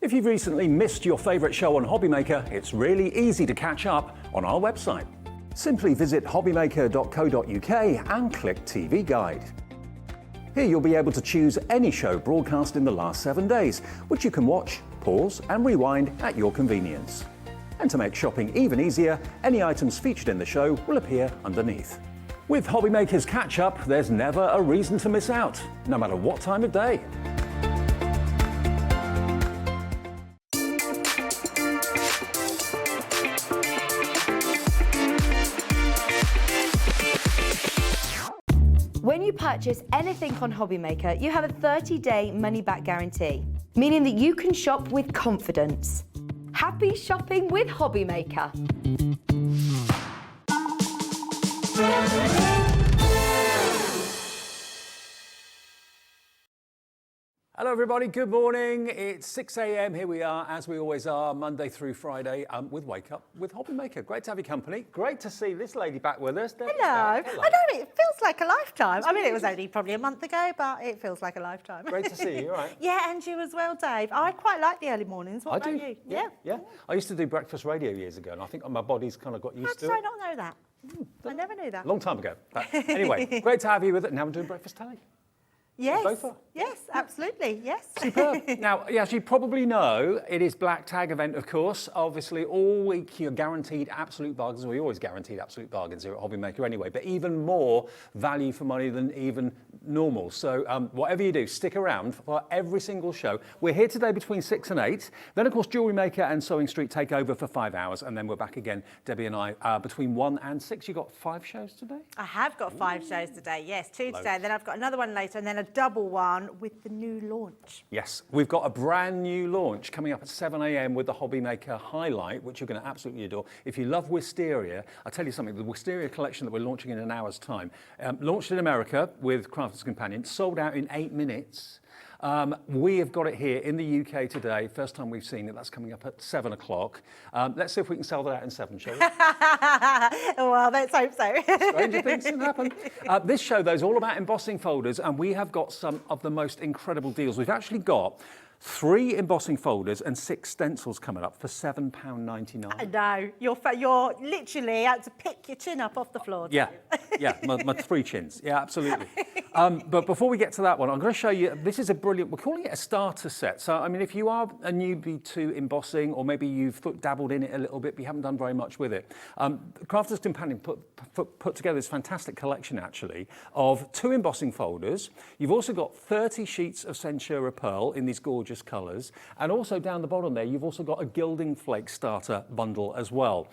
If you've recently missed your favourite show on HobbyMaker, it's really easy to catch up on our website. Simply visit hobbymaker.co.uk and click TV Guide. Here you'll be able to choose any show broadcast in the last 7 days, which you can watch, pause and rewind at your convenience. And to make shopping even easier, any items featured in the show will appear underneath. With HobbyMaker's Catch-Up, there's never a reason to miss out, no matter what time of day. When you purchase anything on HobbyMaker, you have a 30-day money-back guarantee, meaning that you can shop with confidence. Happy shopping with HobbyMaker. Hello everybody, good morning. It's 6 a.m. Here we are, as we always are, Monday through Friday with Wake Up with HobbyMaker. Great to have your company. Great to see this lady back with us. Hello. I know, it feels like a lifetime. I mean, it was only probably a month ago, but it feels like a lifetime. Great to see you, all right? Yeah, and you as well, Dave. I quite like the early mornings. What about you? Yeah. I used to do breakfast radio years ago, and I think my body's kind of got used to it. How did I not know that? I never knew that. Long time ago. But anyway, great to have you with it. Now we're doing breakfast telly. Yes. Both are. Yes, absolutely. Yes. Superb. Now, as you probably know, it is Black Tag event, of course. Obviously, all week you're guaranteed absolute bargains. We always guaranteed absolute bargains here at HobbyMaker anyway, but even more value for money than even normal. So whatever you do, stick around for every single show. We're here today between 6 and 8. Then, of course, Jewellery Maker and Sewing Street take over for 5 hours, and then we're back again, Debbie and I, between 1 and 6. You got 5 shows today? I have got 5 shows today, yes. 2 today, then I've got another one later, and then a double one with the new launch. Yes, we've got a brand new launch coming up at 7 a.m. with the HobbyMaker Highlight, which you're going to absolutely adore. If you love Wisteria, I'll tell you something, the Wisteria collection that we're launching in an hour's time, launched in America with Crafter's Companion, sold out in 8 minutes. We have got it here in the UK today. First time we've seen it. That's coming up at 7 o'clock. Let's see if we can sell that out in 7, shall we? Well, let's hope so. Stranger things can happen. This show, though, is all about embossing folders, and we have got some of the most incredible deals. We've actually got 3 embossing folders and 6 stencils coming up for £7.99. No, you're literally out to pick your chin up off the floor. Yeah, my 3 chins. Yeah, absolutely. But before we get to that one, I'm going to show you, this is a brilliant, we're calling it a starter set. So, I mean, if you are a newbie to embossing, or maybe you've dabbled in it a little bit, but you haven't done very much with it, Crafter's Companion put together this fantastic collection, actually, of 2 embossing folders. You've also got 30 sheets of Centura Pearl in these gorgeous colours, and also down the bottom there you've also got a gilding flake starter bundle as well.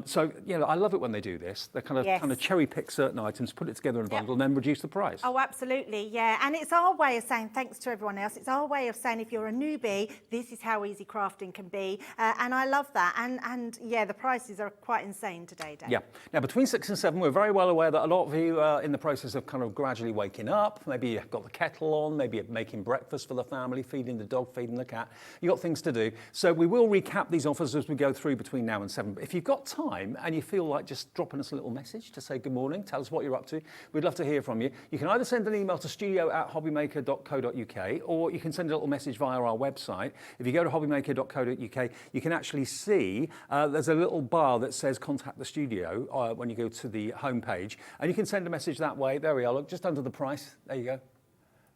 So I love it when they do this. They kind of cherry pick certain items, put it together in a bundle, and then reduce the price. Oh, absolutely, yeah. And it's our way of saying thanks to everyone else. It's our way of saying if you're a newbie, this is how easy crafting can be, and I love that. And yeah, the prices are quite insane today, Dave. Yeah. Now between 6 and 7, we're very well aware that a lot of you are in the process of kind of gradually waking up. Maybe you've got the kettle on, maybe you're making breakfast for the family, feeding the dog, feeding the cat. You've got things to do. So we will recap these offers as we go through between now and 7. But if you've got time and you feel like just dropping us a little message to say good morning, tell us what you're up to, we'd love to hear from you. You can either send an email to studio@hobbymaker.co.uk, or you can send a little message via our website. If you go to hobbymaker.co.uk, you can actually see there's a little bar that says contact the studio when you go to the homepage, and you can send a message that way. There we are, look, just under the price. There you go.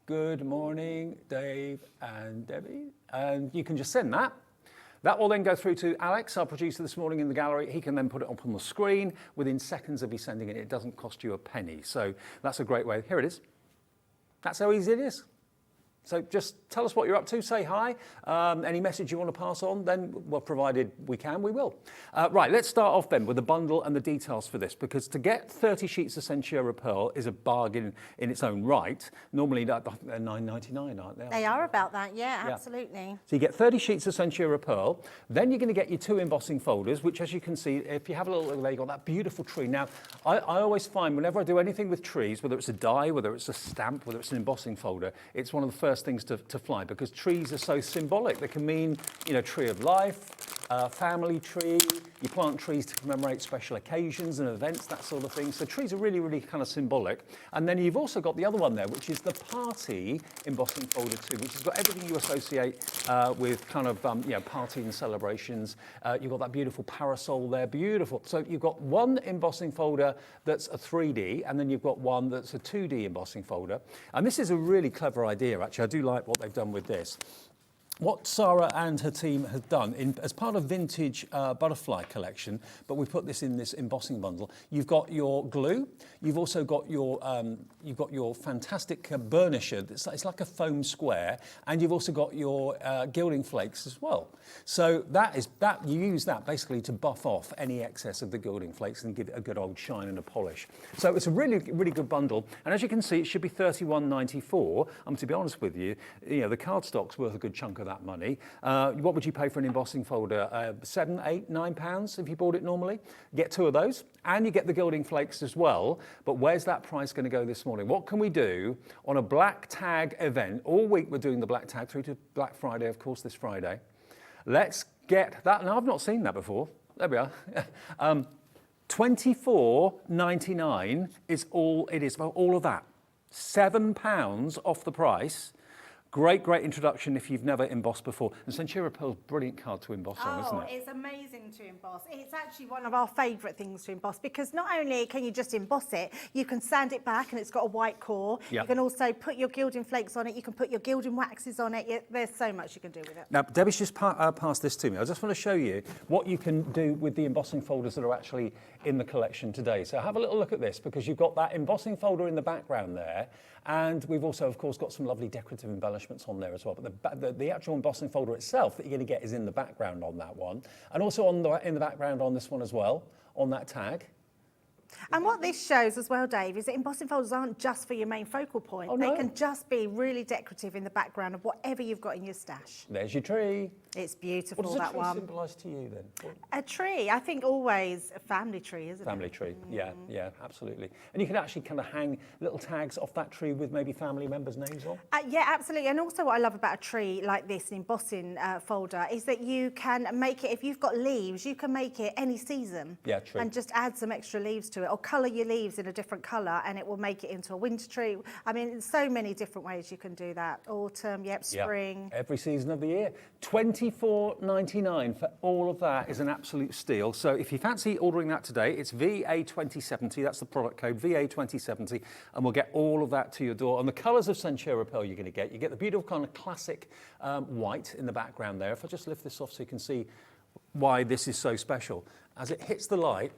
Good morning, Dave and Debbie. And you can just send that. That will then go through to Alex, our producer this morning in the gallery. He can then put it up on the screen. Within seconds of you sending it, it doesn't cost you a penny. So that's a great way. Here it is. That's how easy it is. So just tell us what you're up to, say hi, any message you want to pass on, then, well, provided we can, we will. Right, let's start off then with the bundle and the details for this, because to get 30 sheets of Centura Pearl is a bargain in its own right. Normally they're $9.99, aren't they? They are about that, yeah, absolutely. So you get 30 sheets of Centura Pearl, then you're going to get your 2 embossing folders, which, as you can see, if you have a little look there, you've got that beautiful tree. Now, I always find whenever I do anything with trees, whether it's a die, whether it's a stamp, whether it's an embossing folder, it's one of the first things to fly, because trees are so symbolic. They can mean, tree of life, family tree. You plant trees to commemorate special occasions and events, that sort of thing. So trees are really, really kind of symbolic. And then you've also got the other one there, which is the party embossing folder too, which has got everything you associate with kind of party and celebrations. You've got that beautiful parasol there, beautiful. So you've got one embossing folder that's a 3D, and then you've got one that's a 2D embossing folder. And this is a really clever idea, actually. I do like what they've done with this. What Sarah and her team have done, as part of vintage butterfly collection, but we put this in this embossing bundle. You've got your glue. You've also got your fantastic burnisher. It's like a foam square, and you've also got your gilding flakes as well. So you use that basically to buff off any excess of the gilding flakes and give it a good old shine and a polish. So it's a really, really good bundle. And as you can see, it should be $31.94. To be honest with you, the cardstock's worth a good chunk of that money. What would you pay for an embossing folder? £7, £8, £9 if you bought it normally. You get 2 of those, and you get the gilding flakes as well. But where's that price going to go this morning? What can we do on a black tag event? All week we're doing the black tag through to Black Friday, of course, this Friday. Let's get that. Now, I've not seen that before. There we are. $24.99 is all it is for all of that. £7 off the price. Great, great introduction if you've never embossed before. And Centura Pearl's brilliant card to emboss on, isn't it? It's amazing to emboss. It's actually one of our favourite things to emboss, because not only can you just emboss it, you can sand it back and it's got a white core. Yep. You can also put your gilding flakes on it. You can put your gilding waxes on it. There's so much you can do with it. Now, Debbie's just passed this to me. I just want to show you what you can do with the embossing folders that are actually in the collection today. So have a little look at this, because you've got that embossing folder in the background there. And we've also, of course, got some lovely decorative embellishments on there as well. But the actual embossing folder itself that you're going to get is in the background on that one. And also in the background on this one as well, on that tag. And what this shows as well, Dave, is that embossing folders aren't just for your main focal point. Oh, no. They can just be really decorative in the background of whatever you've got in your stash. There's your tree. It's beautiful, What does a that tree one. symbolise to you then? A tree, I think always a family tree, isn't it? Family tree, yeah, absolutely. And you can actually kind of hang little tags off that tree with maybe family members' names on. Yeah, absolutely. And also what I love about a tree like this, an embossing folder, is that you can make it, if you've got leaves, you can make it any season. Yeah, true. And just add some extra leaves to it, or colour your leaves in a different colour, and it will make it into a winter tree. I mean, there's so many different ways you can do that. Autumn, spring. Yeah, every season of the year. $24.99 for all of that is an absolute steal. So if you fancy ordering that today, it's VA2070. That's the product code, VA2070, and we'll get all of that to your door. And the colours of Centura Pearl you're going to get. You get the beautiful kind of classic white in the background there. If I just lift this off so you can see why this is so special. As it hits the light,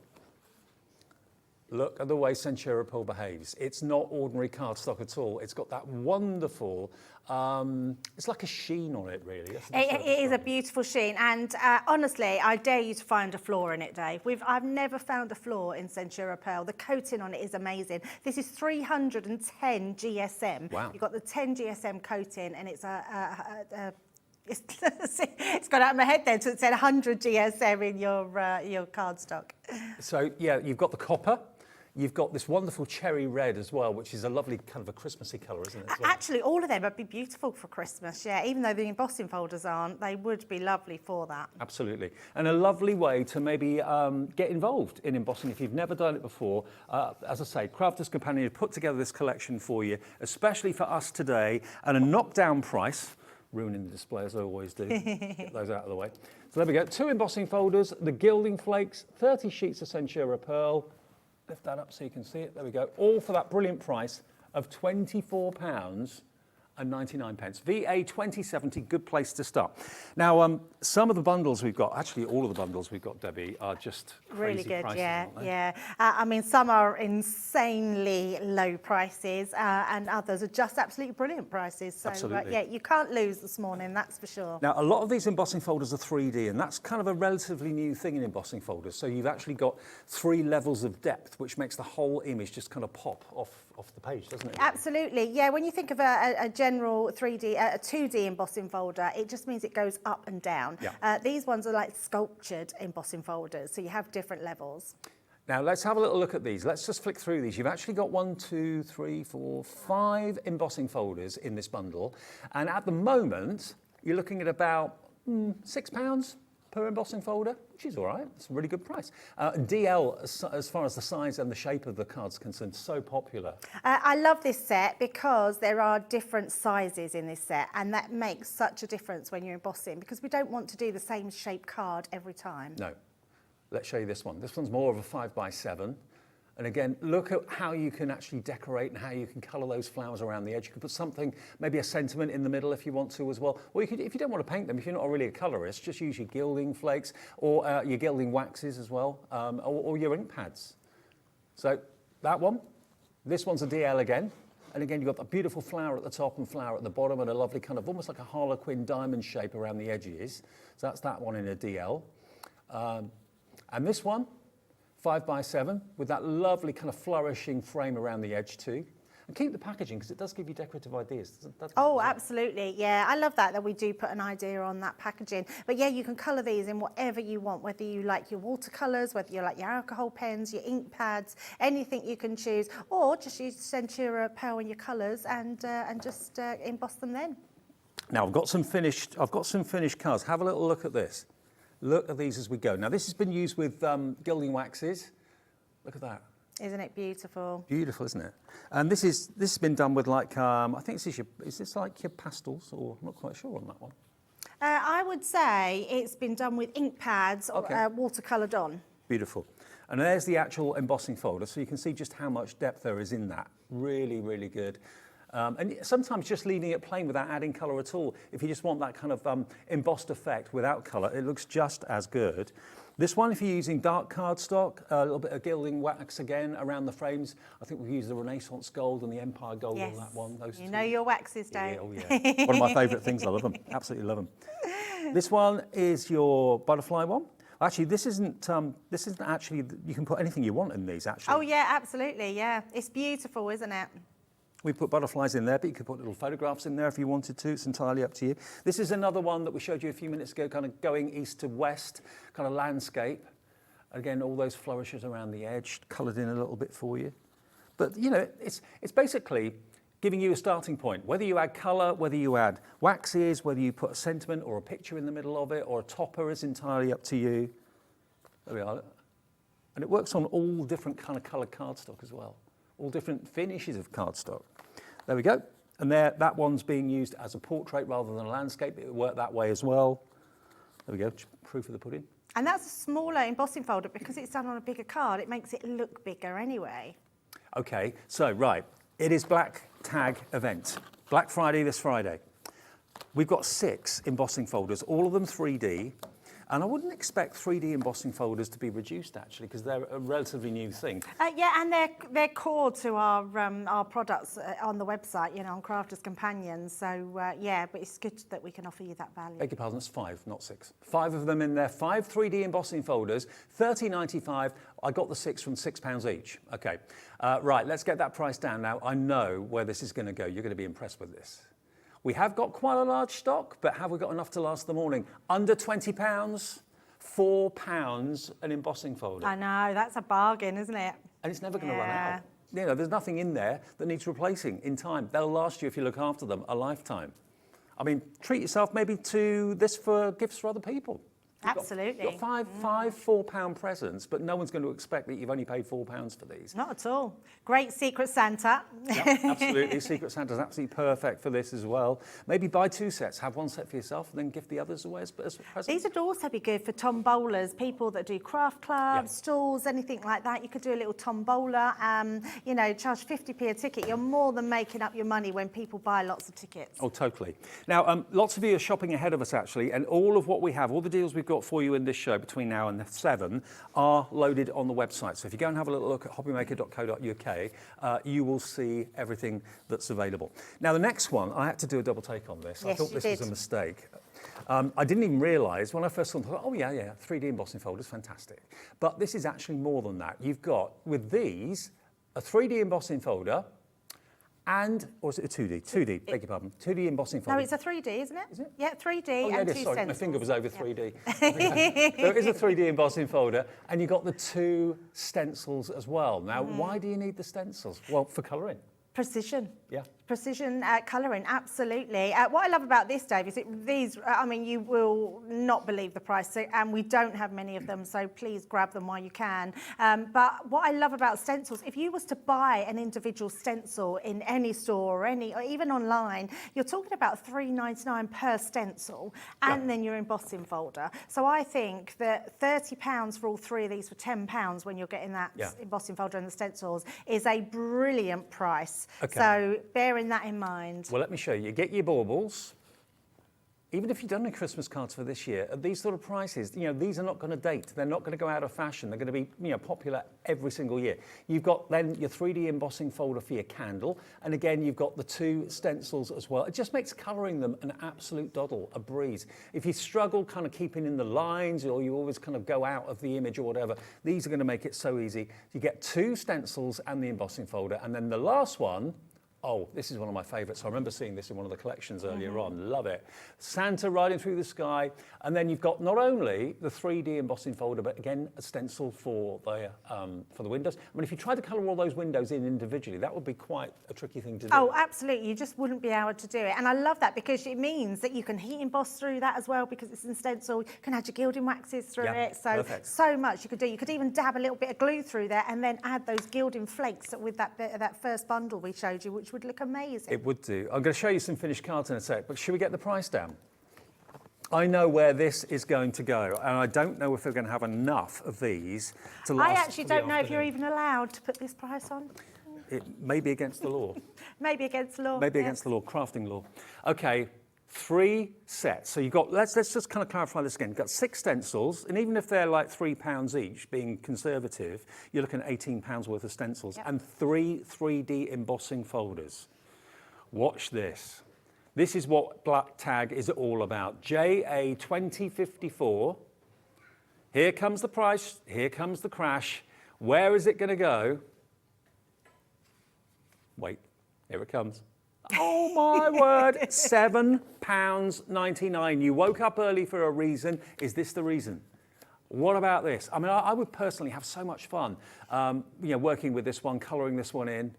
look at the way Centura Pearl behaves. It's not ordinary cardstock at all. It's got that wonderful, it's like a sheen on it, really. It is a beautiful sheen, and honestly, I dare you to find a flaw in it, Dave. I've never found a flaw in Centura Pearl. The coating on it is amazing. This is 310 GSM. Wow. You've got the 10 GSM coating, and it's it's gone out of my head then, so it said 100 GSM in your cardstock. So, yeah, you've got the copper. You've got this wonderful cherry red as well, which is a lovely kind of a Christmassy colour, isn't it? As well? Actually, all of them would be beautiful for Christmas, yeah. Even though the embossing folders aren't, they would be lovely for that. Absolutely. And a lovely way to maybe get involved in embossing if you've never done it before. As I say, Crafters Companion have put together this collection for you, especially for us today, at a knockdown price. Ruining the display as I always do. Get those out of the way. So there we go. 2 embossing folders, the gilding flakes, 30 sheets of Centura Pearl. Lift that up so you can see it. There we go. All for that brilliant price of £24.99. VA2070, good place to start. Now, some of the bundles we've got, actually all of the bundles we've got, Debbie, are just really crazy good, prices, aren't they? yeah. I mean, some are insanely low prices, and others are just absolutely brilliant prices. So, Absolutely. yeah, you can't lose this morning, that's for sure. Now, a lot of these embossing folders are 3D, and that's kind of a relatively new thing in embossing folders. So you've actually got 3 levels of depth, which makes the whole image just kind of pop off the page, doesn't it? Absolutely, yeah. When you think of a general 3D, a 2D embossing folder, it just means it goes up and down. Yeah. These ones are like sculptured embossing folders, so you have different levels. Now, let's have a little look at these. Let's just flick through these. You've actually got 1, 2, 3, 4, 5 embossing folders in this bundle. And at the moment, you're looking at about £6 per embossing folder, which is all right. It's a really good price. DL, as far as the size and the shape of the card's concerned, so popular. I love this set because there are different sizes in this set, and that makes such a difference when you're embossing, because we don't want to do the same shape card every time. No. Let's show you this one. This one's more of a 5x7. And again, look at how you can actually decorate and how you can colour those flowers around the edge. You could put something, maybe a sentiment in the middle if you want to as well. Or you could, if you don't want to paint them, if you're not really a colourist, just use your gilding flakes or your gilding waxes as well, or your ink pads. So that one, this one's a DL again. And again, you've got the beautiful flower at the top and flower at the bottom and a lovely kind of almost like a Harlequin diamond shape around the edges. So that's that one in a DL. And this one, 5x7 with that lovely kind of flourishing frame around the edge too. And keep the packaging because it does give you decorative ideas. Oh, absolutely. Yeah, I love that we do put an idea on that packaging. But yeah, you can colour these in whatever you want, whether you like your watercolours, whether you like your alcohol pens, your ink pads, anything you can choose, or just use Centura Pearl in your colours and just emboss them then. Now I've got some finished cards. Have a little look at this. Look at these as we go. Now this has been used with gilding waxes. Look at that. Isn't it beautiful? Beautiful, isn't it? And this has been done with like I think is this like your pastels, or I'm not quite sure on that one. I would say it's been done with ink pads, Okay. watercoloured on. Beautiful. And there's the actual embossing folder, so you can see just how much depth there is in that. Really, really good. And sometimes just leaving it plain without adding colour at all. If you just want that kind of embossed effect without colour, it looks just as good. This one, if you're using dark cardstock, a little bit of gilding wax again around the frames. I think we've used the Renaissance Gold and the Empire Gold on that one. Those you two. know your waxes, Dave. Yeah, oh yeah. One of my favourite things. I love them. Absolutely love them. This one is your butterfly one. Actually, this isn't actually. You can put anything you want in these. Actually. Oh yeah, absolutely. Yeah, it's beautiful, isn't it? We put butterflies in there, but you could put little photographs in there if you wanted to. It's entirely up to you. This is another one that we showed you a few minutes ago, kind of going east to west, kind of landscape. Again, all those flourishes around the edge, coloured in a little bit for you. But, you know, it's basically giving you a starting point. Whether you add colour, whether you add waxes, whether you put a sentiment or a picture in the middle of it, or a topper is entirely up to you. There we are. And it works on all different kind of coloured cardstock as well. All different finishes of cardstock. There we go. And there, that one's being used as a portrait rather than a landscape. It worked that way as well. There we go, proof of the pudding. And that's a smaller embossing folder because it's done on a bigger card. It makes it look bigger anyway. Okay, so right, it is Black Tag event. Black Friday this Friday. We've got 6 embossing folders, all of them 3D. And I wouldn't expect 3D embossing folders to be reduced, actually, because they're a relatively new thing. Yeah, and they're core to our products on the website, you know, on Crafters Companions. So, yeah, but it's good that we can offer you that value. Beg your pardon, it's 5, not 6. 5 of them in there, 5 3D embossing folders, $30.95. I got the 6 from £6 each. Okay, right, let's get that price down now. I know where this is going to go. You're going to be impressed with this. We have got quite a large stock, but have we got enough to last the morning? Under £20, £4 an embossing folder. I know, that's a bargain, isn't it? And it's never going to run out. You know, there's nothing in there that needs replacing in time. They'll last you, if you look after them, a lifetime. I mean, treat yourself maybe to this for gifts for other people. Absolutely. You've got five £4 presents, but no one's going to expect that you've only paid £4 for these. Not at all. Great Secret Santa. Yep, absolutely. Secret Santa's absolutely perfect for this as well. Maybe buy 2 sets. Have 1 set for yourself and then gift the others away as presents. These would also be good for tombolas, people that do craft clubs, stalls, anything like that. You could do a little tombola, you know, charge 50p a ticket. You're more than making up your money when people buy lots of tickets. Oh, totally. Now, lots of you are shopping ahead of us, actually, and all of what we have, all the deals we've got for you in this show between now and the 7 are loaded on the website. So if you go and have a little look at hobbymaker.co.uk, you will see everything that's available. Now, the next one, I had to do a double take on this. Yes, I thought this was a mistake. I didn't even realise when I first saw them, I thought, oh yeah, 3D embossing folders, fantastic. But this is actually more than that. You've got, with these, a 3D embossing folder, and, or is it a 2D? 2D, beg your pardon. 2D embossing folder. No, it's a 3D, isn't it? Is it? Yeah, 3D Oh, yeah, and it is. 2 Sorry, my stencils. finger was over 3D. So it is a 3D embossing folder, and you've got the 2 stencils as well. Now, why do you need the stencils? Well, for colouring. Precision. Yeah. Precision colouring, absolutely. What I love about this, Dave, is these, I mean, you will not believe the price, and we don't have many of them, so please grab them while you can. But what I love about stencils, if you was to buy an individual stencil in any store or even online, you're talking about $3.99 per stencil, and then your embossing folder. So I think that £30 for all three of these for £10 when you're getting that embossing folder and the stencils is a brilliant price. Okay. So bearing that in mind. Well, let me show you. Get your baubles. Even if you've done any Christmas cards for this year, at these sort of prices, these are not going to date. They're not going to go out of fashion. They're going to be, popular every single year. You've got then your 3D embossing folder for your candle. And again, you've got the 2 stencils as well. It just makes colouring them an absolute doddle, a breeze. If you struggle kind of keeping in the lines, or you always kind of go out of the image or whatever, these are going to make it so easy. You get 2 stencils and the embossing folder. And then the last one, oh, this is one of my favourites. I remember seeing this in one of the collections earlier on. Love it. Santa riding through the sky. And then you've got not only the 3D embossing folder, but again, a stencil for the windows. I mean, if you tried to colour all those windows in individually, that would be quite a tricky thing to do. Oh, absolutely. You just wouldn't be able to do it. And I love that because it means that you can heat emboss through that as well because it's in stencil. You can add your gilding waxes through it. So, perfect. So much you could do. You could even dab a little bit of glue through there and then add those gilding flakes with that first bundle we showed you, which would look amazing. It would do. I'm going to show you some finished cards in a sec, but should we get the price down? I know where this is going to go, and I don't know if we're going to have enough of these to last. I actually don't know if you're even allowed to put this price on. It may be against the law. Maybe against the law. Maybe against the law, crafting law. Okay, 3 sets. So you've got, let's just kind of clarify this again. You've got 6 stencils, and even if they're like £3 each, being conservative, you're looking at £18 worth of stencils, and 3 3D embossing folders. Watch this. This is what Black Tag is all about. JA2054. Here comes the price. Here comes the crash. Where is it going to go? Wait, here it comes. Oh my word, £7.99. You woke up early for a reason. Is this the reason? What about this? I mean, I would personally have so much fun, working with this one, colouring this one in.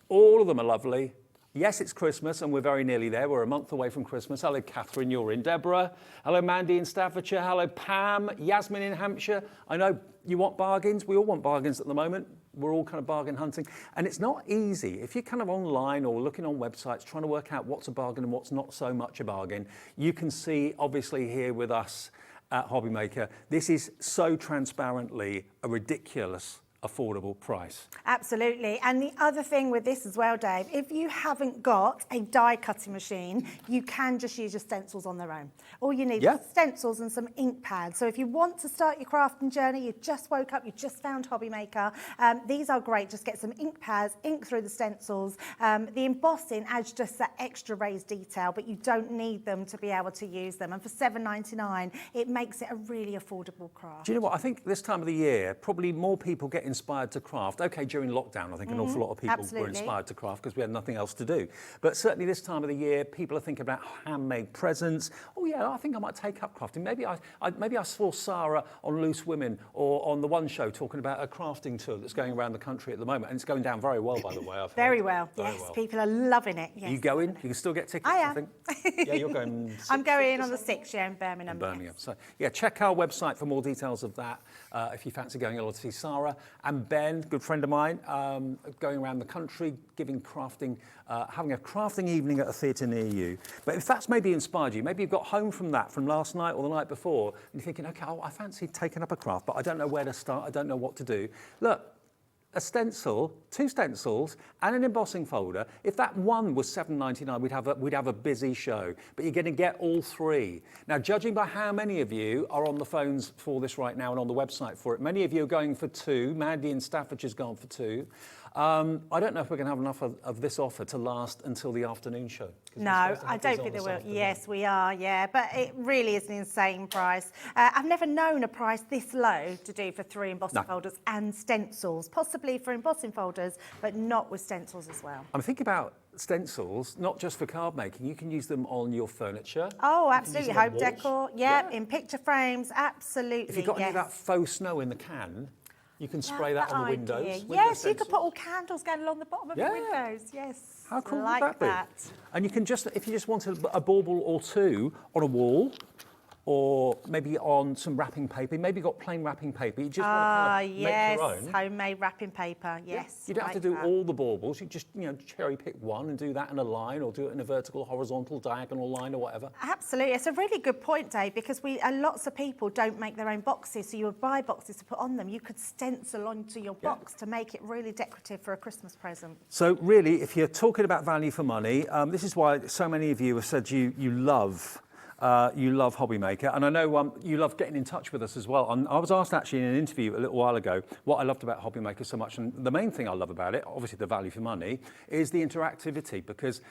All of them are lovely. Yes, it's Christmas, and we're very nearly there. We're a month away from Christmas. Hello, Catherine, you're in. Deborah. Hello, Mandy in Staffordshire. Hello, Pam. Yasmin in Hampshire. I know you want bargains. We all want bargains at the moment. We're all kind of bargain hunting. And it's not easy. If you're kind of online or looking on websites, trying to work out what's a bargain and what's not so much a bargain, you can see, obviously, here with us at HobbyMaker, this is so transparently a ridiculous affordable price. Absolutely. And the other thing with this as well, Dave, if you haven't got a die cutting machine, you can just use your stencils on their own. All you need is stencils and some ink pads. So if you want to start your crafting journey, you just woke up, you just found HobbyMaker, these are great. Just get some ink pads, ink through the stencils. The embossing adds just that extra raised detail, but you don't need them to be able to use them. And for $7.99, it makes it a really affordable craft. Do you know what? I think this time of the year, probably more people get inspired to craft. Okay, during lockdown, I think an awful lot of people were inspired to craft because we had nothing else to do. But certainly this time of the year, people are thinking about handmade presents. Oh yeah, I think I might take up crafting. Maybe I saw Sarah on Loose Women or on the One Show talking about a crafting tour that's going around the country at the moment, and it's going down very well, by the way. Very well. Yes, people are loving it. Yes. Are you going? You can still get tickets. I am. think. Yeah, you're going. I'm going on the 6th, in Birmingham. Birmingham. So yeah, check our website for more details of that. If you fancy going along to see Sarah and Ben, good friend of mine, going around the country, giving crafting, having a crafting evening at a theatre near you. But if that's maybe inspired you, maybe you've got home from that from last night or the night before, and you're thinking, okay, I fancy taking up a craft, but I don't know where to start, I don't know what to do. Look, a stencil, 2 stencils, and an embossing folder. If that one was $7.99, we'd have a busy show. But you're going to get all 3. Now, judging by how many of you are on the phones for this right now and on the website for it, many of you are going for 2. Mandy in Staffordshire's gone for 2. I don't know if we're going to have enough of this offer to last until the afternoon show. No, I don't think there will. Yes, we are, yeah. But it really is an insane price. I've never known a price this low to do for 3 embossing folders and stencils, possibly for embossing folders, but not with stencils as well. I'm thinking about stencils, not just for card making. You can use them on your furniture. Oh, absolutely. Home decor, in picture frames, absolutely. If you've got any of that faux snow in the can, You can spray that on the windows. Yes, you could put all candles going along the bottom of the windows. Yes. How cool like would that be? And you can just, if you just wanted a bauble or two on a wall, or maybe on some wrapping paper, maybe you've got plain wrapping paper, you just want to kind of make your own. Homemade wrapping paper, yes. You don't have to do all the baubles, you just, cherry pick one and do that in a line, or do it in a vertical, horizontal, diagonal line, or whatever. Absolutely, it's a really good point, Dave, because lots of people don't make their own boxes, so you would buy boxes to put on them. You could stencil onto your box to make it really decorative for a Christmas present. So really, if you're talking about value for money, this is why so many of you have said you love HobbyMaker, and I know you love getting in touch with us as well. And I was asked actually in an interview a little while ago what I loved about HobbyMaker so much, and the main thing I love about it, obviously the value for money, is the interactivity, because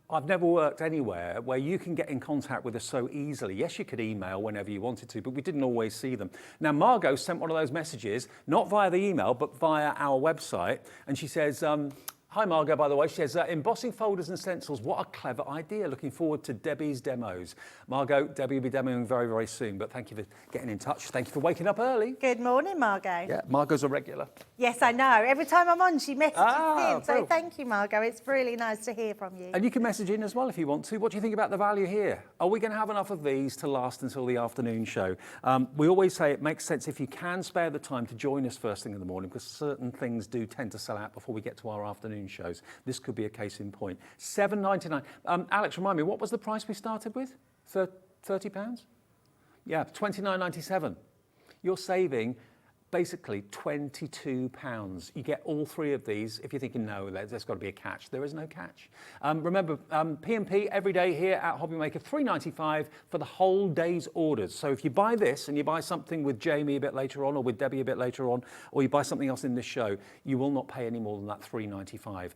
I've never worked anywhere where you can get in contact with us so easily. Yes, you could email whenever you wanted to, but we didn't always see them. Now, Margot sent one of those messages, not via the email, but via our website, and she says, hi Margot, by the way. She says, embossing folders and stencils, what a clever idea. Looking forward to Debbie's demos. Margot, Debbie will be demoing very, very soon, but thank you for getting in touch. Thank you for waking up early. Good morning, Margot. Yeah, Margot's a regular. Yes, I know. Every time I'm on, she messages in. So bro. thank you, Margot. It's really nice to hear from you. And you can message in as well if you want to. What do you think about the value here? Are we going to have enough of these to last until the afternoon show? We always say it makes sense if you can spare the time to join us first thing in the morning, because certain things do tend to sell out before we get to our afternoon shows. This could be a case in point. £7.99. Alex, remind me, what was the price we started with? £30? Yeah, £29.97. You're saving basically £22. You get all three of these. If you're thinking, no, there's got to be a catch, there is no catch. Remember, P&P every day here at HobbyMaker, £3.95 for the whole day's orders. So if you buy this and you buy something with Jamie a bit later on, or with Debbie a bit later on, or you buy something else in this show, you will not pay any more than that £3.95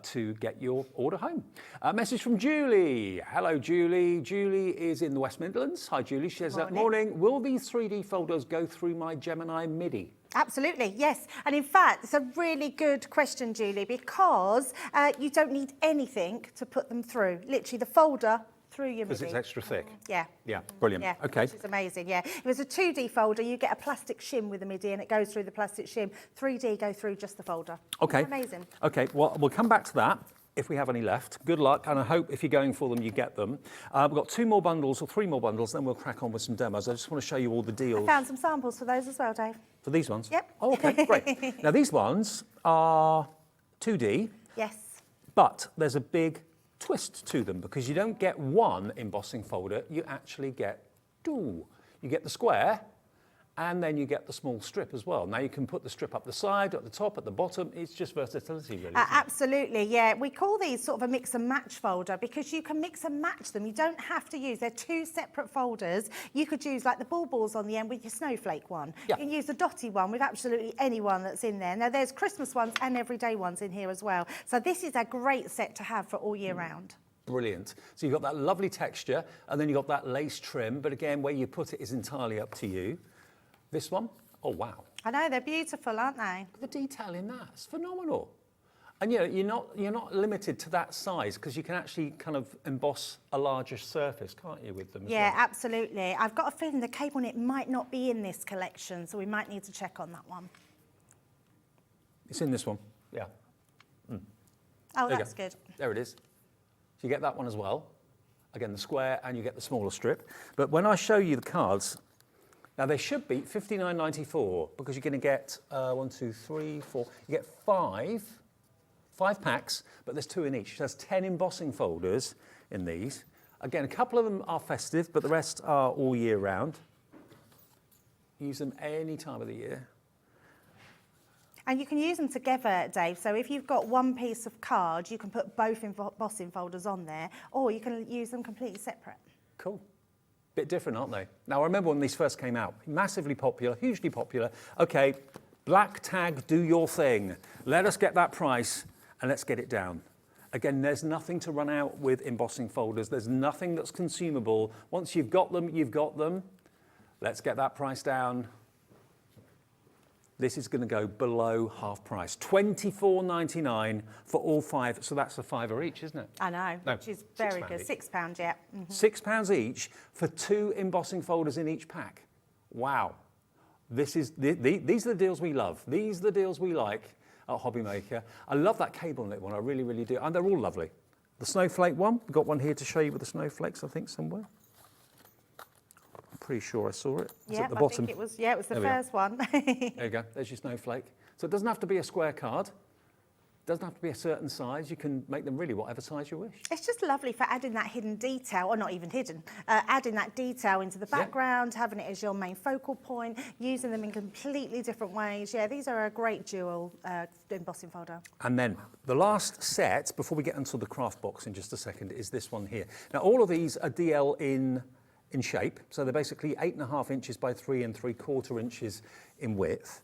to get your order home. A message from Julie. Hello, Julie. Julie is in the West Midlands. Hi, Julie. She says, morning. Will these 3D folders go through my Gemini MIDI? Absolutely, yes. And in fact, it's a really good question, Julie, because you don't need anything to put them through. Literally, the folder through your MIDI. Because it's extra thick. Yeah. Yeah, brilliant. Yeah, okay. Which is amazing, yeah. If it's a 2D folder, you get a plastic shim with the MIDI and it goes through the plastic shim. 3D go through just the folder. Okay. Amazing. Okay, well, we'll come back to that if we have any left. Good luck, and I hope if you're going for them, you get them. We've got 2 more bundles or 3 more bundles, then we'll crack on with some demos. I just want to show you all the deals. I found some samples for those as well, Dave. For these ones? Yep. Oh, okay, great. Now, these ones are 2D. Yes. But there's a big twist to them, because you don't get one embossing folder, you actually get 2. You get the square, and then you get the small strip as well. Now you can put the strip up the side, at the top, at the bottom. It's just versatility, really. Absolutely, yeah. We call these sort of a mix and match folder because you can mix and match them. You don't have to use, they're 2 separate folders. You could use like the baubles on the end with your snowflake one. Yeah. You can use the dotty one with absolutely anyone that's in there. Now there's Christmas ones and everyday ones in here as well. So this is a great set to have for all year round. Brilliant. So you've got that lovely texture, and then you've got that lace trim, but again, where you put it is entirely up to you. This one, oh wow. I know, they're beautiful, aren't they? The detail in that is phenomenal. And you know, you're not limited to that size, because you can actually kind of emboss a larger surface, can't you, with them as Yeah, well? absolutely. I've got a feeling the cable on it might not be in this collection, so we might need to check on that one. It's in this one, yeah. Oh, There you that's go. good. There it is. So you get that one as well. Again, the square, and you get the smaller strip. But when I show you the cards, now they should be $59.94, because you're going to get 1, 2, 3, 4. You get 5 packs, but there's 2 in each. There's 10 embossing folders in these. Again, a couple of them are festive, but the rest are all year round. Use them any time of the year. And you can use them together, Dave. So if you've got one piece of card, you can put both embossing folders on there, or you can use them completely separate. Cool. Bit different, aren't they? Now, I remember when these first came out, massively popular, hugely popular. Okay, black tag, do your thing. Let us get that price, and let's get it down. Again, there's nothing to run out with embossing folders. There's nothing that's consumable. Once you've got them, you've got them. Let's get that price down. This is going to go below half price. $24.99 for all 5. So that's a £5 each, isn't it? I know, No, which is very good. £6 £6, yeah. £6 each for 2 embossing folders in each pack. Wow. these are the deals we love. These are the deals we like at HobbyMaker. I love that cable knit one, I really, really do. And they're all lovely. The snowflake one, we've got one here to show you with the snowflakes, I think, somewhere. I'm pretty sure I saw it. It's at the bottom. I think it was, it was the first one. There you go, there's your snowflake. So it doesn't have to be a square card. It doesn't have to be a certain size. You can make them really whatever size you wish. It's just lovely for adding that hidden detail, or not even hidden, adding that detail into the background, having it as your main focal point, using them in completely different ways. Yeah, these are a great dual embossing folder. And then the last set, before we get into the craft box in just a second, is this one here. Now, all of these are DL in shape. So they're basically 8.5 inches by 3 3/4 inches in width.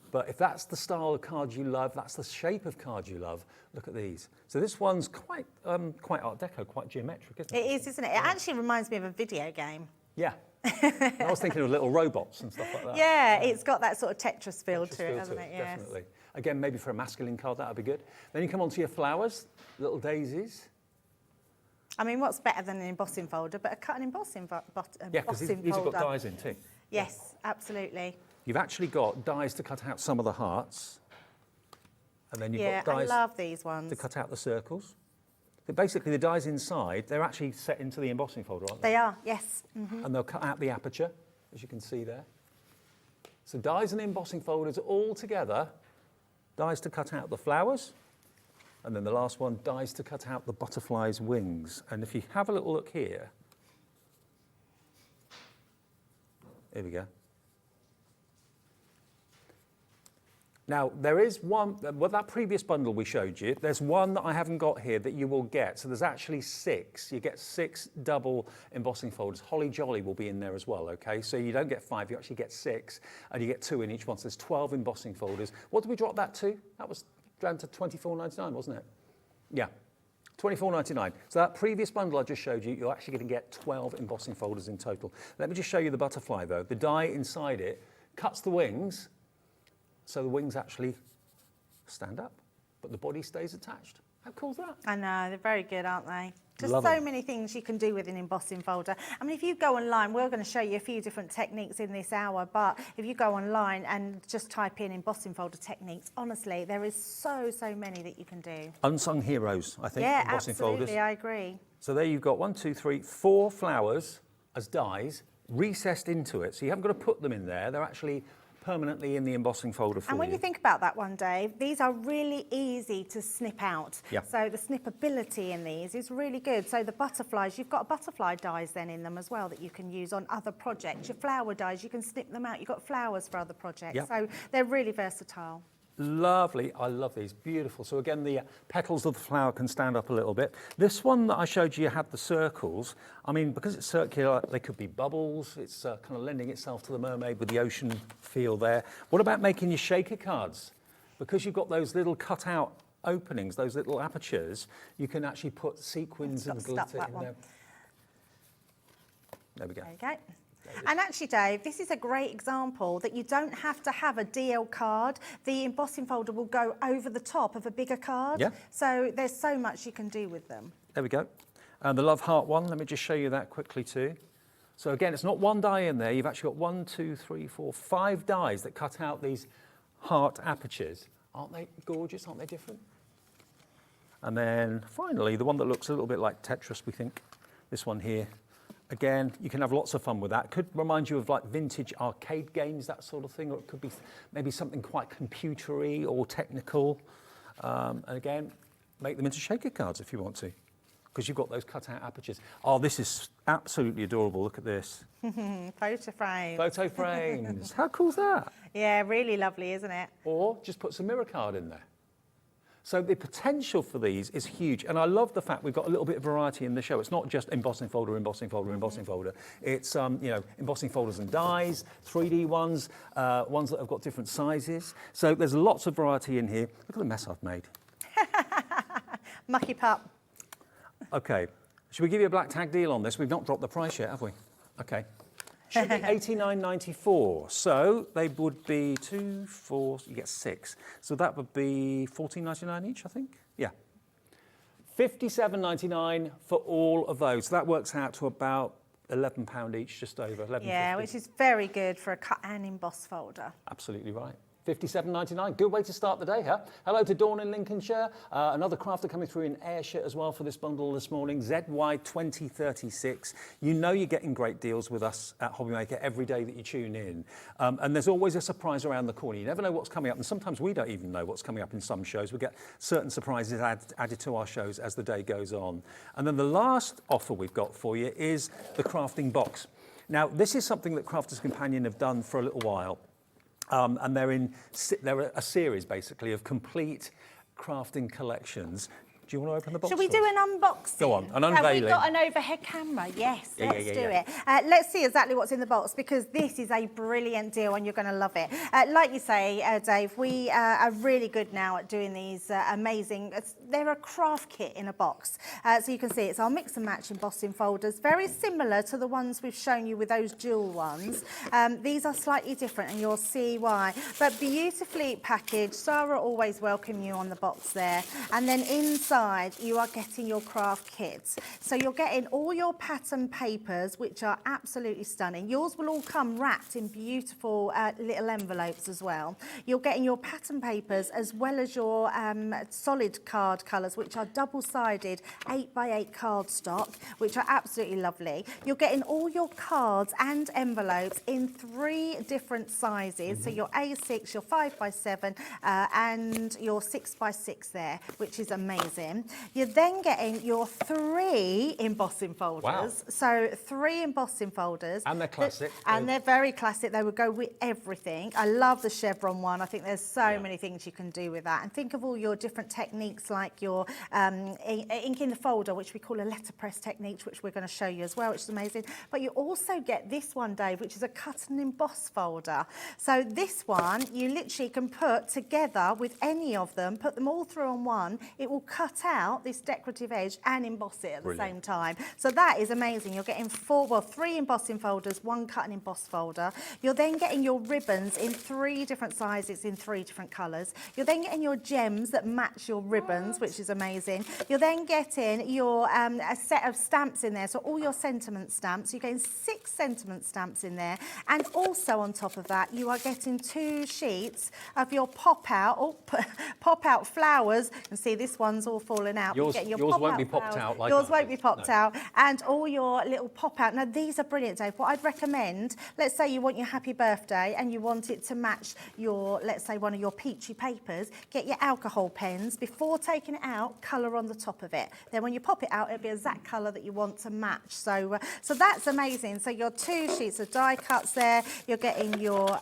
But if that's the style of card you love, that's the shape of card you love, look at these. So this one's quite Art Deco, quite geometric, isn't it? It is, isn't it? It actually reminds me of a video game. Yeah. I was thinking of little robots and stuff like that. Yeah, it's got that sort of Tetris feel to it, hasn't it? Yes. Definitely. Again, maybe for a masculine card, that would be good. Then you come on to your flowers, little daisies. I mean, what's better than an embossing folder, but a cut and embossing folder? Yeah, because these have got dies in too. Yes, absolutely. You've actually got dies to cut out some of the hearts. And then you've got dies I love these ones. to cut out the circles. But basically, the dies inside, they're actually set into the embossing folder, aren't they? They are, yes. And they'll cut out the aperture, as you can see there. So dies and embossing folders all together. Dies to cut out the flowers. And then the last one, dies to cut out the butterfly's wings. And if you have a little look here, here we go. Now, there is one, well, that previous bundle we showed you, there's one that I haven't got here that you will get. So there's actually 6. You get 6 double embossing folders. Holly Jolly will be in there as well, okay? So you don't get 5, you actually get 6, and you get 2 in each one. So there's 12 embossing folders. What did we drop that to? That was down to $24.99, wasn't it? Yeah, $24.99. So that previous bundle I just showed you, you're actually going to get 12 embossing folders in total. Let me just show you the butterfly, though. The die inside it cuts the wings, so the wings actually stand up, but the body stays attached. How cool is that? I know, they're very good, aren't they? Just Love so them. many things you can do with an embossing folder. I mean, if you go online, we're going to show you a few different techniques in this hour, but if you go online and just type in embossing folder techniques, honestly, there is so many that you can do. Unsung heroes, I think, Yeah, embossing absolutely, folders. I agree. So there you've got 1, 2, 3, 4 flowers as dies recessed into it. So you haven't got to put them in there. They're actually permanently in the embossing folder for And when you think about that one, Dave, these are really easy to snip out. Yeah. So the snippability in these is really good. So the butterflies, you've got butterfly dies then in them as well that you can use on other projects. Your flower dies, you can snip them out. You've got flowers for other projects. Yeah. So they're really versatile. Lovely, I love these, beautiful. So again, the petals of the flower can stand up a little bit. This one that I showed you had the circles. I mean, because it's circular, they could be bubbles. It's kind of lending itself to the mermaid with the ocean feel there. What about making your shaker cards? Because you've got those little cut out openings, those little apertures, you can actually put sequins and glitter in there. There we go. There you go. And actually, Dave, this is a great example that you don't have to have a DL card. The embossing folder will go over the top of a bigger card. Yeah. So there's so much you can do with them. There we go. And the Love Heart one, let me just show you that quickly too. So again, it's not one die in there. You've actually got 1, 2, 3, 4, 5 dies that cut out these heart apertures. Aren't they gorgeous? Aren't they different? And then finally, the one that looks a little bit like Tetris, we think, this one here. Again, you can have lots of fun with that. It could remind you of like vintage arcade games, that sort of thing, or it could be maybe something quite computery or technical. And again, make them into shaker cards if you want to, because you've got those cut-out apertures. Oh, this is absolutely adorable. Look at this. Photo frame. Photo frames. How cool is that? Yeah, really lovely, isn't it? Or just put some mirror card in there. So the potential for these is huge. And I love the fact we've got a little bit of variety in the show. It's not just embossing folder, embossing folder, embossing folder. It's you know, embossing folders and dies, 3D ones, ones that have got different sizes. So there's lots of variety in here. Look at the mess I've made. Mucky pup. Okay, should we give you a black tag deal on this? We've not dropped the price yet, have we? Okay. Should be $89.94. So they would be 2, 4, you get 6. So that would be $14.99 each, I think. Yeah. $57.99 for all of those. So that works out to about £11 each, just over 11.50. Yeah, which is very good for a cut and emboss folder. Absolutely right. £57.99. Good way to start the day, huh? Hello to Dawn in Lincolnshire. Another crafter coming through in Ayrshire as well for this bundle this morning. ZY2036. You know you're getting great deals with us at HobbyMaker every day that you tune in. And there's always a surprise around the corner. You never know what's coming up. And sometimes we don't even know what's coming up in some shows. We get certain surprises added to our shows as the day goes on. And then the last offer we've got for you is the crafting box. Now, this is something that Crafters Companion have done for a little while. And they're a series, basically, of complete crafting collections. Do you want to open the box? Shall we do an unboxing? Go on, an Have we unveiling. got an overhead camera? Yes, Yeah, let's yeah, do yeah. it. Let's see exactly what's in the box, because this is a brilliant deal and you're going to love it. Like you say, Dave, we are really good now at doing these amazing, they're a craft kit in a box. So you can see it's our mix and match embossing folders, very similar to the ones we've shown you with those dual ones. These are slightly different and you'll see why. But beautifully packaged. Sarah always welcome you on the box there. And then inside you are getting your craft kits. So you're getting all your pattern papers, which are absolutely stunning. Yours will all come wrapped in beautiful little envelopes as well. You're getting your pattern papers as well as your solid card colours, which are double-sided 8x8 cardstock, which are absolutely lovely. You're getting all your cards and envelopes in 3 different sizes. So your A6, your 5x7 and your 6x6 there, which is amazing. You're then getting your 3 embossing folders. Wow. So 3 embossing folders. And they're classic. And they're very classic. They would go with everything. I love the chevron one. I think there's so many things you can do with that. And think of all your different techniques, like your ink in the folder, which we call a letterpress technique, which we're going to show you as well, which is amazing. But you also get this one, Dave, which is a cut and emboss folder. So this one, you literally can put together with any of them, put them all through on one. It will cut out this decorative edge and emboss it at the same time. So that is amazing. You're getting 3 embossing folders, 1 cut and emboss folder. You're then getting your ribbons in 3 different sizes in 3 different colours. You're then getting your gems that match your ribbons, which is amazing. You're then getting your a set of stamps in there, so all your sentiment stamps. You're getting 6 sentiment stamps in there, and also on top of that, you are getting 2 sheets of your pop-out flowers. And see, this one's all falling out. Yours won't be popped out like yours ours. won't be popped out, and all your little pop-out. Now these are brilliant, Dave. What I'd recommend, let's say you want your happy birthday and you want it to match your, let's say, one of your peachy papers. Get your alcohol pens. Before taking it out, colour on the top of it. Then when you pop it out, it'll be a exact colour that you want to match. So that's amazing. So your 2 sheets of die cuts there. You're getting your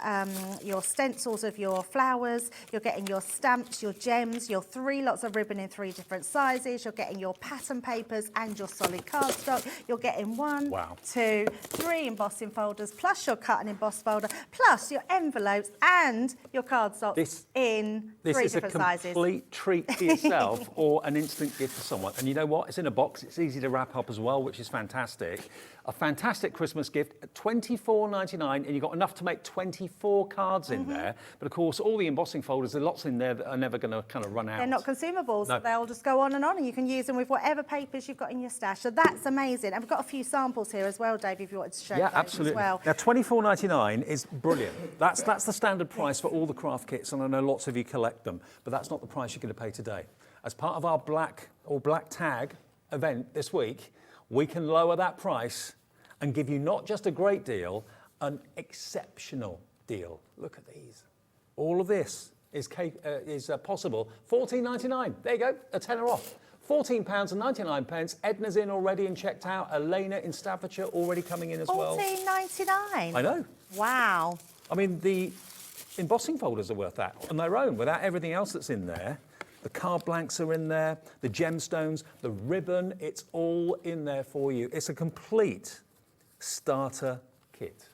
stencils of your flowers. You're getting your stamps, your gems, your 3 lots of ribbon in 3 different sizes. You're getting your pattern papers and your solid cardstock. You're getting 1, 2, 3 embossing folders, plus your cut and emboss folder, plus your envelopes and your cardstock in 3 different sizes. This is a complete treat for yourself or an instant gift for someone. And you know what? It's in a box. It's easy to wrap up as well, which is fantastic. A fantastic Christmas gift at £24.99, and you've got enough to make 24 cards in there. But of course, all the embossing folders, there are lots in there that are never going to kind of run out. They're not consumables. No. They'll just go on, and you can use them with whatever papers you've got in your stash. So that's amazing. And we've got a few samples here as well, Dave, if you wanted to show those absolutely. as well. Now, £24.99 is brilliant. That's the standard price for all the craft kits, and I know lots of you collect them, but that's not the price you're going to pay today. As part of our black tag event this week, we can lower that price and give you not just a great deal, an exceptional deal. Look at these. All of this is possible. £14.99. There you go, a tenner off. £14.99. Edna's in already and checked out. Elena in Staffordshire already coming in as well. £14.99. I know. Wow. I mean, the embossing folders are worth that on their own, without everything else that's in there. The card blanks are in there, the gemstones, the ribbon, it's all in there for you. It's a complete starter kit.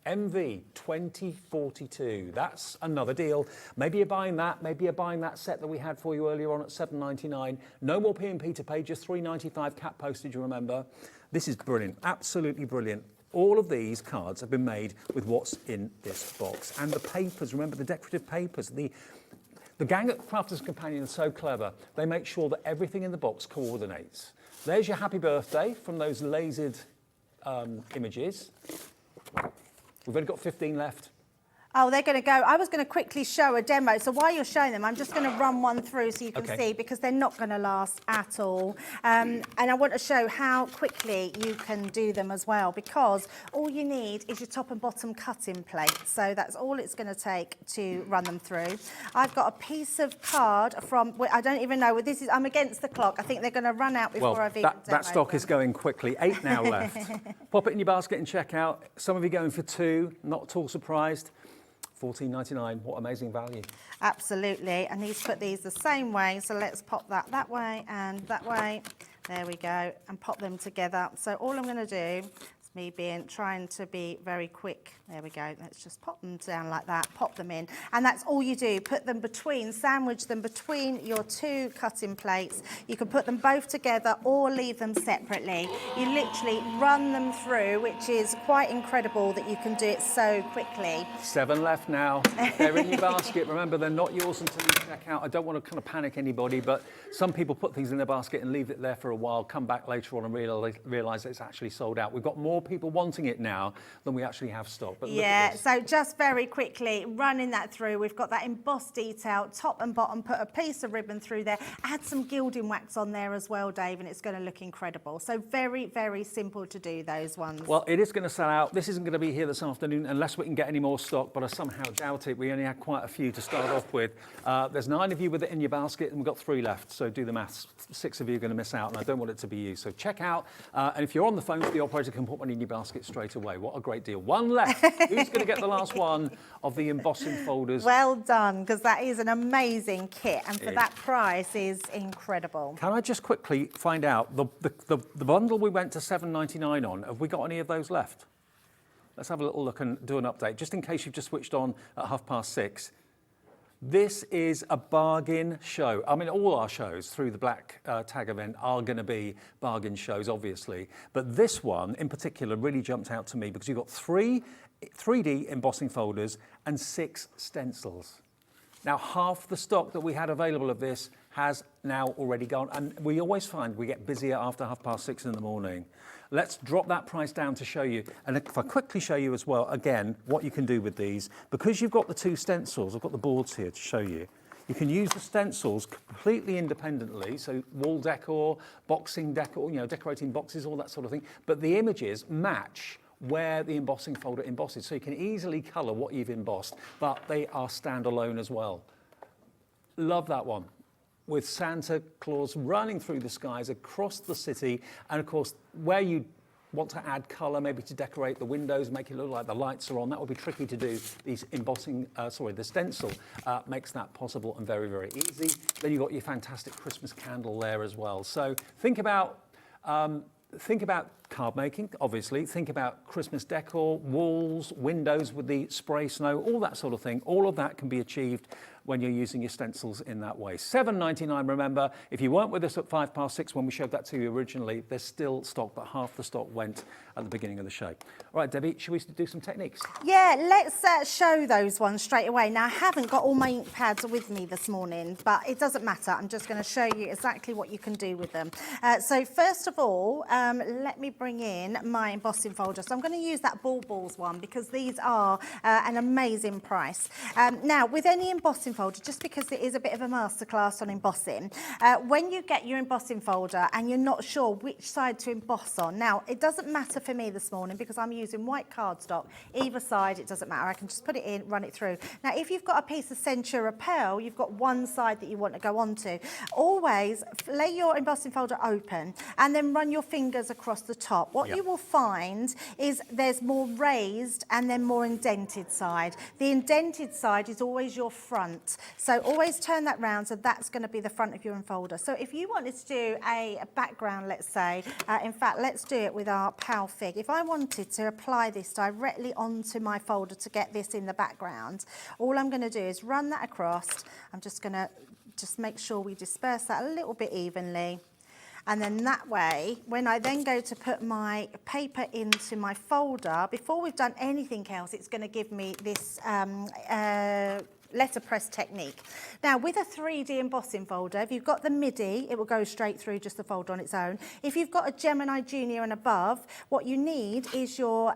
MV 2042, that's another deal. Maybe you're buying that, maybe you're buying that set that we had for you earlier on at £7.99. No more P&P to pay, just £3.95 cap postage, you remember. This is brilliant, absolutely brilliant. All of these cards have been made with what's in this box. And the papers, remember the decorative papers, the gang at Crafters Companion are so clever. They make sure that everything in the box coordinates. There's your happy birthday from those lasered images. We've only got 15 left. Oh, they're going to go. I was going to quickly show a demo. So while you're showing them, I'm just going to run one through so you can see, because they're not going to last at all. And I want to show how quickly you can do them as well, because all you need is your top and bottom cutting plate. So that's all it's going to take to run them through. I've got a piece of card from, I don't even know, this is, I'm against the clock. I think they're going to run out before I've even that stock is going quickly. 8 now left. Pop it in your basket and check out. Some of you going for 2, not at all surprised. $14.99, what amazing value. Absolutely, I need to put these the same way, so let's pop that way and that way. There we go, and pop them together. So all I'm going to do, is me trying to be very quick. There we go, let's just pop them down like that, pop them in. And that's all you do, put them between, sandwich them between your 2 cutting plates. You can put them both together or leave them separately. You literally run them through, which is quite incredible that you can do it so quickly. 7 left now. They're in your basket. Remember, they're not yours until you check out. I don't want to kind of panic anybody, but some people put things in their basket and leave it there for a while, come back later on and realise that it's actually sold out. We've got more people wanting it now than we actually have stock. But yeah, so just very quickly, running that through, we've got that embossed detail, top and bottom, put a piece of ribbon through there, add some gilding wax on there as well, Dave, and it's going to look incredible. So very, very simple to do those ones. Well, it is going to sell out. This isn't going to be here this afternoon unless we can get any more stock, but I somehow doubt it. We only had quite a few to start off with. There's 9 of you with it in your basket, and we've got 3 left, so do the maths. 6 of you are going to miss out, and I don't want it to be you. So check out, and if you're on the phone, the operator can put one in your basket straight away. What a great deal. 1 left. Who's going to get the last one of the embossing folders? Well done, because that is an amazing kit, and for that price is incredible. Can I just quickly find out, the bundle we went to $7.99 on, have we got any of those left? Let's have a little look and do an update, just in case you've just switched on at 6:30. This is a bargain show. I mean, all our shows through the Black Tag event are going to be bargain shows, obviously. But this one, in particular, really jumped out to me because you've got 3 3D embossing folders and 6 stencils. Now, half the stock that we had available of this has now already gone. And we always find we get busier after 6:30 in the morning. Let's drop that price down to show you. And if I quickly show you as well, again, what you can do with these, because you've got the 2 stencils, I've got the boards here to show you. You can use the stencils completely independently, so wall decor, boxing decor, decorating boxes, all that sort of thing. But the images match where the embossing folder embosses, so you can easily colour what you've embossed, but they are standalone as well. Love that one. With Santa Claus running through the skies across the city, and of course, where you want to add colour, maybe to decorate the windows, make it look like the lights are on, that would be tricky to do. These embossing, the stencil makes that possible and very, very easy. Then you've got your fantastic Christmas candle there as well. So think about card making, obviously. Think about Christmas decor, walls, windows with the spray snow, all that sort of thing. All of that can be achieved when you're using your stencils in that way. $7.99, remember. If you weren't with us at 6:05 when we showed that to you originally, there's still stock, but half the stock went at the beginning of the show. All right, Debbie, should we do some techniques? Yeah, let's show those ones straight away. Now, I haven't got all my ink pads with me this morning, but it doesn't matter. I'm just going to show you exactly what you can do with them. So first of all, let me bring in my embossing folder. So I'm going to use that balls one because these are an amazing price. Now, with any embossing folder, just because it is a bit of a masterclass on embossing, when you get your embossing folder and you're not sure which side to emboss on, now it doesn't matter for me this morning because I'm using white cardstock, either side, it doesn't matter. I can just put it in, run it through. Now, if you've got a piece of Centura Pearl, you've got one side that you want to go onto. Always lay your embossing folder open and then run your fingers across the top. What you will find is there's more raised and then more indented side. The indented side is always your front. So always turn that round, so that's going to be the front of your enfolder. So if you wanted to do a background, let's say, in fact, let's do it with our Pal Fig. If I wanted to apply this directly onto my folder to get this in the background, all I'm going to do is run that across. I'm just going to make sure we disperse that a little bit evenly. And then that way, when I then go to put my paper into my folder, before we've done anything else, it's going to give me this letterpress technique. Now, with a 3D embossing folder, if you've got the MIDI, it will go straight through just the folder on its own. If you've got a Gemini Junior and above, what you need is your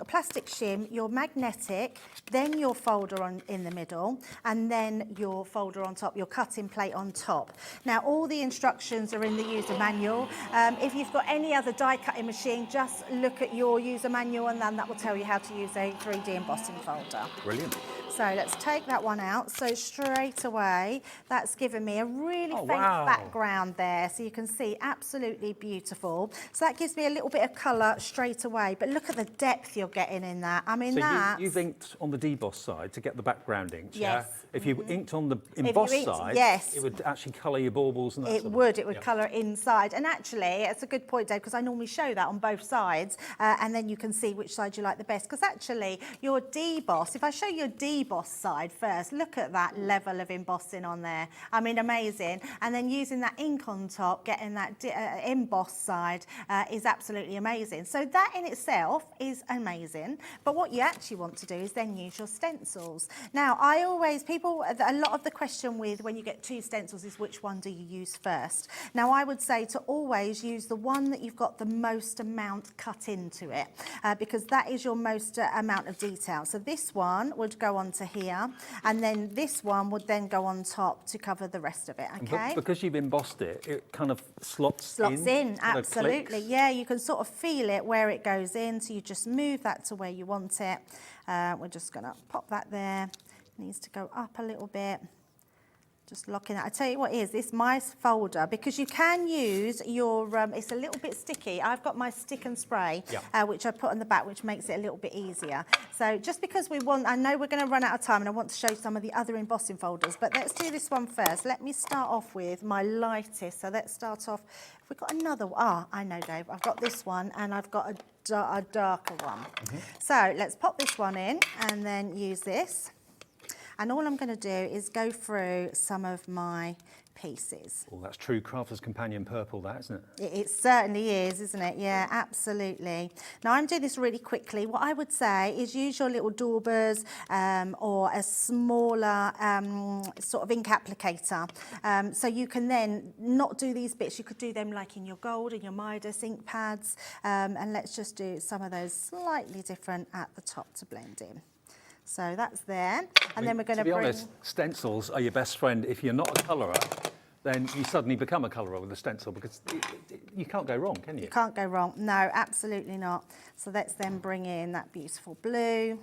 plastic shim, your magnetic, then your folder in the middle, and then your folder on top, your cutting plate on top. Now, all the instructions are in the user manual. If you've got any other die cutting machine, just look at your user manual, and then that will tell you how to use a 3D embossing folder. Brilliant. So let's take that one out. So straight away, that's given me a really faint wow. background there. So you can see absolutely beautiful. So that gives me a little bit of colour straight away. But look at the depth you're getting in that. I mean, so you've inked on the deboss side to get the background inked, yes. yeah? If you inked on the emboss side, yes. it would actually colour your baubles and that It would colour inside. And actually, it's a good point, Dave, because I normally show that on both sides, and then you can see which side you like the best. Because actually, your deboss, if I show you your deboss side first, look at that level of embossing on there. I mean, amazing. And then using that ink on top, getting that emboss side is absolutely amazing. So that in itself is amazing. But what you actually want to do is then use your stencils. Now, a lot of the question with when you get two stencils is which one do you use first? Now, I would say to always use the one that you've got the most amount cut into it, because that is your most amount of detail. So this one would go on to here, and then this one would then go on top to cover the rest of it, okay? But because you've embossed it, it kind of slots in, absolutely. clicks. Yeah, you can sort of feel it where it goes in, so you just move that to where you want it. We're just going to pop that there. It needs to go up a little bit. Just locking that. I tell you what is, this my folder, because you can use your, it's a little bit sticky. I've got my stick and spray, which I put on the back, which makes it a little bit easier. So just because I know we're going to run out of time, and I want to show you some of the other embossing folders, but let's do this one first. Let me start off with my lightest. So let's start off, if we've got another one. I know, Dave, I've got this one, and I've got a darker one. So let's pop this one in, and then use this. And all I'm going to do is go through some of my pieces. Oh, that's true Crafter's Companion purple, that, isn't it? It certainly is, isn't it? Yeah, absolutely. Now, I'm doing this really quickly. What I would say is use your little daubers or a smaller sort of ink applicator. So you can then not do these bits. You could do them like in your gold and your Midas ink pads. And let's just do some of those slightly different at the top to blend in. So that's there, and then we're going to bring... To be honest, stencils are your best friend. If you're not a colourer, then you suddenly become a colourer with a stencil, because you can't go wrong, can you? You can't go wrong. No, absolutely not. So let's then bring in that beautiful blue.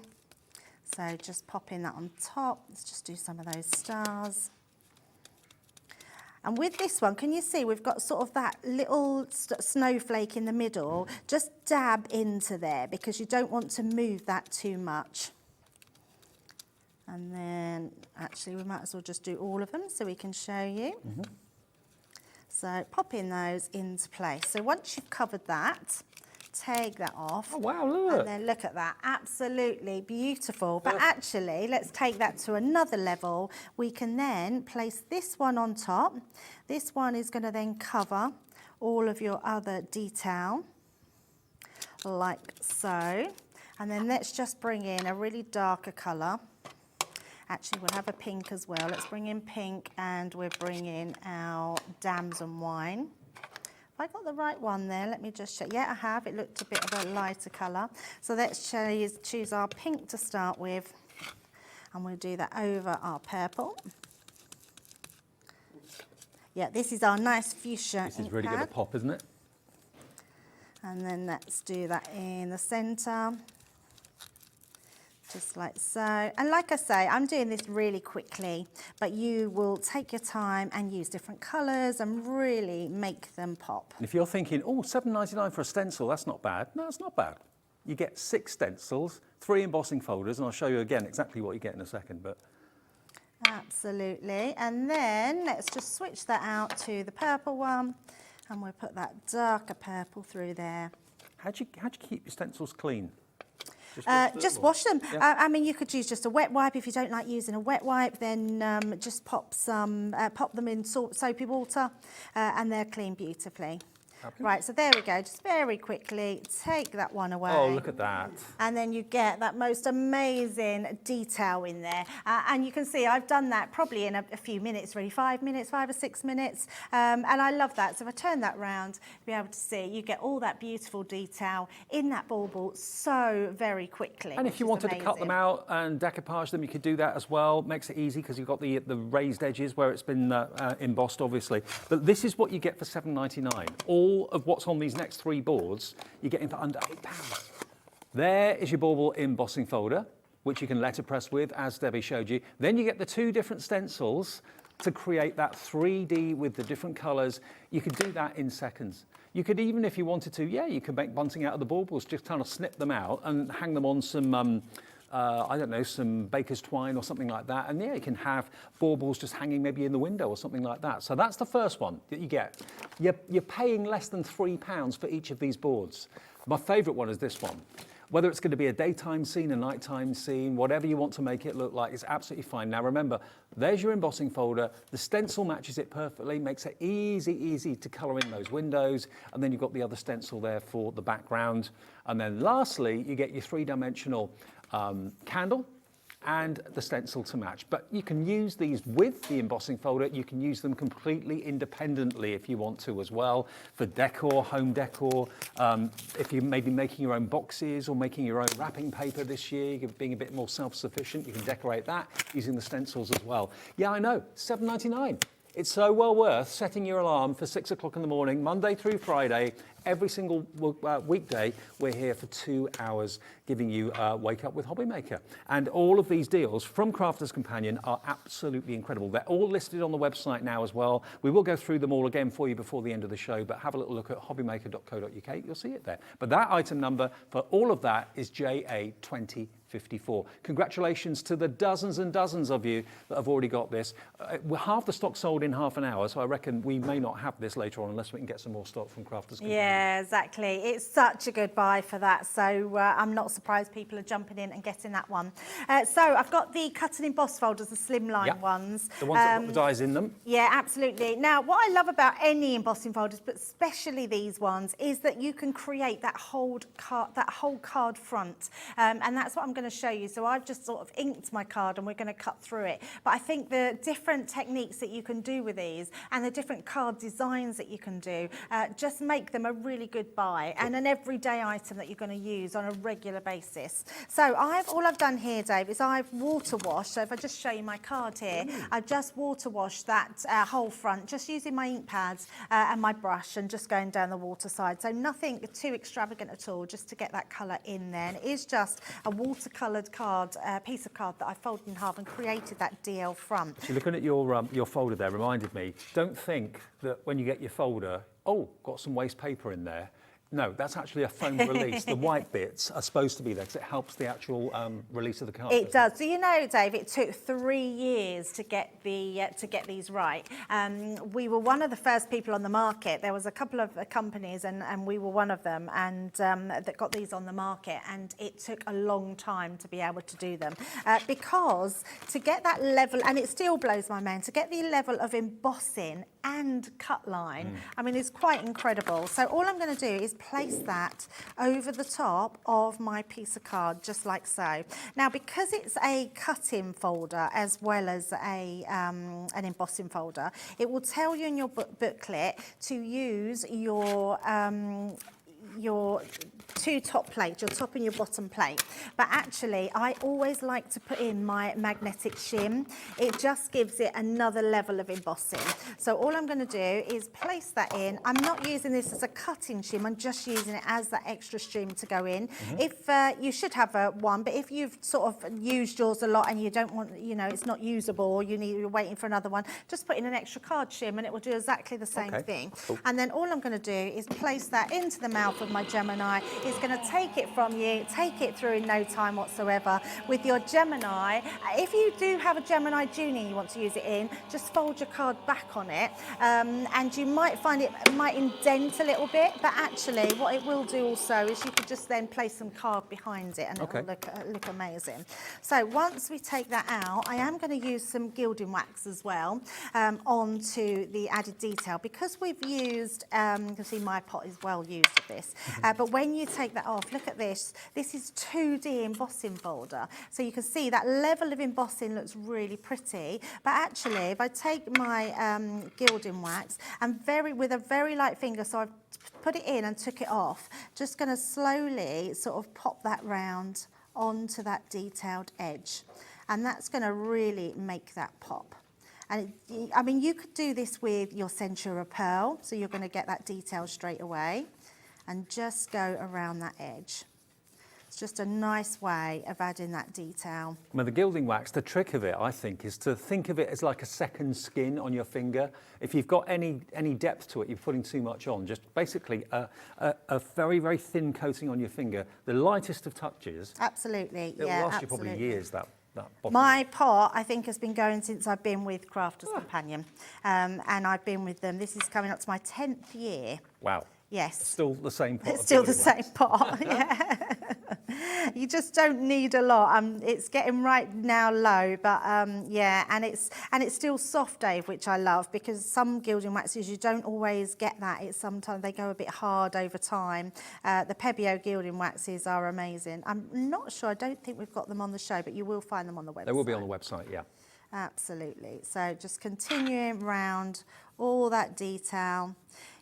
So just pop in that on top. Let's just do some of those stars. And with this one, can you see we've got sort of that little snowflake in the middle? Just dab into there, because you don't want to move that too much. And then, actually, we might as well just do all of them so we can show you. So popping those into place. So once you've covered that, take that off. Oh, wow, look. And then look at that. Absolutely beautiful. But actually, let's take that to another level. We can then place this one on top. This one is going to then cover all of your other detail, like so. And then let's just bring in a really darker colour. Actually, we'll have a pink as well. Let's bring in pink, and we're bringing our damson wine. Have I got the right one there? Let me just check. Yeah, I have. It looked a bit of a lighter colour. So let's choose our pink to start with, and we'll do that over our purple. Yeah, this is our nice fuchsia This is really going to pop, isn't it? And then let's do that in the centre. Just like so. And like I say, I'm doing this really quickly, but you will take your time and use different colours and really make them pop. And if you're thinking, oh, $7.99 for a stencil, that's not bad. No, it's not bad. You get 6 stencils, 3 embossing folders, and I'll show you again exactly what you get in a second. But absolutely. And then let's just switch that out to the purple one, and we'll put that darker purple through there. How do you keep your stencils clean? Just wash them. Yeah. I mean, you could use just a wet wipe. If you don't like using a wet wipe, then just pop them in soapy water, and they're clean beautifully. Right, so there we go. Just very quickly take that one away. Oh, look at that. And then you get that most amazing detail in there. And you can see I've done that probably in a few minutes, really, 5 minutes, 5 or 6 minutes. And I love that. So if I turn that round, you'll be able to see you get all that beautiful detail in that bauble so very quickly. And if you wanted to cut them out and decoupage them, you could do that as well. Makes it easy because you've got the raised edges where it's been embossed, obviously. But this is what you get for £7.99. All of what's on these next 3 boards, you're getting for under £8. There is your bauble embossing folder, which you can letterpress with, as Debbie showed you. Then you get the 2 different stencils to create that 3D with the different colours. You could do that in seconds. You could even, if you wanted to, you could make bunting out of the baubles, just kind of snip them out and hang them on some, I don't know, some baker's twine or something like that. And you can have baubles just hanging maybe in the window or something like that. So that's the first one that you get. You're paying less than £3 for each of these boards. My favourite one is this one. Whether it's going to be a daytime scene, a nighttime scene, whatever you want to make it look like, it's absolutely fine. Now remember, there's your embossing folder. The stencil matches it perfectly, makes it easy to colour in those windows. And then you've got the other stencil there for the background. And then lastly, you get your 3-dimensional candle and the stencil to match. But you can use these with the embossing folder. You can use them completely independently if you want to as well, for decor, home decor. If you're maybe making your own boxes or making your own wrapping paper this year, you're being a bit more self-sufficient, you can decorate that using the stencils as well. Yeah, I know, £7.99. It's so well worth setting your alarm for 6 o'clock in the morning, Monday through Friday. Every single weekday, we're here for 2 hours giving you Wake Up with HobbyMaker. And all of these deals from Crafter's Companion are absolutely incredible. They're all listed on the website now as well. We will go through them all again for you before the end of the show, but have a little look at hobbymaker.co.uk. You'll see it there. But that item number for all of that is JA2054. Congratulations to the dozens and dozens of you that have already got this. Half the stock sold in half an hour, so I reckon we may not have this later on unless we can get some more stock from Crafter's Companion. Yeah, exactly. It's such a good buy for that. So I'm not surprised people are jumping in and getting that one. So I've got the cut and emboss folders, the slimline ones. The ones that got the dies in them. Yeah, absolutely. Now, what I love about any embossing folders, but especially these ones, is that you can create that whole card front. And that's what I'm going to show you. So I've just sort of inked my card and we're going to cut through it. But I think the different techniques that you can do with these and the different card designs that you can do just make them a really good buy and an everyday item that you're going to use on a regular basis. So all I've done here, Dave, is I've water washed. So if I just show you my card here, I've just water washed that whole front, just using my ink pads and my brush and just going down the water side. So nothing too extravagant at all, just to get that colour in there. And it is just a watercoloured card, piece of card that I folded in half and created that DL front. So looking at your folder there reminded me, don't think that when you get your folder, oh, got some waste paper in there. No, that's actually a foam release. The white bits are supposed to be there because it helps the actual release of the card. It does. So you know, Dave, it took 3 years to get these right. We were one of the first people on the market. There was a couple of companies, and we were one of them, and that got these on the market. And it took a long time to be able to do them because to get that level, and it still blows my mind, to get the level of embossing and cut line, I mean, it's quite incredible. So all I'm going to do is place that over the top of my piece of card, just like so. Now, because it's a cut-in folder as well as an embossing folder, it will tell you in your booklet to use your 2 top plates, your top and your bottom plate. But actually, I always like to put in my magnetic shim. It just gives it another level of embossing. So all I'm going to do is place that in. I'm not using this as a cutting shim, I'm just using it as that extra shim to go in. If you should have one, but if you've sort of used yours a lot and you don't want, you know, it's not usable, or you're waiting for another one, just put in an extra card shim and it will do exactly the same thing. Cool. And then all I'm going to do is place that into the mouth of my Gemini is going to take it from you, take it through in no time whatsoever. With your Gemini, if you do have a Gemini Junior you want to use it in, just fold your card back on it, and you might find it might indent a little bit, but actually what it will do also is you could just then place some card behind it and it will look amazing. So once we take that out, I am going to use some gilding wax as well onto the added detail, because we've used, you can see my pot is well used with this, but when you take that off, look at this. This is 2D embossing folder, so you can see that level of embossing looks really pretty. But actually, if I take my gilding wax and with a very light finger, so I've put it in and took it off, just going to slowly sort of pop that round onto that detailed edge, and that's going to really make that pop. And I mean, you could do this with your Centura Pearl, so you're going to get that detail straight away, and just go around that edge. It's just a nice way of adding that detail. Well, the gilding wax, the trick of it, I think, is to think of it as like a second skin on your finger. If you've got any depth to it, you're putting too much on. Just basically a very, very thin coating on your finger, the lightest of touches. Absolutely, It'll yeah, last you probably years, that bottle. My pot, I think, has been going since I've been with Crafters Companion, and I've been with them. This is coming up to my 10th year. Wow. Yes. Still the same pot. It's still the same pot, yeah. You just don't need a lot. It's getting right now low, but yeah, and it's still soft, Dave, which I love, because some gilding waxes you don't always get that. It's sometimes they go a bit hard over time. The Pebbio gilding waxes are amazing. I'm not sure. I don't think we've got them on the show, but you will find them on the website. They will be on the website, yeah. Absolutely. So just continuing round all that detail.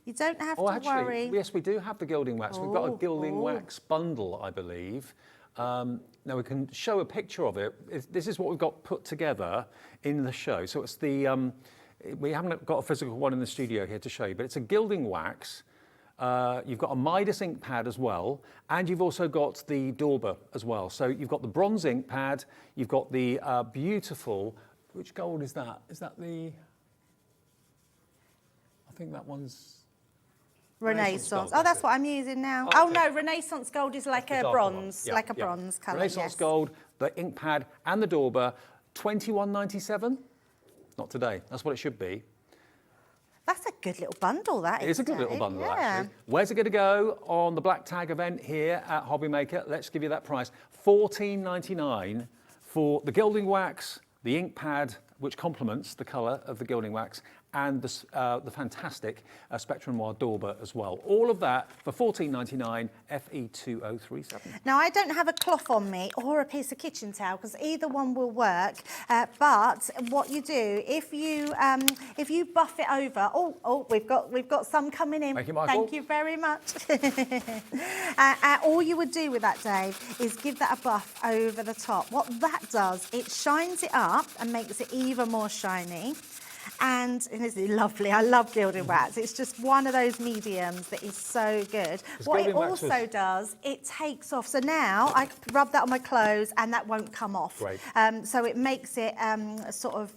You don't have to worry. Yes, we do have the gilding wax. We've got a gilding wax bundle, I believe. Now we can show a picture of it. This is what we've got put together in the show. So it's the, we haven't got a physical one in the studio here to show you, but it's a gilding wax. You've got a Midas ink pad as well, and you've also got the dauber as well. So you've got the bronze ink pad, you've got the beautiful, which gold is that? Is that the, I think that one's, Renaissance. Gold, Oh, that's what I'm using now. Oh, okay. No, Renaissance gold is like a bronze, yeah, like a bronze colour. Renaissance gold, the ink pad and the dauber, $21.97. Not today. That's what it should be. That's a good little bundle, that is. It is a good little bundle, actually. Where's it going to go on the Black Tag event here at HobbyMaker? Let's give you that price. $14.99 for the gilding wax, the ink pad, which complements the colour of the gilding wax, and the fantastic Spectrum Noir dauber as well. All of that for $14.99 FE2037. Now, I don't have a cloth on me or a piece of kitchen towel, because either one will work. But what you do, if you buff it over, we've got some coming in. Thank you, Michael. Thank you very much. All you would do with that, Dave, is give that a buff over the top. What that does, it shines it up and makes it even more shiny. And it's lovely. I love gilding wax. It's just one of those mediums that is so good. What it also does, it takes off. So now I can rub that on my clothes and that won't come off. Great. So it makes it sort of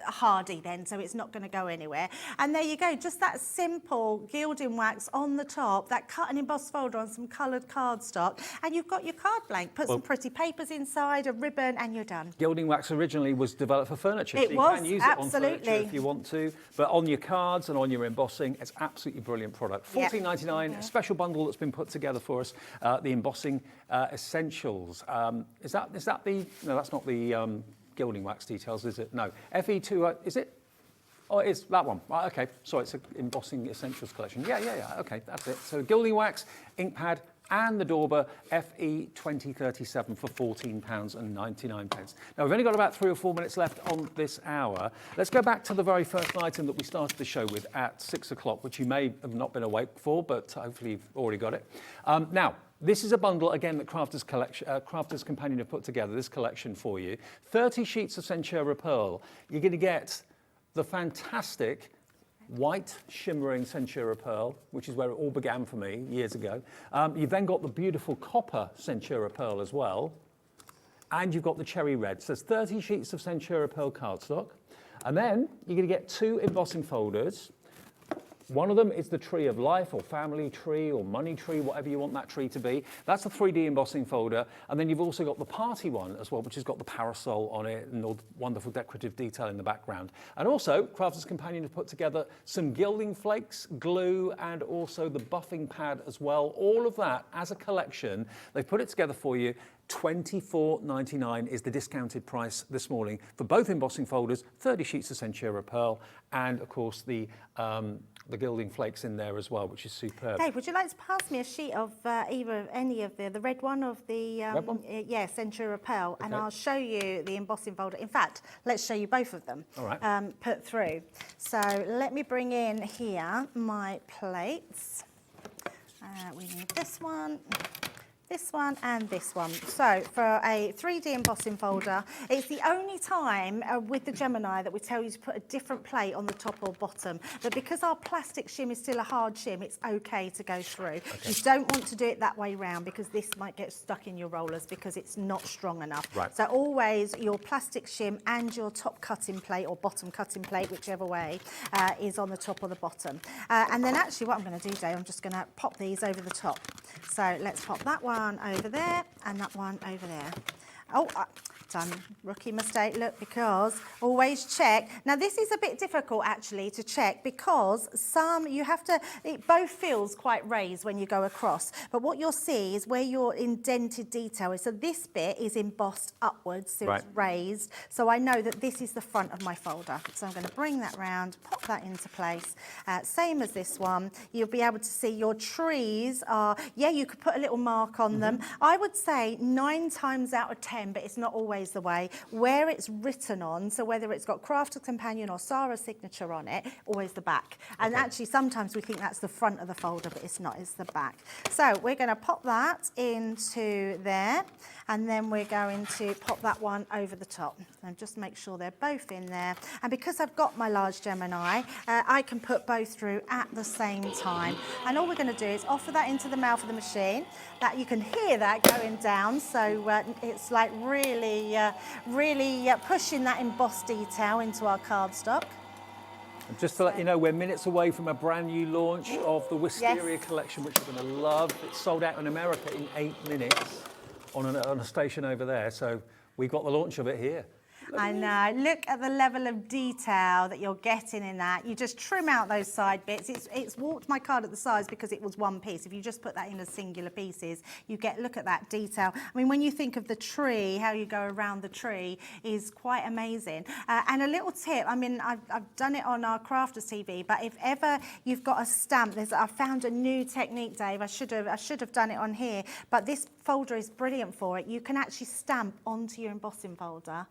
hardy then, so it's not going to go anywhere. And there you go, just that simple gilding wax on the top, that cut and emboss folder on some coloured cardstock, and you've got your card blank. Put some pretty papers inside, a ribbon, and you're done. Gilding wax originally was developed for furniture. It so was, you can use absolutely. it on furniture if you want to, but on your cards and on your embossing, it's absolutely brilliant product. $14.99, a special bundle that's been put together for us, the Embossing Essentials. Is that the, no, that's not the gilding wax details, is it? No. FE2, is it? Oh, it's that one. Right, okay, sorry, it's an Embossing Essentials collection. Yeah, okay, that's it. So gilding wax, ink pad, and the dauber FE2037 for £14.99. Now, we've only got about 3 or 4 minutes left on this hour. Let's go back to the very first item that we started the show with at 6 o'clock, which you may have not been awake for, but hopefully you've already got it. Now, this is a bundle, again, that Crafters Companion have put together, this collection for you. 30 sheets of Centura Pearl. You're going to get the fantastic white shimmering Centura Pearl, which is where it all began for me years ago. You've then got the beautiful copper Centura Pearl as well, and you've got the cherry red. So there's 30 sheets of Centura Pearl cardstock, and then you're going to get 2 embossing folders, One of them is the tree of life or family tree or money tree, whatever you want that tree to be. That's a 3D embossing folder. And then you've also got the party one as well, which has got the parasol on it and all the wonderful decorative detail in the background. And also, Crafter's Companion have put together some gilding flakes, glue, and also the buffing pad as well. All of that as a collection. They've put it together for you. $24.99 is the discounted price this morning for both embossing folders, 30 sheets of Centura Pearl, and of course the gilding flakes in there as well, which is superb. Dave, would you like to pass me a sheet of any of the red one of the Red one? Yeah, Centura Pearl, and Okay. I'll show you the embossing folder. In fact, let's show you both of them. All right. Put through. So let me bring in here my plates. We need this one, and this one. So for a 3D embossing folder, it's the only time with the Gemini that we tell you to put a different plate on the top or bottom. But because our plastic shim is still a hard shim, it's okay to go through. Okay. You don't want to do it that way round because this might get stuck in your rollers because it's not strong enough. Right. So always your plastic shim and your top cutting plate or bottom cutting plate, whichever way, is on the top or the bottom. And then actually what I'm going to do, Dave, I'm just going to pop these over the top. So let's pop that one over there and that one over there. Oh, done rookie mistake, look, because always check. Now this is a bit difficult actually to check because you have to, it both feels quite raised when you go across, but what you'll see is where your indented detail is. So this bit is embossed upwards, so Right. it's raised. So I know that this is the front of my folder. So I'm going to bring that round, pop that into place. Same as this one, you'll be able to see your trees are, yeah, you could put a little mark on them. I would say 9 times out of 10, but it's not always the way, where it's written on, so whether it's got Crafter's Companion or Sarah's signature on it, always the back. And Okay. actually sometimes we think that's the front of the folder, but it's not, it's the back. So we're going to pop that into there, and then we're going to pop that one over the top. And just make sure they're both in there. And because I've got my large Gemini, I can put both through at the same time. And all we're going to do is offer that into the mouth of the machine. That you can hear that going down, so it's like really pushing that embossed detail into our cardstock. And just to let you know, we're minutes away from a brand new launch of the Wisteria Yes. collection, which you're going to love. It's sold out in America in 8 minutes on a station over there. So we've got the launch of it here. I know. Look at the level of detail that you're getting in that. You just trim out those side bits. It's warped my card at the sides because it was one piece. If you just put that in as singular pieces, you look at that detail. I mean, when you think of the tree, how you go around the tree is quite amazing. And a little tip, I mean, I've done it on our Crafters TV, but if ever you've got a stamp, I found a new technique, Dave. I should have done it on here, but this folder is brilliant for it. You can actually stamp onto your embossing folder,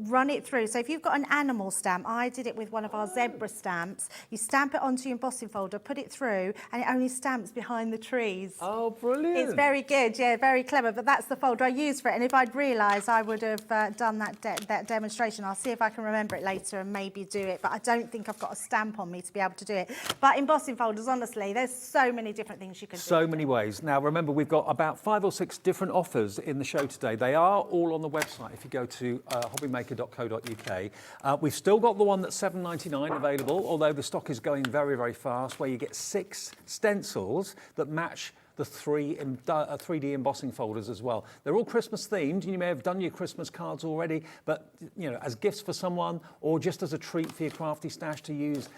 run it through. So if you've got an animal stamp, I did it with one of our zebra stamps. You stamp it onto your embossing folder, put it through, and it only stamps behind the trees. Oh, brilliant. It's very good, yeah, very clever, but that's the folder I used for it. And if I'd realised, I would have done that demonstration. I'll see if I can remember it later and maybe do it, but I don't think I've got a stamp on me to be able to do it. But embossing folders, honestly, there's so many different things you can do. So many ways. Now, remember, we've got about 5 or 6 different offers in the show today. They are all on the website if you go to hobbymaker.co.uk. We've still got the one that's $7.99 available, although the stock is going very, very fast, where you get 6 stencils that match the 3D embossing folders as well. They're all Christmas themed. You may have done your Christmas cards already, but you know, as gifts for someone or just as a treat for your crafty stash to use,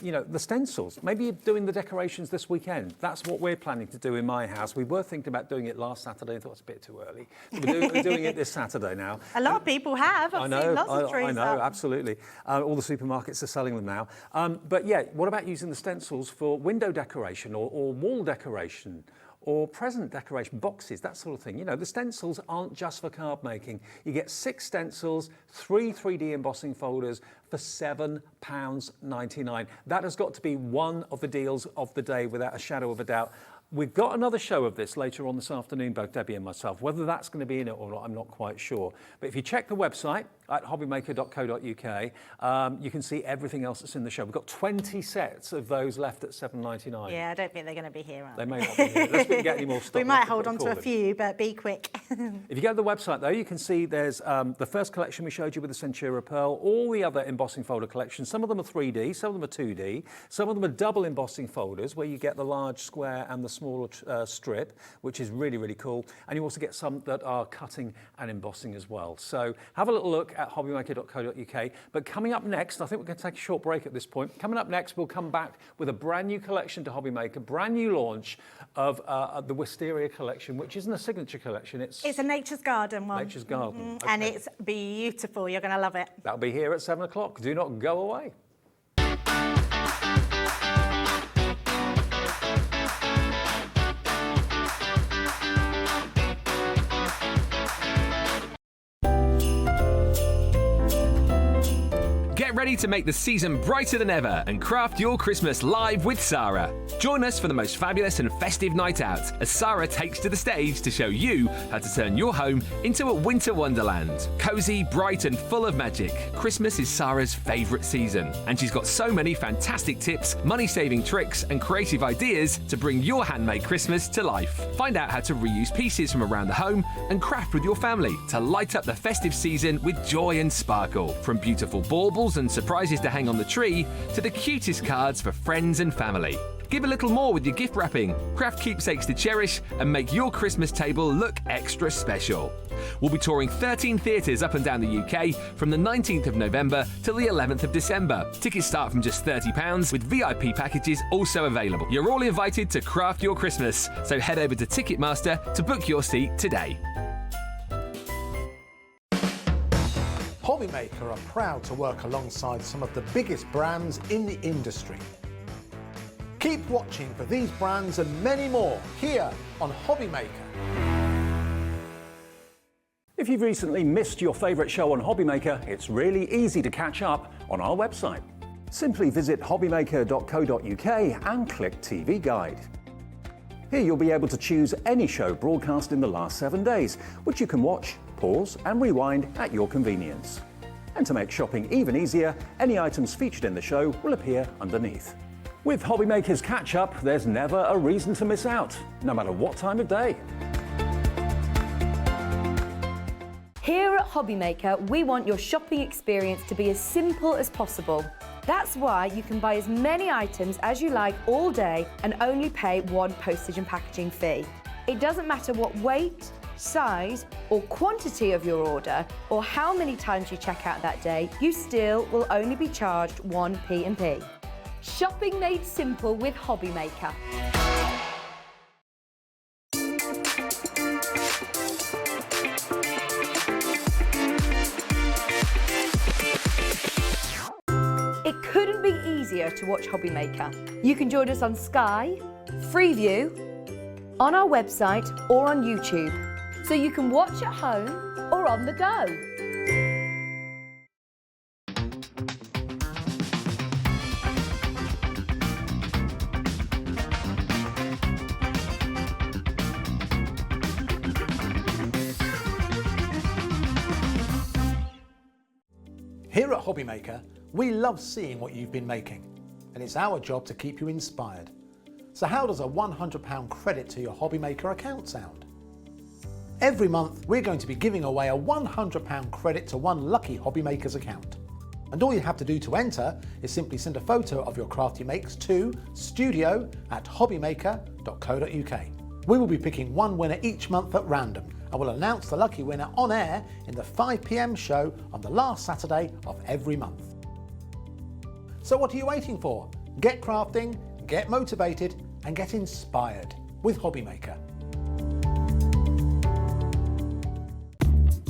you know, the stencils. Maybe you're doing the decorations this weekend. That's what we're planning to do in my house. We were thinking about doing it last Saturday. I thought it's a bit too early. We're doing it this Saturday now. A lot of people have. I've seen lots of trees I know, up. absolutely. All the supermarkets are selling them now. But yeah, what about using the stencils for window decoration or wall decoration? Or present decoration, boxes, that sort of thing. You know, the stencils aren't just for card making. You get 6 stencils, 3 3D embossing folders for £7.99. That has got to be one of the deals of the day without a shadow of a doubt. We've got another show of this later on this afternoon, both Debbie and myself. Whether that's going to be in it or not, I'm not quite sure. But if you check the website at hobbymaker.co.uk, you can see everything else that's in the show. We've got 20 sets of those left at $7.99. Yeah, I don't think they're going to be here, are they? They may not be here. Unless we can get any more stock. We might hold on to a few, but be quick. If you go to the website, though, you can see there's the first collection we showed you with the Centura Pearl, all the other embossing folder collections. Some of them are 3D, some of them are 2D, some of them are double embossing folders where you get the large square and the smaller strip, which is really, really cool. And you also get some that are cutting and embossing as well. So have a little look at hobbymaker.co.uk. But coming up next, I think we're going to take a short break at this point. Coming up next, we'll come back with a brand new collection to HobbyMaker, brand new launch of the Wisteria collection, which isn't a signature collection. It's a Nature's Garden one. Nature's Garden. Okay. And it's beautiful. You're going to love it. That'll be here at 7 o'clock. Do not go away. Get ready to make the season brighter than ever and craft your Christmas live with Sarah. Join us for the most fabulous and festive night out as Sarah takes to the stage to show you how to turn your home into a winter wonderland. Cozy, bright and full of magic, Christmas is Sarah's favourite season, and she's got so many fantastic tips, money-saving tricks and creative ideas to bring your handmade Christmas to life. Find out how to reuse pieces from around the home and craft with your family to light up the festive season with joy and sparkle. From beautiful baubles and surprises to hang on the tree to the cutest cards for friends and family. Give a little more with your gift wrapping, craft keepsakes to cherish and make your Christmas table look extra special. We'll be touring 13 theatres up and down the UK from the 19th of November till the 11th of December. Tickets start from just £30 with VIP packages also available. You're all invited to craft your Christmas, so head over to Ticketmaster to book your seat today. HobbyMaker are proud to work alongside some of the biggest brands in the industry. Keep watching for these brands and many more here on HobbyMaker. If you've recently missed your favourite show on HobbyMaker, it's really easy to catch up on our website. Simply visit hobbymaker.co.uk and click TV Guide. Here you'll be able to choose any show broadcast in the last 7 days, which you can watch, pause and rewind at your convenience. And to make shopping even easier, any items featured in the show will appear underneath. With HobbyMaker's catch-up, there's never a reason to miss out, no matter what time of day. Here at HobbyMaker, we want your shopping experience to be as simple as possible. That's why you can buy as many items as you like all day and only pay one postage and packaging fee. It doesn't matter what weight, size or quantity of your order or how many times you check out that day, you still will only be charged one P&P. Shopping made simple with HobbyMaker. It couldn't be easier to watch HobbyMaker. You can join us on Sky, Freeview, on our website or on YouTube, so you can watch at home or on the go. Here at HobbyMaker, we love seeing what you've been making, and it's our job to keep you inspired. So how does a £100 credit to your HobbyMaker account sound? Every month, we're going to be giving away a £100 credit to one lucky HobbyMaker's account. And all you have to do to enter is simply send a photo of your craft you makes to studio@hobbymaker.co.uk. We will be picking one winner each month at random, and we'll announce the lucky winner on air in the 5 PM show on the last Saturday of every month. So what are you waiting for? Get crafting, get motivated, and get inspired with HobbyMaker.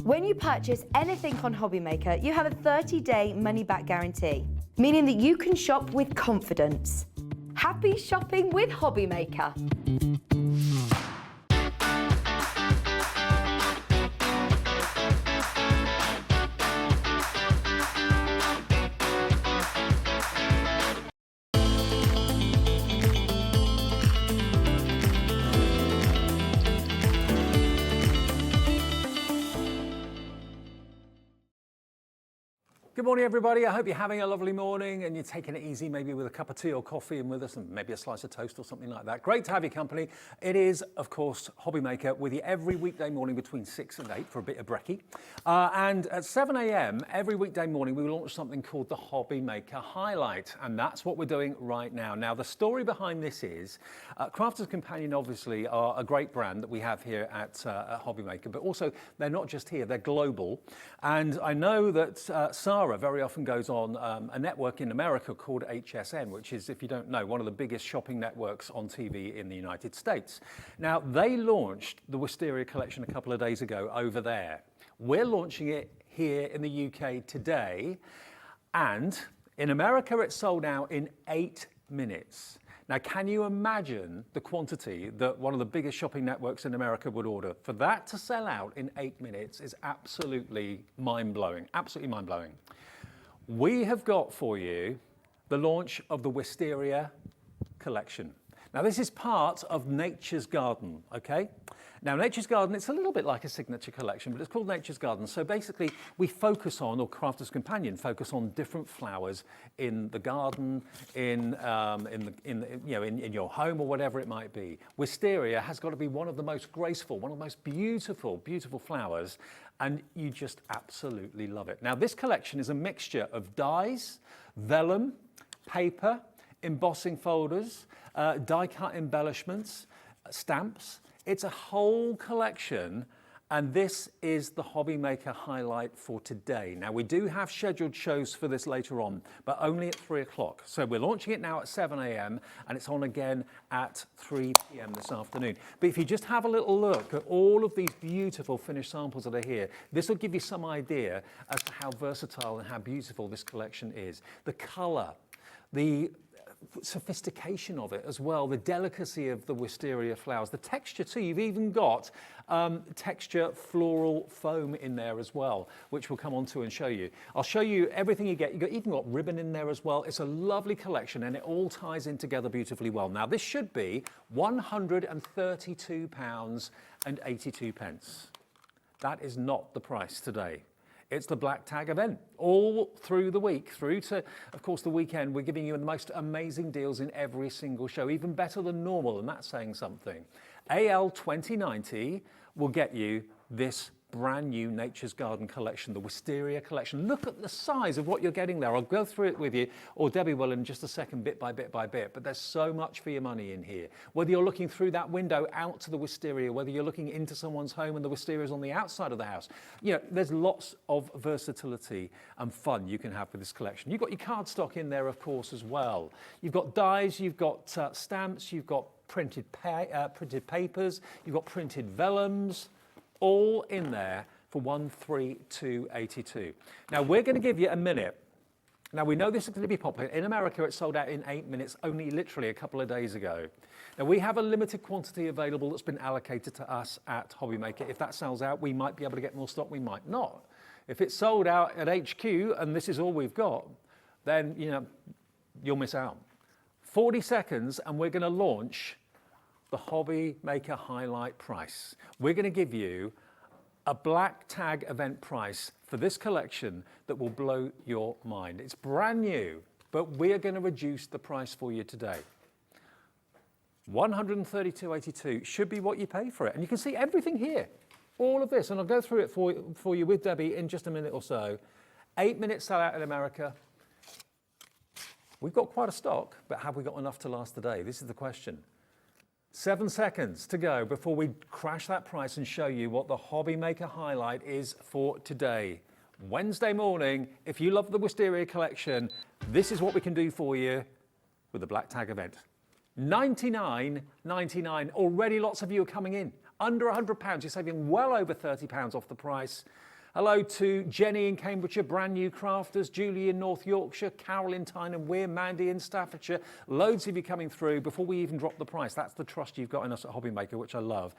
When you purchase anything on HobbyMaker, you have a 30-day money-back guarantee, meaning that you can shop with confidence. Happy shopping with HobbyMaker. Good morning, everybody. I hope you're having a lovely morning and you're taking it easy, maybe with a cup of tea or coffee and with us and maybe a slice of toast or something like that. Great to have your company. It is, of course, HobbyMaker with you every weekday morning between 6 and 8 for a bit of brekkie. And at 7 a.m. every weekday morning, we launch something called the HobbyMaker Highlight. And that's what we're doing right now. Now, the story behind this is Crafters Companion obviously are a great brand that we have here at HobbyMaker, but also they're not just here, they're global. And I know that Sarah very often goes on a network in America called HSN, which is, if you don't know, one of the biggest shopping networks on TV in the United States. Now, they launched the Wisteria collection a couple of days ago over there. We're launching it here in the UK today, and in America it sold out in 8 minutes. Now, can you imagine the quantity that one of the biggest shopping networks in America would order? For that to sell out in 8 minutes is absolutely mind-blowing, absolutely mind-blowing. We have got for you the launch of the Wisteria collection. Now, this is part of Nature's Garden, okay? Now, Nature's Garden, it's a little bit like a signature collection, but it's called Nature's Garden. So basically, we focus on, or Crafters Companion focus on different flowers in the garden, in your home or whatever it might be. Wisteria has got to be one of the most graceful, one of the most beautiful, beautiful flowers, and you just absolutely love it. Now, this collection is a mixture of dyes, vellum, paper, embossing folders, die-cut embellishments, stamps. It's a whole collection, and this is the HobbyMaker Highlight for today. Now, we do have scheduled shows for this later on, but only at 3 o'clock. So we're launching it now at 7 a.m. and it's on again at 3 p.m. this afternoon. But if you just have a little look at all of these beautiful finished samples that are here, this will give you some idea as to how versatile and how beautiful this collection is. The color, the sophistication of it as well, the delicacy of the wisteria flowers, the texture too. You've even got texture floral foam in there as well, which we'll come on to and show you. I'll show you everything you get. You've even got ribbon in there as well. It's a lovely collection and it all ties in together beautifully well. Now, this should be £132.82. That is not the price today. It's the Black Tag event. All through the week, through to, of course, the weekend, we're giving you the most amazing deals in every single show, even better than normal, and that's saying something. AL 2090 will get you this brand new Nature's Garden collection, the Wisteria collection. Look at the size of what you're getting there. I'll go through it with you, or Debbie will in just a second, bit by bit by bit, but there's so much for your money in here. Whether you're looking through that window out to the wisteria, whether you're looking into someone's home and the wisteria is on the outside of the house, you know, there's lots of versatility and fun you can have with this collection. You've got your cardstock in there, of course, as well. You've got dies, you've got stamps, you've got printed papers, you've got printed vellums, all in there for $132.82. Now, we're going to give you a minute. Now, we know this is going to be popular. In America, it sold out in 8 minutes, only literally a couple of days ago. Now, we have a limited quantity available that's been allocated to us at HobbyMaker. If that sells out, we might be able to get more stock, we might not. If it's sold out at HQ and this is all we've got, then, you know, you'll miss out. 40 seconds and we're going to launch the HobbyMaker Highlight price. We're going to give you a Black Tag event price for this collection that will blow your mind. It's brand new, but we're going to reduce the price for you today. $132.82 should be what you pay for it. And you can see everything here, all of this, and I'll go through it for you with Debbie in just a minute or so. 8 minutes sellout in America. We've got quite a stock, but have we got enough to last the day? This is the question. 7 seconds to go before we crash that price and show you what the HobbyMaker Highlight is for today. Wednesday morning, if you love the Wisteria collection, this is what we can do for you with the Black Tag event. $99.99. Already lots of you are coming in. Under £100, you're saving well over £30 off the price. Hello to Jenny in Cambridgeshire, brand new crafters, Julie in North Yorkshire, Carol in Tyne and Weir, Mandy in Staffordshire. Loads of you coming through before we even drop the price. That's the trust you've got in us at HobbyMaker, which I love.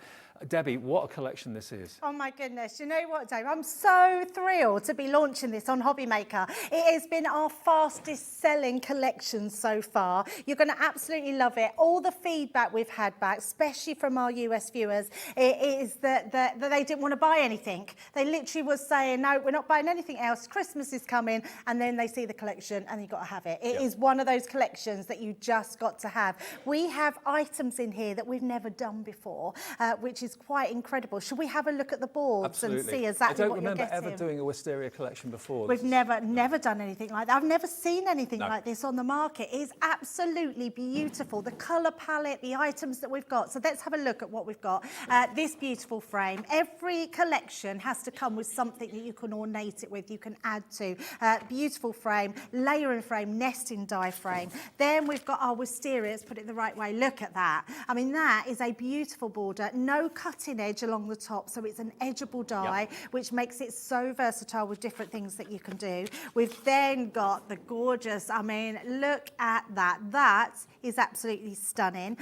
Debbie, what a collection this is. Oh my goodness, you know what, Dave? I'm so thrilled to be launching this on HobbyMaker. It has been our fastest selling collection so far. You're going to absolutely love it. All the feedback we've had back, especially from our US viewers, is that they didn't want to buy anything. They literally were saying, no, we're not buying anything else, Christmas is coming, and then they see the collection and you've got to have it. It is one of those collections that you just got to have. We have items in here that we've never done before, which is quite incredible. Should we have a look at the boards and see exactly what you're getting? I don't remember ever doing a Wisteria collection before. We've never done anything like that. I've never seen anything like this on the market. It's absolutely beautiful. The colour palette, the items that we've got. So let's have a look at what we've got. This beautiful frame. Every collection has to come with something that you can ornate it with, you can add to. Beautiful frame, layering frame, nesting die frame. Then we've got our Wisteria. Let's put it the right way. Look at that. I mean, that is a beautiful border. No cutting edge along the top, so it's an edgeable die, which makes it so versatile with different things that you can do. We've then got the gorgeous, I mean, look at that. That is absolutely stunning.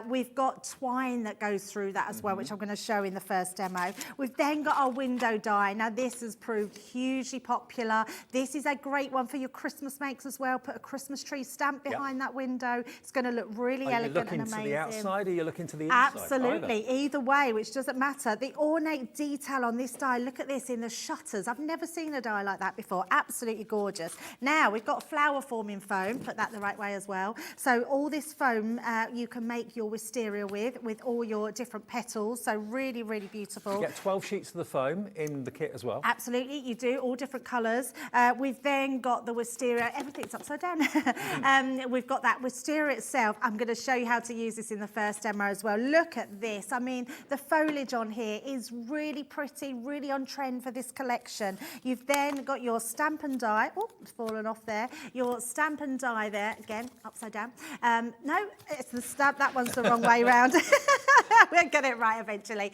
We've got twine that goes through that as well, which I'm going to show in the first demo. We've then got our window die. Now, this has proved hugely popular. This is a great one for your Christmas makes as well. Put a Christmas tree stamp behind that window. It's going to look really elegant and amazing. Are you looking to the outside or are you looking to the inside? Absolutely. Either way, which doesn't matter. The ornate detail on this die, look at this in the shutters. I've never seen a die like that before. Absolutely gorgeous. Now, we've got flower forming foam. Put that the right way as well. So all this foam you can make your wisteria with all your different petals. So really, really beautiful. You get 12 sheets of the foam in the kit as well. Absolutely, you do. All different colours. We've then got the wisteria. Everything's upside down. We've got that wisteria itself. I'm going to show you how to use this in the first demo as well. Look at this. I mean, the foliage on here is really pretty, really on trend for this collection. You've then got your stamp and die. Oh, it's fallen off there. Your stamp and die there. Again, upside down. No, it's the stamp. That one's the wrong way round. We'll get it right eventually.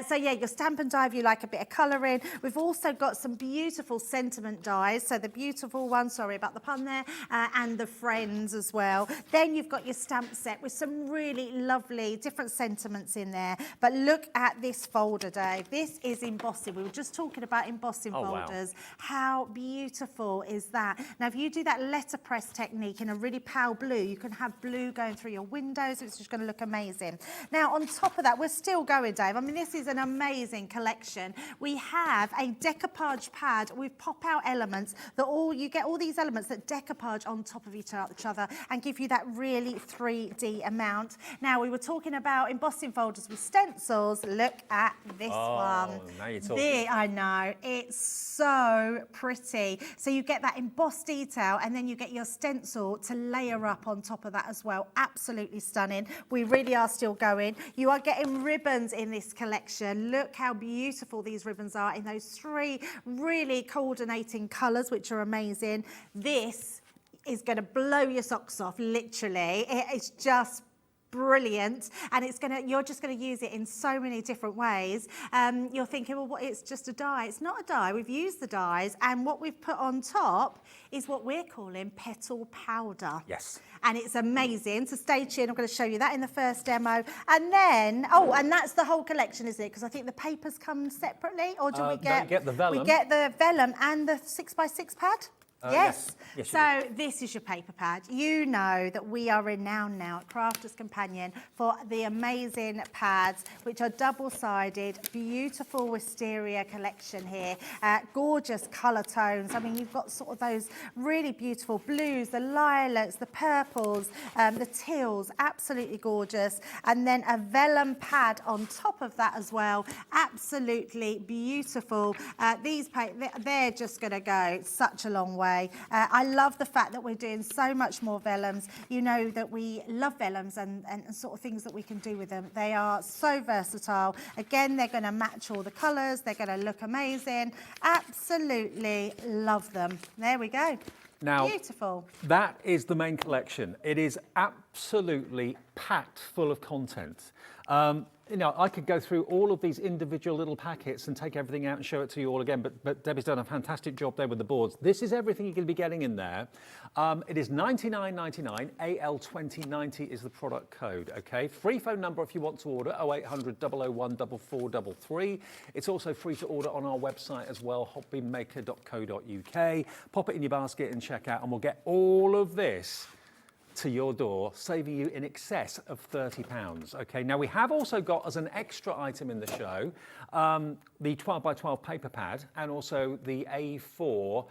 So yeah, your stamp and die if you like a bit of colouring. We've also got some beautiful sentiment dies. So the beautiful one, sorry about the pun there, and the friends as well. Then you've got your stamp set with some really lovely different sentiments in there. But look at this folder, Dave. This is embossing. We were just talking about embossing folders. Wow. How beautiful is that? Now, if you do that letterpress technique in a really pale blue, you can have blue going through your windows. It's just going to look amazing. Now, on top of that, we're still going, Dave. I mean, this is an amazing collection. We have a decoupage pad with pop-out elements that you get all these elements that decoupage on top of each other and give you that really 3D amount. Now, we were talking about embossing folders with stencils. Look at this one. Now you're talking. I know. It's so pretty. So you get that embossed detail and then you get your stencil to layer up on top of that as well. Absolutely stunning. We really are still going. You are getting ribbons in this collection. Look how beautiful these ribbons are in those three really coordinating colours, which are amazing. This is going to blow your socks off, literally. It is just brilliant, and you're just going to use it in so many different ways. You're thinking, well, it's just a die. It's not a die. We've used the dies, and what we've put on top is what we're calling petal powder. Yes. And it's amazing. So stay tuned. I'm going to show you that in the first demo. And then, and that's the whole collection, isn't it? Because I think the papers come separately, or do we get the vellum? We get the vellum and the 6x6 pad. Yes. Yes, so this is your paper pad. You know that we are renowned now at Crafters Companion for the amazing pads, which are double-sided, beautiful wisteria collection here. Gorgeous colour tones. I mean, you've got sort of those really beautiful blues, the lilacs, the purples, the teals, absolutely gorgeous. And then a vellum pad on top of that as well. Absolutely beautiful. They're just going to go such a long way. I love the fact that we're doing so much more vellums. You know that we love vellums and sort of things that we can do with them. They are so versatile. Again, they're going to match all the colours. They're going to look amazing. Absolutely love them. There we go. Now, beautiful. That is the main collection. It is absolutely packed full of content. You know, I could go through all of these individual little packets and take everything out and show it to you all again, but Debbie's done a fantastic job there with the boards. This is everything you're going to be getting in there. It is $99.99. AL2090 is the product code, okay? Free phone number if you want to order, 0800 001 4433. It's also free to order on our website as well, hobbymaker.co.uk. Pop it in your basket and check out, and we'll get all of this to your door, saving you in excess of £30. Okay, now we have also got as an extra item in the show the 12 by 12 paper pad and also the A4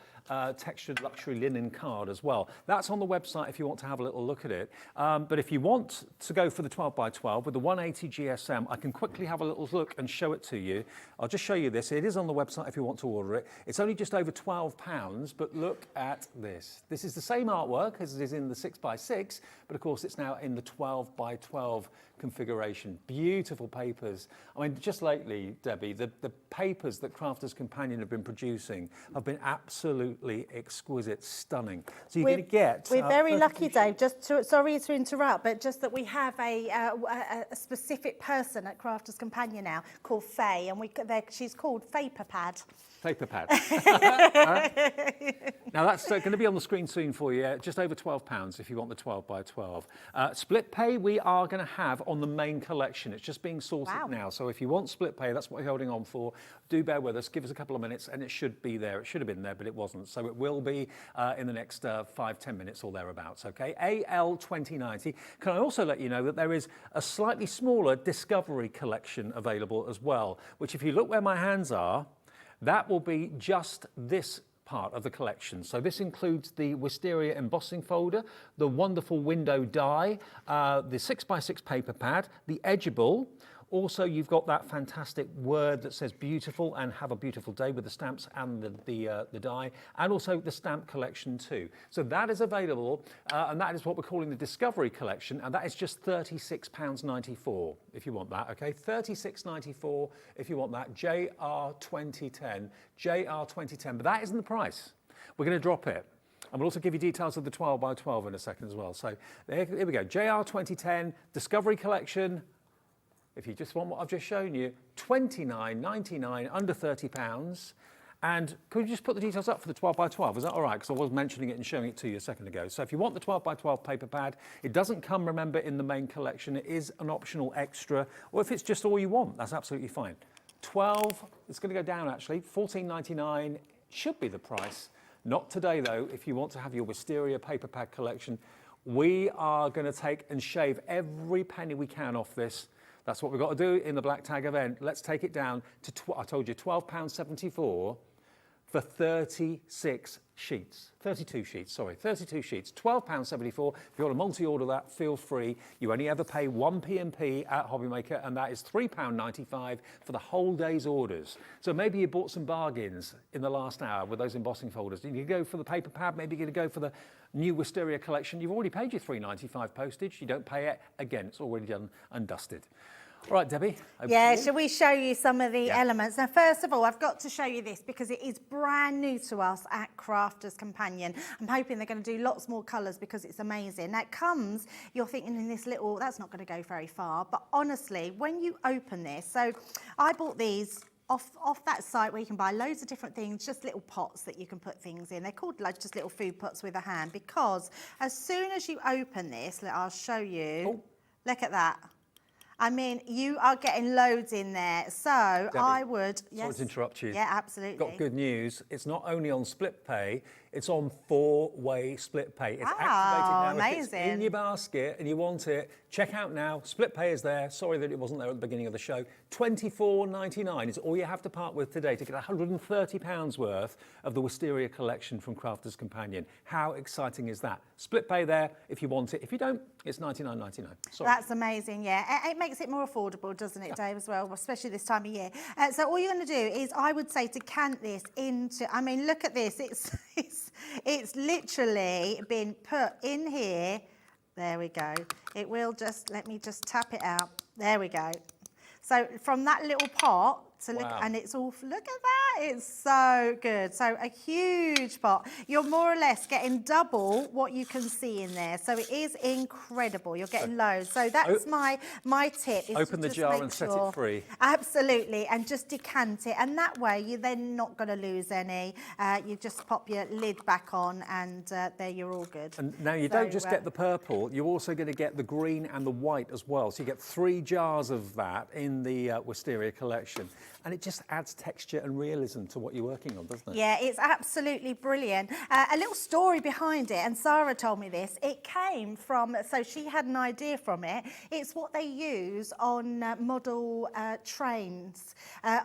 textured luxury linen card as well. That's on the website if you want to have a little look at it. But if you want to go for the 12 by 12 with the 180 GSM, I can quickly have a little look and show it to you. I'll just show you this. It is on the website if you want to order it. It's only just over £12, but look at this. This is the same artwork as it is in the 6 by 6, but of course it's now in the 12 by 12 configuration. Beautiful papers. I mean, just lately, Debbie, the papers that Crafters Companion have been producing have been absolutely exquisite, stunning. So you're going to get... We're very lucky, Dave, sorry to interrupt, but just that we have a specific person at Crafters Companion now called Faye, and she's called Paper Pad. Paper pad. Now that's going to be on the screen soon for you, just over £12 if you want the 12 by 12. Split pay we are going to have on the main collection. It's just being sorted now. So if you want split pay, that's what we're holding on for. Do bear with us, give us a couple of minutes and it should be there. It should have been there, but it wasn't. So it will be in the next 5-10 minutes or thereabouts, okay? AL2090. Can I also let you know that there is a slightly smaller Discovery collection available as well, which if you look where my hands are, that will be just this part of the collection. So this includes the Wisteria embossing folder, the wonderful window die, the 6 by 6 paper pad, the edgeable. Also, you've got that fantastic word that says beautiful and have a beautiful day with the stamps and the die, and also the stamp collection too. So that is available, and that is what we're calling the Discovery collection, and that is just £36.94 if you want that, okay? £36.94 if you want that, JR2010, JR2010, but that isn't the price. We're going to drop it. And we'll also give you details of the 12 by 12 in a second as well. So here we go, JR2010, Discovery collection. If you just want what I've just shown you, £29.99, under £30. And could you just put the details up for the 12 by 12? Is that all right? Because I was mentioning it and showing it to you a second ago. So if you want the 12 by 12 paper pad, it doesn't come, remember, in the main collection. It is an optional extra. Or if it's just all you want, that's absolutely fine. 12, it's going to go down actually, £14.99 should be the price. Not today though, if you want to have your Wisteria paper pad collection. We are going to take and shave every penny we can off this. That's what we've got to do in the Black Tag event. Let's take it down to, I told you, £12.74 for 36 sheets. 32 sheets, sorry, 32 sheets. £12.74. If you want to multi-order that, feel free. You only ever pay 1 P&P at HobbyMaker, and that is £3.95 for the whole day's orders. So maybe you bought some bargains in the last hour with those embossing folders. You can go for the paper pad, maybe you're going to go for the new Wisteria collection. You've already paid your £3.95 postage. You don't pay it again. It's already done and dusted. All right, Debbie. Yeah, shall we show you some of the elements? Now, first of all, I've got to show you this because it is brand new to us at Crafters Companion. I'm hoping they're going to do lots more colours because it's amazing. Now, it comes, you're thinking in this little, that's not going to go very far, but honestly, when you open this, so I bought these off that site where you can buy loads of different things, just little pots that you can put things in. They're called like just little food pots with a hand, because as soon as you open this, I'll show you, look at that. I mean, you are getting loads in there. So Debbie, I would... Sorry to interrupt you. Yeah, absolutely. Got good news. It's not only on split pay, it's on 4-way split pay. It's activated now. Amazing. If it's in your basket and you want it, check out now. Split pay is there. Sorry that it wasn't there at the beginning of the show. £24.99 is all you have to part with today to get £130 worth of the Wisteria collection from Crafters Companion. How exciting is that? Split pay there if you want it. If you don't, it's £99.99. Sorry. That's amazing, yeah. It makes it more affordable, doesn't it, Dave, as well, especially this time of year. So all you're going to do is, I would say, decant this into, I mean, look at this. It's literally been put in here. There we go. It will just, let me just tap it out. There we go. So from that little pot to look, and it's all, look at that, it's so good. So a huge pot. You're more or less getting double what you can see in there. So it is incredible. You're getting loads. So that's my tip. Is open the jar and set it free. Absolutely, and just decant it. And that way you're then not going to lose any. You just pop your lid back on and there you're all good. And now you don't just get the purple, you're also going to get the green and the white as well. So you get 3 jars of that in the Wisteria collection. and it just adds texture and realism to what you're working on, doesn't it? Yeah, it's absolutely brilliant. A little story behind it, and Sarah told me this. It came from, so she had an idea from it. It's what they use on model trains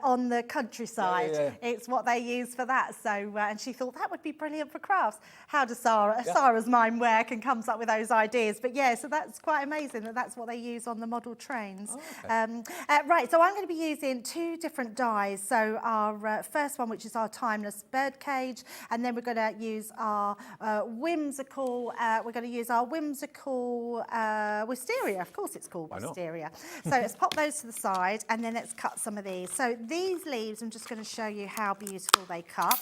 on the countryside. Yeah. It's what they use for that. So, and she thought that would be brilliant for crafts. How does Sarah's mind work and comes up with those ideas? But yeah, so that's quite amazing that that's what they use on the model trains. Oh, okay. Right, so I'm going to be using 2 different dies. So our first one, which is our timeless birdcage, and then we're going to use our whimsical wisteria. Of course, it's called wisteria. So let's pop those to the side, and then let's cut some of these. So these leaves, I'm just going to show you how beautiful they cut.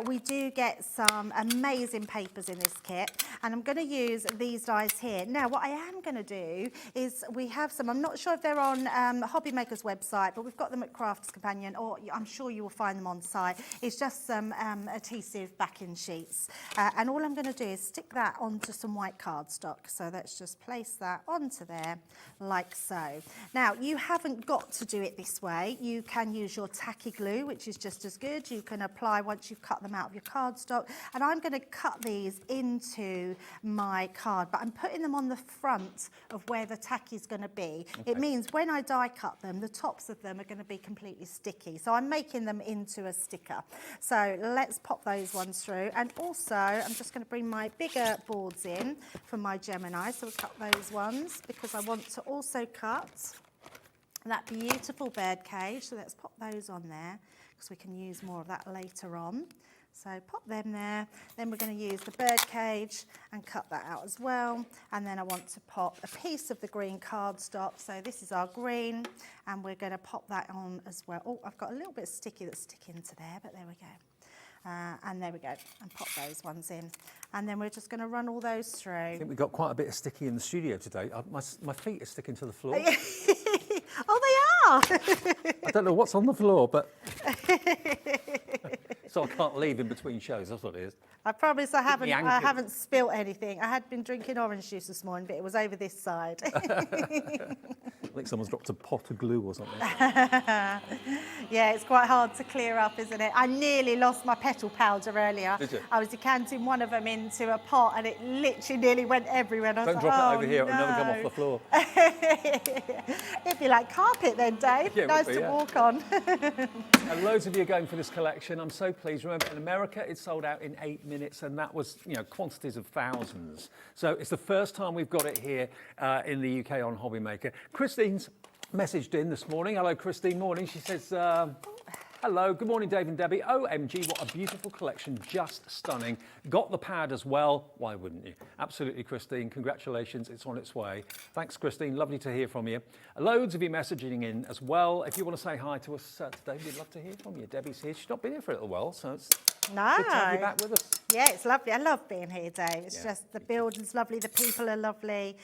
We do get some amazing papers in this kit, and I'm going to use these dies here. Now, what I am going to do is we have some, I'm not sure if they're on HobbyMaker's website, but we've got them at Crafts Companion, or I'm sure you will find them on site. It's just some adhesive backing sheets. And all I'm going to do is stick that onto some white cardstock. So let's just place that onto there like so. Now, you haven't got to do it this way. You can use your tacky glue, which is just as good. You can apply once you've cut them out of your cardstock. And I'm going to cut these into my card, but I'm putting them on the front of where the tacky is going to be. Okay. It means when I die cut them, the tops of them are going to be completely sticky. So I'm making them into a sticker. So let's pop those ones through. And also, I'm just going to bring my bigger boards in for my Gemini. So we'll cut those ones because I want to also cut that beautiful bird cage. So let's pop those on there because we can use more of that later on. So pop them there, then we're going to use the bird cage and cut that out as well. And then I want to pop a piece of the green cardstock. So this is our green, and we're going to pop that on as well. Oh, I've got a little bit sticky that's sticking to there, but there we go. And there we go, and pop those ones in. And then we're just going to run all those through. I think we've got quite a bit of sticky in the studio today. My feet are sticking to the floor. Oh, they are! I don't know what's on the floor, but... So I can't leave in between shows, that's what it is. I promise I haven't spilt anything. I had been drinking orange juice this morning, but it was over this side. I think someone's dropped a pot of glue or something. Yeah, it's quite hard to clear up, isn't it? I nearly lost my petal powder earlier. Did you? I was decanting one of them into a pot and it literally nearly went everywhere. And I was Don't like, drop it oh, over here, no. it'll never come off the floor. It'd be like carpet then, Dave. Yeah, nice be, to yeah. walk on. And loads of you are going for this collection. I'm so pleased. Remember, in America, it sold out in 8 minutes, and that was, quantities of thousands. So it's the first time we've got it here in the UK on HobbyMaker. Christine's messaged in this morning. Hello, Christine. Morning. She says, hello, good morning, Dave and Debbie. OMG, what a beautiful collection. Just stunning. Got the pad as well. Why wouldn't you? Absolutely, Christine. Congratulations. It's on its way. Thanks, Christine. Lovely to hear from you. Loads of you messaging in as well. If you want to say hi to us today, we'd love to hear from you. Debbie's here. She's not been here for a little while, so it's good to have you back with us. Yeah, it's lovely. I love being here, Dave. It's just the building's lovely. The people are lovely.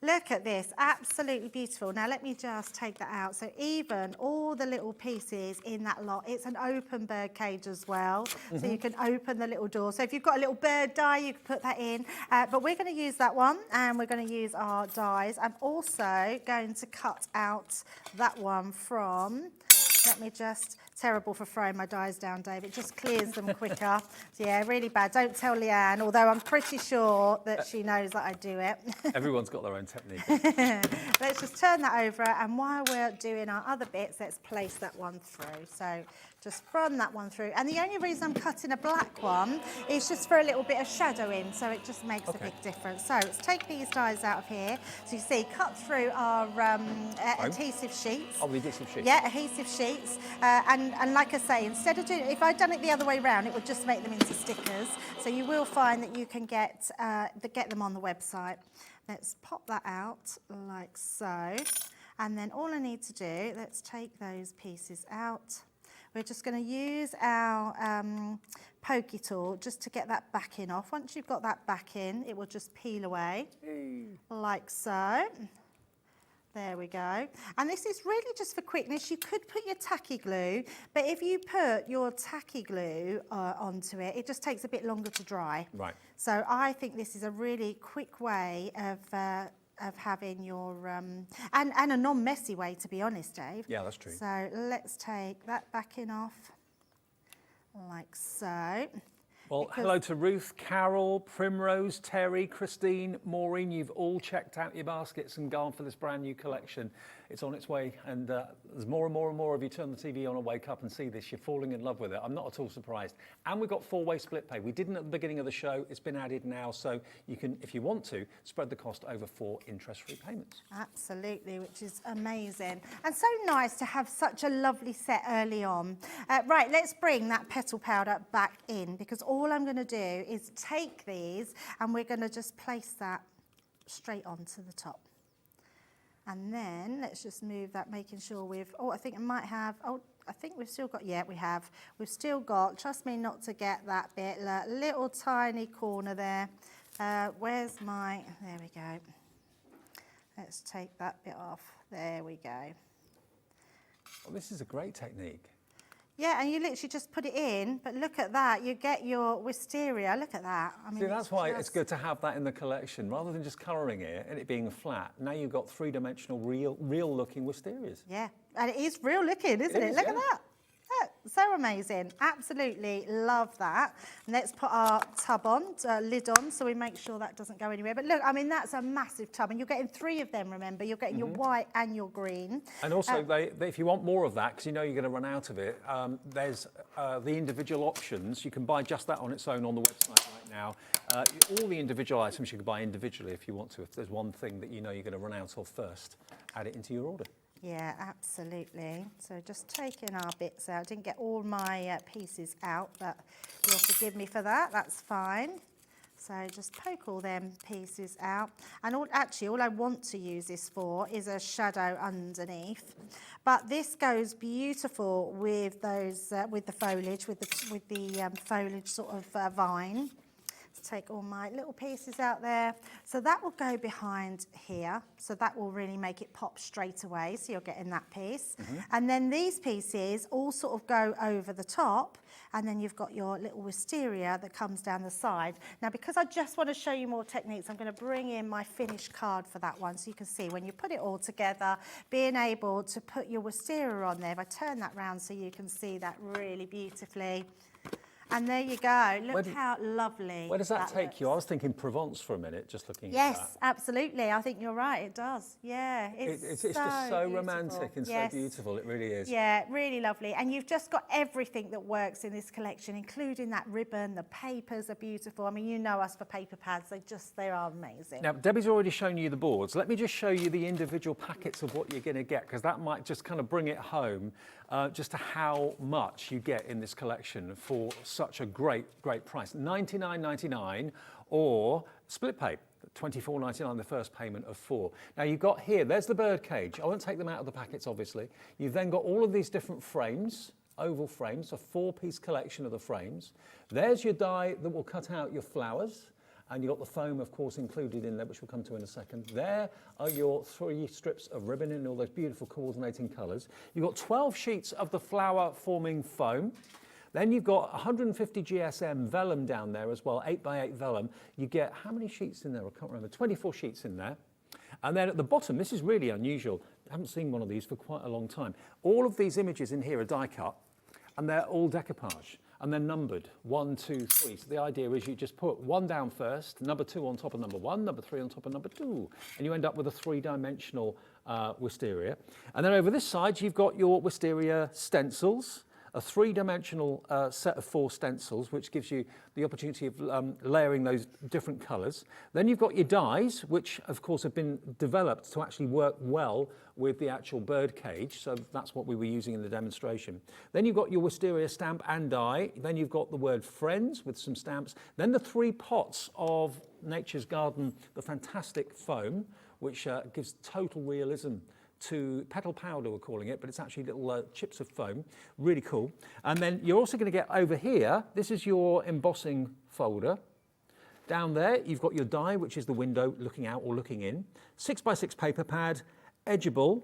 Look at this, absolutely beautiful. Now let me just take that out. So even all the little pieces in that lot, it's an open bird cage as well. So you can open the little door. So if you've got a little bird die, you can put that in. But we're going to use that one, and we're going to use our dies. I'm also going to cut out that one from, let me just, terrible for throwing my dies down, Dave. It just clears them quicker. So yeah, really bad. Don't tell Leanne, although I'm pretty sure that she knows that I do it. Everyone's got their own technique. Let's just turn that over, and while we're doing our other bits, let's place that one through. So just run that one through. And the only reason I'm cutting a black one is just for a little bit of shadowing, so it just makes a big difference. So let's take these dies out of here. So you see, cut through our adhesive sheets. Oh, the adhesive sheets. Yeah, adhesive sheets. And like I say, instead of doing, if I'd done it the other way around, it would just make them into stickers. So you will find that you can get them on the website. Let's pop that out like so. And then all I need to do, let's take those pieces out. We're just going to use our pokey tool just to get that backing off. Once you've got that backing, it will just peel away like so. There we go. And this is really just for quickness. You could put your tacky glue, but if you put your tacky glue onto it, it just takes a bit longer to dry. Right. So I think this is a really quick way of of having your, and a non-messy way, to be honest, Dave. Yeah, that's true. So let's take that backing off, like so. Well, hello to Ruth, Carol, Primrose, Terry, Christine, Maureen. You've all checked out your baskets and gone for this brand new collection. It's on its way, and there's more and more and more of you turn the TV on and wake up and see this. You're falling in love with it. I'm not at all surprised. And we've got 4-way split pay. We didn't at the beginning of the show. It's been added now, so you can, if you want to, spread the cost over 4 interest-free payments. Absolutely, which is amazing. And so nice to have such a lovely set early on. Right, let's bring that petal powder back in, because all I'm going to do is take these and we're going to just place that straight onto the top. And then let's just move that, making sure we've, I think it might have, I think we've still got, yeah, we have. We've still got, trust me not to get that bit, little tiny corner there. Where's my, there we go. Let's take that bit off. There we go. Well, this is a great technique. Yeah, and you literally just put it in, but look at that, you get your wisteria, look at that. I mean, See, that's why it's good to have that in the collection, rather than just colouring it and it being flat. Now you've got 3-dimensional, real-looking wisterias. Yeah, and it is real looking, isn't it? Look at that. Look, so amazing. Absolutely love that. And let's put our tub on, lid on, so we make sure that doesn't go anywhere. But look, I mean, that's a massive tub, and you're getting 3 of them, remember? You're getting your white and your green. And also, if you want more of that, because you know you're going to run out of it, there's the individual options. You can buy just that on its own on the website right now. All the individual items you can buy individually if you want to. If there's one thing that you know you're going to run out of first, add it into your order. Yeah, absolutely. So just taking our bits out. Didn't get all my pieces out, but you'll forgive me for that. That's fine. So just poke all them pieces out. And all I want to use this for is a shadow underneath. But this goes beautiful with those, with the foliage, with the foliage sort of vine. Take all my little pieces out there. So that will go behind here. So that will really make it pop straight away. So you're getting that piece. And then these pieces all sort of go over the top. And then you've got your little wisteria that comes down the side. Now, because I just want to show you more techniques, I'm going to bring in my finished card for that one. So you can see when you put it all together, being able to put your wisteria on there. If I turn that round so you can see that really beautifully. And there you go. Look how lovely. Where does that take you? I was thinking Provence for a minute, just looking at that. Yes, absolutely. I think you're right. It does. Yeah, it's just so romantic and so beautiful. It really is. Yeah, really lovely. And you've just got everything that works in this collection, including that ribbon. The papers are beautiful. I mean, you know us for paper pads. They are amazing. Now, Debbie's already shown you the boards. Let me just show you the individual packets of what you're going to get, because that might just kind of bring it home just to how much you get in this collection for such a great price. $99.99 or split pay, $24.99, the first payment of 4. Now you've got here, there's the bird cage. I won't take them out of the packets, obviously. You've then got all of these different frames, oval frames, a 4-piece collection of the frames. There's your die that will cut out your flowers. And you've got the foam, of course, included in there, which we'll come to in a second. There are your 3 strips of ribbon in all those beautiful coordinating colours. You've got 12 sheets of the flower-forming foam. Then you've got 150 GSM vellum down there as well, 8x8 vellum. You get, how many sheets in there? I can't remember, 24 sheets in there. And then at the bottom, this is really unusual. I haven't seen one of these for quite a long time. All of these images in here are die cut, and they're all decoupage. And they're numbered, 1, 2, 3. So the idea is you just put 1 down first, number 2 on top of number 1, number 3 on top of number 2. And you end up with a 3-dimensional wisteria. And then over this side, you've got your wisteria stencils, a 3-dimensional set of 4 stencils, which gives you the opportunity of layering those different colours. Then you've got your dies, which of course have been developed to actually work well with the actual bird cage, so that's what we were using in the demonstration. Then you've got your wisteria stamp and die. Then you've got the word friends with some stamps. Then the 3 pots of Nature's Garden, the fantastic foam, which gives total realism to petal powder, we're calling it, but it's actually little chips of foam. Really cool. And then you're also going to get over here, this is your embossing folder. Down there, you've got your die, which is the window looking out or looking in. 6x6 paper pad, edgeable.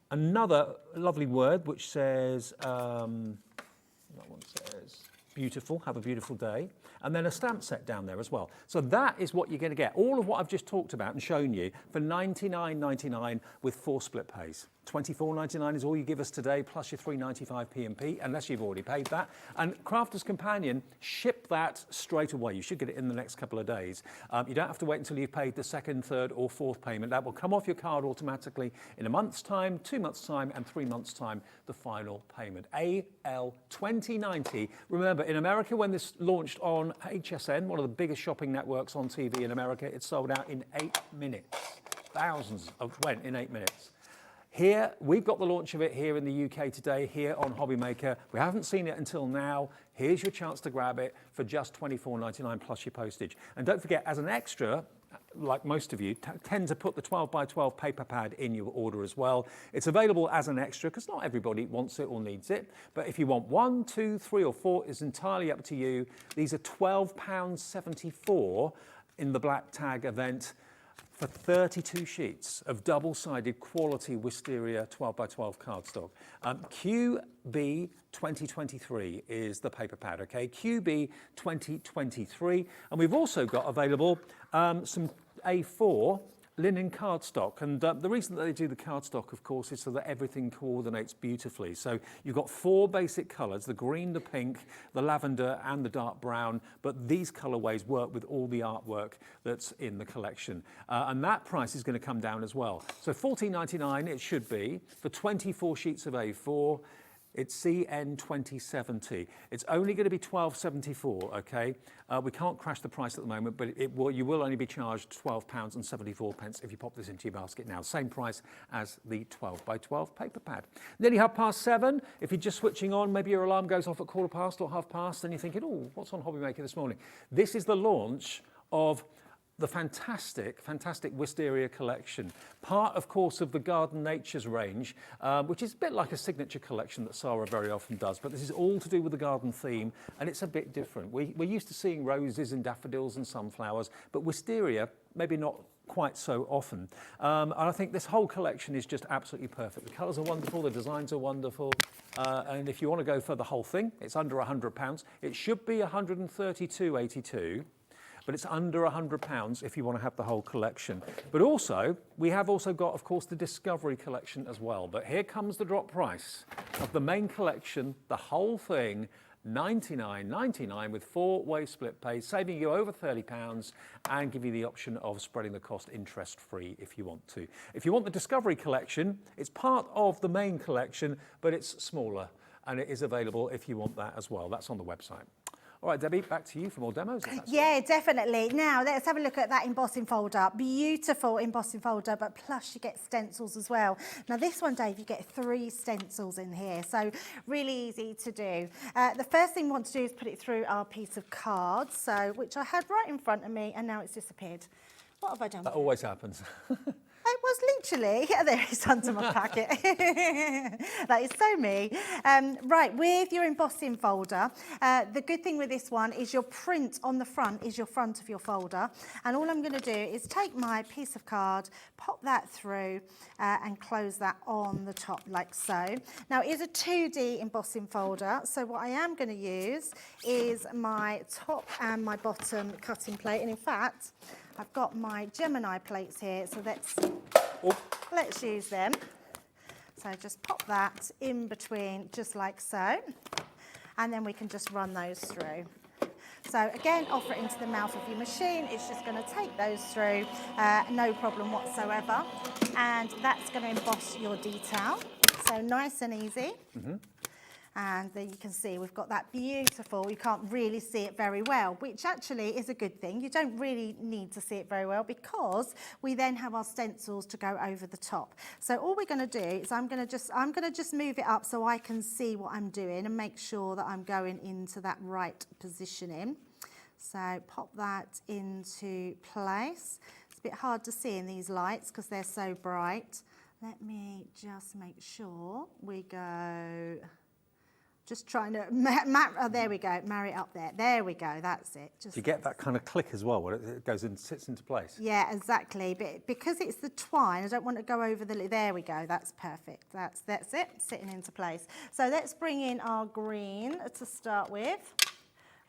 Another lovely word which says, that one says beautiful, have a beautiful day, and then a stamp set down there as well. So that is what you're going to get. All of what I've just talked about and shown you for $99.99 with 4 split pays. $24.99 is all you give us today, plus your $3.95 P&P, unless you've already paid that. And Crafter's Companion, ship that straight away. You should get it in the next couple of days. You don't have to wait until you've paid the 2nd, 3rd or 4th payment. That will come off your card automatically in a month's time, 2 months' time and 3 months' time, the final payment. AL2090. Remember, in America, when this launched on HSN, one of the biggest shopping networks on TV in America, it sold out in 8 minutes. Thousands went in 8 minutes. Here, we've got the launch of it here in the UK today, here on HobbyMaker. We haven't seen it until now. Here's your chance to grab it for just $24.99 plus your postage. And don't forget, as an extra, like most of you, tend to put the 12x12 paper pad in your order as well. It's available as an extra because not everybody wants it or needs it. But if you want 1, 2, 3 or 4, it's entirely up to you. These are £12.74 in the black tag event for 32 sheets of double-sided quality Wisteria 12x12 cardstock. QB 2023 is the paper pad, okay? QB 2023. And we've also got available some A4 linen cardstock. And the reason that they do the cardstock, of course, is so that everything coordinates beautifully. So you've got 4 basic colours, the green, the pink, the lavender and the dark brown, but these colourways work with all the artwork that's in the collection. And that price is going to come down as well. So $14.99 it should be for 24 sheets of A4. It's CN 2070. It's only going to be $12.74, okay? We can't crash the price at the moment, but you will only be charged £12.74 if you pop this into your basket now. Same price as the 12x12 paper pad. Nearly 7:30. If you're just switching on, maybe your alarm goes off at 15:15 or 30:30, and you're thinking, oh, what's on HobbyMaker this morning? This is the launch of the fantastic Wisteria collection. Part, of course, of the Garden Natures range, which is a bit like a signature collection that Sarah very often does, but this is all to do with the garden theme, and it's a bit different. We're used to seeing roses and daffodils and sunflowers, but Wisteria, maybe not quite so often. And I think this whole collection is just absolutely perfect. The colours are wonderful, the designs are wonderful, and if you want to go for the whole thing, it's under £100. It should be £132.82. But it's under £100 if you want to have the whole collection. But also, we have also got, of course, the Discovery collection as well. But here comes the drop price of the main collection, the whole thing, $99.99 with 4-way split pay, saving you over £30 and give you the option of spreading the cost interest-free if you want to. If you want the Discovery collection, it's part of the main collection, but it's smaller, and it is available if you want that as well. That's on the website. All right, Debbie, back to you for more demos. Yeah, definitely. Now, let's have a look at that embossing folder. Beautiful embossing folder, but plus you get stencils as well. Now, this one, Dave, you get 3 stencils in here, so really easy to do. The first thing we want to do is put it through our piece of card, which I had right in front of me, and now it's disappeared. What have I done? That always happens. It was literally, there it's under my packet. That is so me. Right, with your embossing folder, the good thing with this one is your print on the front is your front of your folder. And all I'm going to do is take my piece of card, pop that through and close that on the top like so. Now, it is a 2D embossing folder, so what I am going to use is my top and my bottom cutting plate. And in fact, I've got my Gemini plates here, so let's use them. So just pop that in between, just like so, and then we can just run those through. So again, offer it into the mouth of your machine. It's just going to take those through, no problem whatsoever. And that's going to emboss your detail. So nice and easy. Mm-hmm. And there you can see we've got that beautiful, you can't really see it very well, which actually is a good thing. You don't really need to see it very well because we then have our stencils to go over the top. So all we're going to do is I'm going to just move it up so I can see what I'm doing and make sure that I'm going into that right positioning. So pop that into place. It's a bit hard to see in these lights because they're so bright. Let me just make sure we go... Just trying to, there we go, marry it up there. There we go, that's it. Just you get that kind of click as well, when it goes and sits into place. Yeah, exactly. But because it's the twine, I don't want to go over the, there we go, that's perfect. That's it, sitting into place. So let's bring in our green to start with.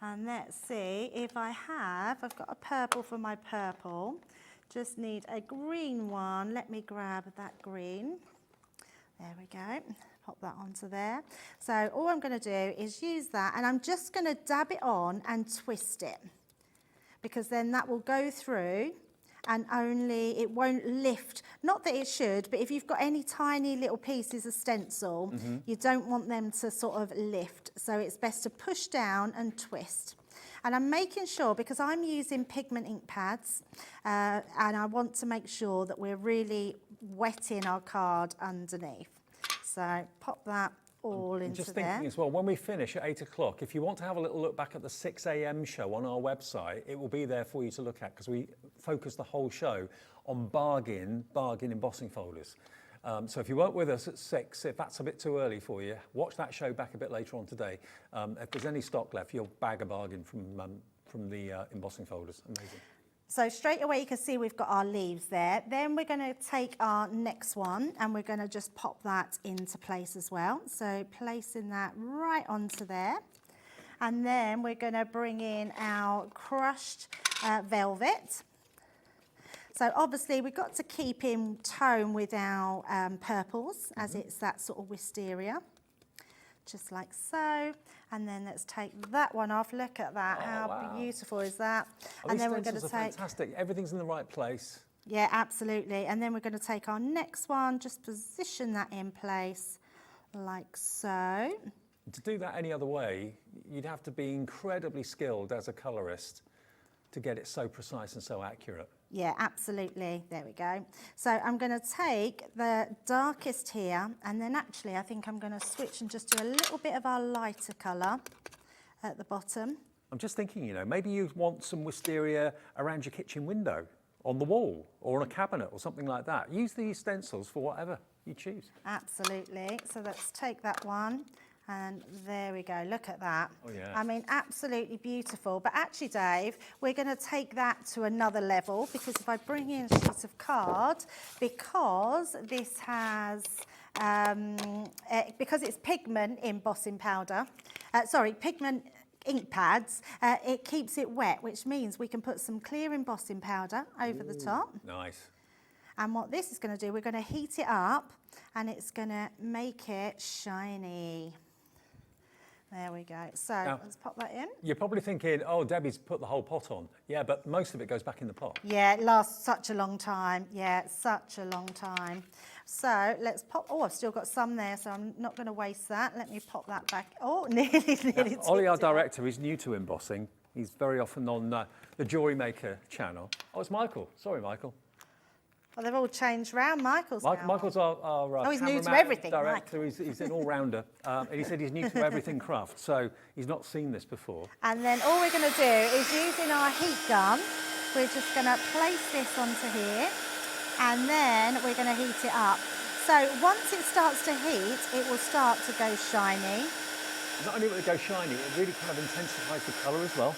And let's see if I've got a purple for my purple. Just need a green one. Let me grab that green. There we go. Pop that onto there. So all I'm going to do is use that, and I'm just going to dab it on and twist it, because then that will go through and it won't lift. Not that it should, but if you've got any tiny little pieces of stencil, you don't want them to sort of lift. So it's best to push down and twist. And I'm making sure, because I'm using pigment ink pads, and I want to make sure that we're really wetting our card underneath. So pop that all into there. Just thinking as well, when we finish at 8 o'clock, if you want to have a little look back at the 6 a.m. show on our website, it will be there for you to look at, because we focus the whole show on bargain embossing folders. So if you weren't with us at 6, if that's a bit too early for you, watch that show back a bit later on today. If there's any stock left, you'll bag a bargain from the embossing folders. Amazing. So straight away you can see we've got our leaves there. Then we're going to take our next one and we're going to just pop that into place as well. So placing that right onto there. And then we're going to bring in our crushed velvet. So obviously we've got to keep in tone with our purples, as it's that sort of wisteria. Just like so. And then let's take that one off. Look at that. How beautiful is that? And then we're going to take... fantastic. Everything's in the right place. Yeah, absolutely. And then we're going to take our next one, just position that in place like so. To do that any other way, you'd have to be incredibly skilled as a colourist to get it so precise and so accurate. Yeah, absolutely. There we go. So I'm going to take the darkest here, and then actually I think I'm going to switch and just do a little bit of our lighter colour at the bottom. I'm just thinking, you know, maybe you want some wisteria around your kitchen window, on the wall, or on a cabinet, or something like that. Use these stencils for whatever you choose. Absolutely. So let's take that one. And there we go, look at that. Oh, yeah. I mean, absolutely beautiful. But actually, Dave, we're going to take that to another level, because if I bring in a sheet of card, because this has, because it's pigment embossing powder, pigment ink pads, it keeps it wet, which means we can put some clear embossing powder over the top. Nice. And what this is going to do, we're going to heat it up, and it's going to make it shiny. There we go. So now, let's pop that in. You're probably thinking, oh, Debbie's put the whole pot on. Yeah, but most of it goes back in the pot. Yeah, it lasts such a long time. Yeah, such a long time. So let's pop, oh, I've still got some there, so I'm not going to waste that. Let me pop that back. Oh, nearly. Ollie, our director, is new to embossing. He's very often on the HobbyMaker channel. Oh, it's Michael. Sorry, Michael. Well, they've all changed round. Michael's our he's new to everything, director. He's an all-rounder. And he said he's new to everything craft, so he's not seen this before. And then all we're going to do is, using our heat gun, we're just going to place this onto here, and then we're going to heat it up. So once it starts to heat, it will start to go shiny. Not only will it go shiny, it really kind of intensifies the colour as well.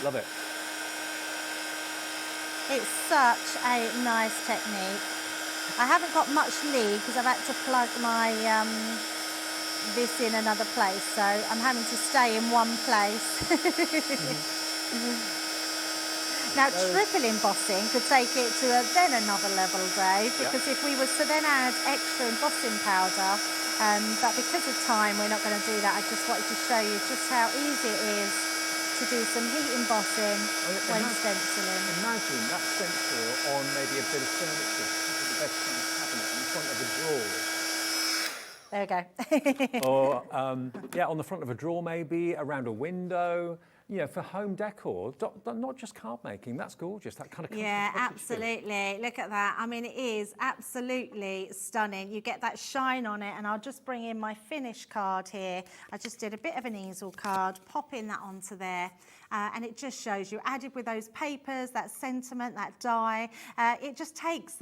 Love it. It's such a nice technique. I haven't got much lead because I've had to plug my this in another place, so I'm having to stay in one place. Now, triple embossing could take it to then another level, Dave, because if we were to then add extra embossing powder, but because of time, we're not going to do that. I just wanted to show you just how easy it is to do some heat embossing when stenciling. Imagine that stencil on maybe a bit of furniture, the best kind of cabinet, in front of a drawer. There we go. Or, yeah, on the front of a drawer maybe, around a window. You know, for home decor, not just card making, that's gorgeous, that kind of yeah, absolutely. Look at that. I mean, it is absolutely stunning. You get that shine on it, and I'll just bring in my finished card here. I just did a bit of an easel card, popping that onto there, and it just shows you, added with those papers, that sentiment, that die, it just takes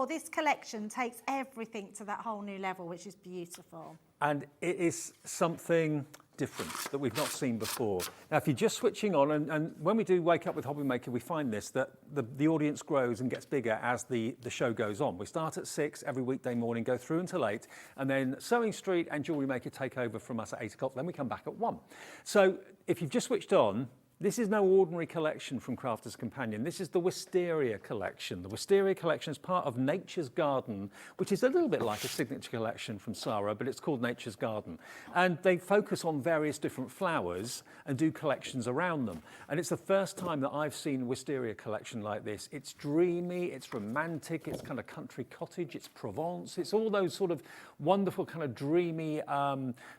this collection takes everything to that whole new level, which is beautiful. And it is something difference that we've not seen before. Now, if you're just switching on, and when we do Wake Up with HobbyMaker, we find this, that the audience grows and gets bigger as the show goes on. We start at 6 every weekday morning, go through until 8, and then Sewing Street and Jewellery Maker take over from us at 8 o'clock, then we come back at 1. So if you've just switched on, this is no ordinary collection from Crafter's Companion. This is the Wisteria collection. The Wisteria collection is part of Nature's Garden, which is a little bit like a signature collection from Sarah, but it's called Nature's Garden. And they focus on various different flowers and do collections around them. And it's the first time that I've seen a Wisteria collection like this. It's dreamy, it's romantic, it's kind of country cottage, it's Provence, it's all those sort of wonderful kind of dreamy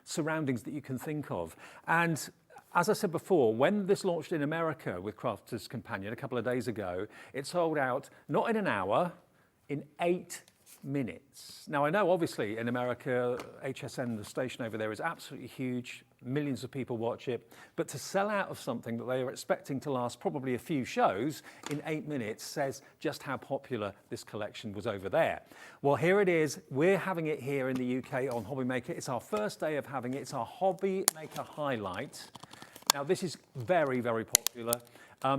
surroundings that you can think of. And as I said before, when this launched in America with Crafter's Companion a couple of days ago, it sold out not in an hour, in 8 minutes. Now I know obviously in America, HSN, the station over there, is absolutely huge. Millions of people watch it, but to sell out of something that they are expecting to last probably a few shows in 8 minutes says just how popular this collection was over there. Well, here it is. We're having it here in the UK on HobbyMaker. It's our first day of having it. It's our HobbyMaker Highlight. Now, this is very, very popular.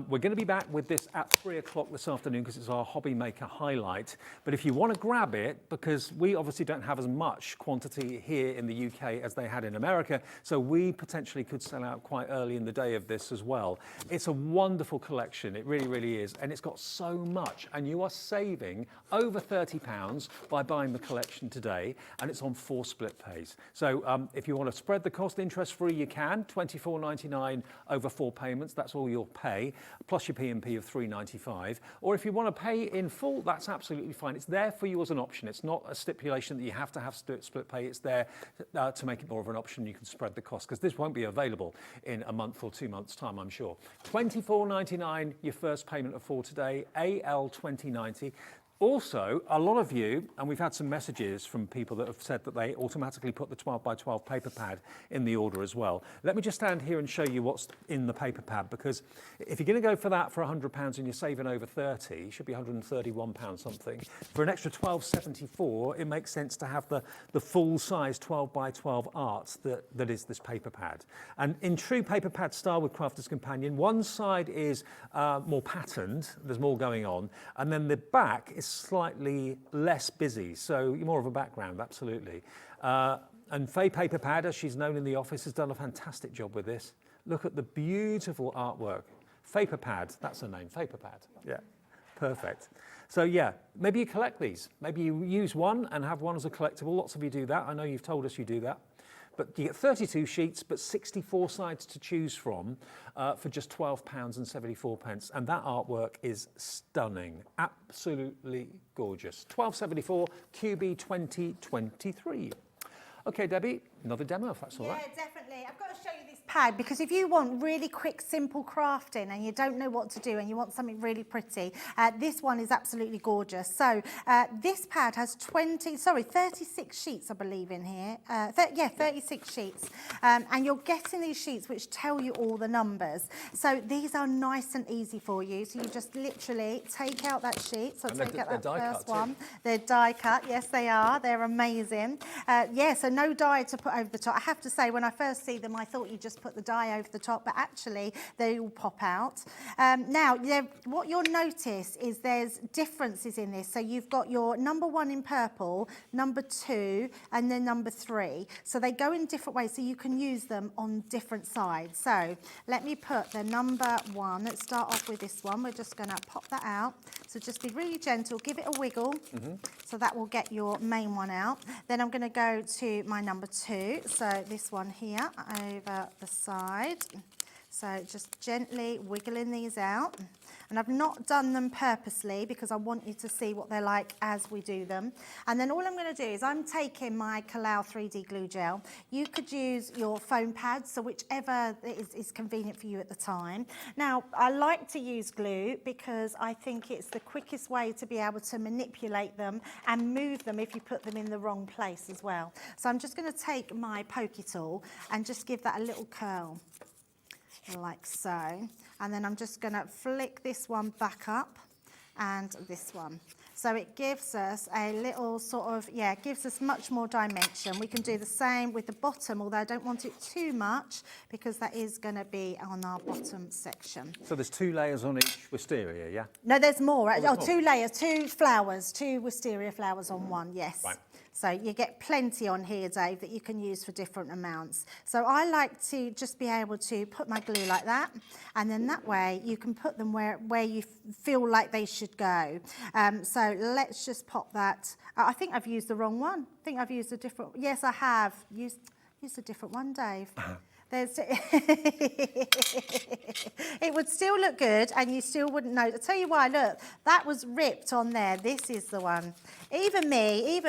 We're going to be back with this at 3 o'clock this afternoon because it's our HobbyMaker Highlight. But if you want to grab it, because we obviously don't have as much quantity here in the UK as they had in America, so we potentially could sell out quite early in the day of this as well. It's a wonderful collection. It really, really is. And it's got so much. And you are saving over £30 by buying the collection today. And it's on 4 split pays. So if you want to spread the cost interest-free, you can. £24.99 over 4 payments. That's all you'll pay, plus your P&P of £3.95. Or if you want to pay in full, that's absolutely fine. It's there for you as an option. It's not a stipulation that you have to have split pay. It's there to make it more of an option. You can spread the cost because this won't be available in a month or 2 months' time, I'm sure. £24.99, your first payment of 4 today, AL2090. Also, a lot of you, and we've had some messages from people that have said that they automatically put the 12 by 12 paper pad in the order as well. Let me just stand here and show you what's in the paper pad, because if you're going to go for that for £100 and you're saving over 30, it should be £131 something. For an extra £12.74, it makes sense to have the full size 12 by 12 art that is this paper pad. And in true paper pad style with Crafter's Companion, one side is more patterned, there's more going on, and then the back is slightly less busy, so more of a background, absolutely. And Faye Paper Pad, as she's known in the office, has done a fantastic job with this. Look at the beautiful artwork. Paper Pad, that's her name, Paper Pad. Yeah, perfect. So yeah, maybe you collect these. Maybe you use one and have one as a collectible. Lots of you do that. I know you've told us you do that. But you get 32 sheets, but 64 sides to choose from for just £12.74. And that artwork is stunning, absolutely gorgeous. £12.74, QB 2023. Okay, Debbie, another demo if that's all right. Yeah, definitely. I've got to show you this pad because if you want really quick, simple crafting and you don't know what to do and you want something really pretty, this one is absolutely gorgeous. So this pad has 36 sheets, I believe, in here. 36 sheets. And you're getting these sheets which tell you all the numbers. So these are nice and easy for you. So you just literally take out that sheet. So take out that first one. They're die cut. Yes, they are. They're amazing. So no die to put over the top. I have to say, when I first see them, I thought you just put the die over the top, but actually they all pop out. Now, what you'll notice is there's differences in this. So you've got your number 1 in purple, number 2, and then number 3. So they go in different ways, so you can use them on different sides. So let me put the number 1. Let's start off with this one. We're just going to pop that out. So just be really gentle, give it a wiggle. So that will get your main one out. Then I'm going to go to my number 2, so this one here over the side. So just gently wiggling these out. And I've not done them purposely because I want you to see what they're like as we do them. And then all I'm going to do is I'm taking my Kalau 3D glue gel. You could use your foam pads, so whichever is convenient for you at the time. Now, I like to use glue because I think it's the quickest way to be able to manipulate them and move them if you put them in the wrong place as well. So I'm just going to take my pokey tool and just give that a little curl, like so. And then I'm just going to flick this one back up and this one. So it gives us a little sort of, yeah, it gives us much more dimension. We can do the same with the bottom, although I don't want it too much because that is going to be on our bottom section. So there's 2 layers on each wisteria, yeah? No, there's more. there's more. 2 layers, 2 flowers, 2 wisteria flowers on one, yes. Right. So you get plenty on here, Dave, that you can use for different amounts. So I like to just be able to put my glue like that, and then that way you can put them where you feel like they should go. So let's just pop that. I think I've used the wrong one. I think I've used a different, yes, I have used a different one, Dave. There's it would still look good and you still wouldn't know. I'll tell you why, look, that was ripped on there. This is the one. Even me.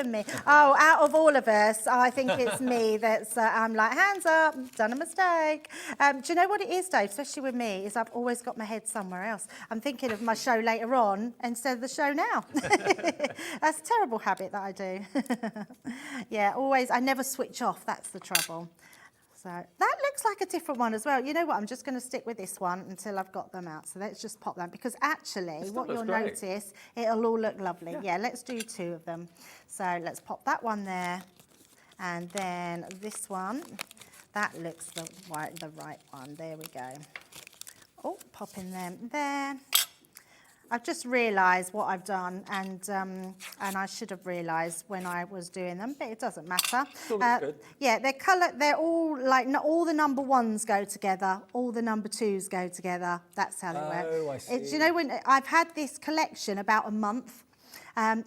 Oh, out of all of us, I think it's me that's, I'm like, hands up, done a mistake. Do you know what it is, Dave, especially with me, is I've always got my head somewhere else. I'm thinking of my show later on instead of the show now. That's a terrible habit that I do. Yeah, always, I never switch off, that's the trouble. So that looks like a different one as well. You know what, I'm just going to stick with this one until I've got them out. So let's just pop them, because actually what you'll notice, it'll all look lovely. Yeah, let's do 2 of them. So let's pop that one there, and then this one, that looks the right one. There we go. Oh, popping them there. I've just realised what I've done, and I should have realised when I was doing them, but it doesn't matter. Still looks good. Yeah, they're all like, all the number 1s go together, all the number 2s go together. That's how they work. Oh, I see. Do you know, when I've had this collection about a month.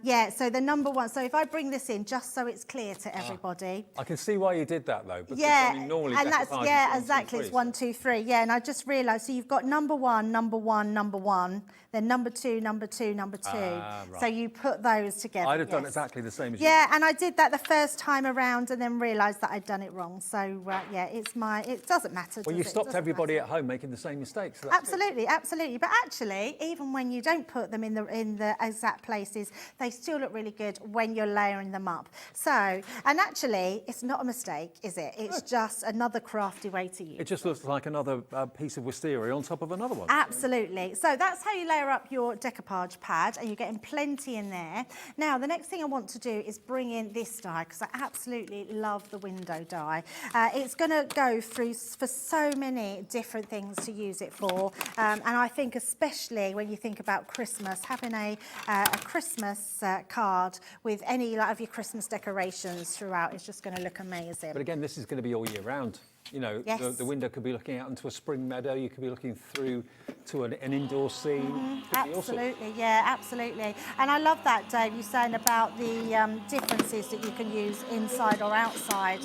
Yeah, so the number 1, so if I bring this in just so it's clear to everybody. I can see why you did that though. Because, Yeah, I mean, normally and that's, decoupage yeah, is exactly, it's 1, 2, 3. Yeah, and I just realised, so you've got number 1, number 1, number 1, then number 2, number 2, number 2. Right. So you put those together. I'd have done yes. exactly the same as you. Yeah, and I did that the first time around and then realised that I'd done it wrong. So yeah, it doesn't matter. Well, you stopped everybody at home making the same mistakes. So that's Absolutely, absolutely. But actually, even when you don't put them in the exact places, they still look really good when you're layering them up. So, and actually, it's not a mistake, is it? It's just another crafty way to use it. It just looks like another piece of wisteria on top of another one. Absolutely. So that's how you layer up your decoupage pad, and you're getting plenty in there. Now, the next thing I want to do is bring in this die, because I absolutely love the window die. It's going to go through for so many different things to use it for, and I think especially when you think about Christmas, having a Christmas card with any of your Christmas decorations throughout is just going to look amazing. But again, this is going to be all year round. You know, Yes. the window could be looking out into a spring meadow. You could be looking through to an indoor scene. Could be all sorts. Absolutely, yeah, absolutely. And I love that, Dave, you're saying about the differences that you can use inside or outside,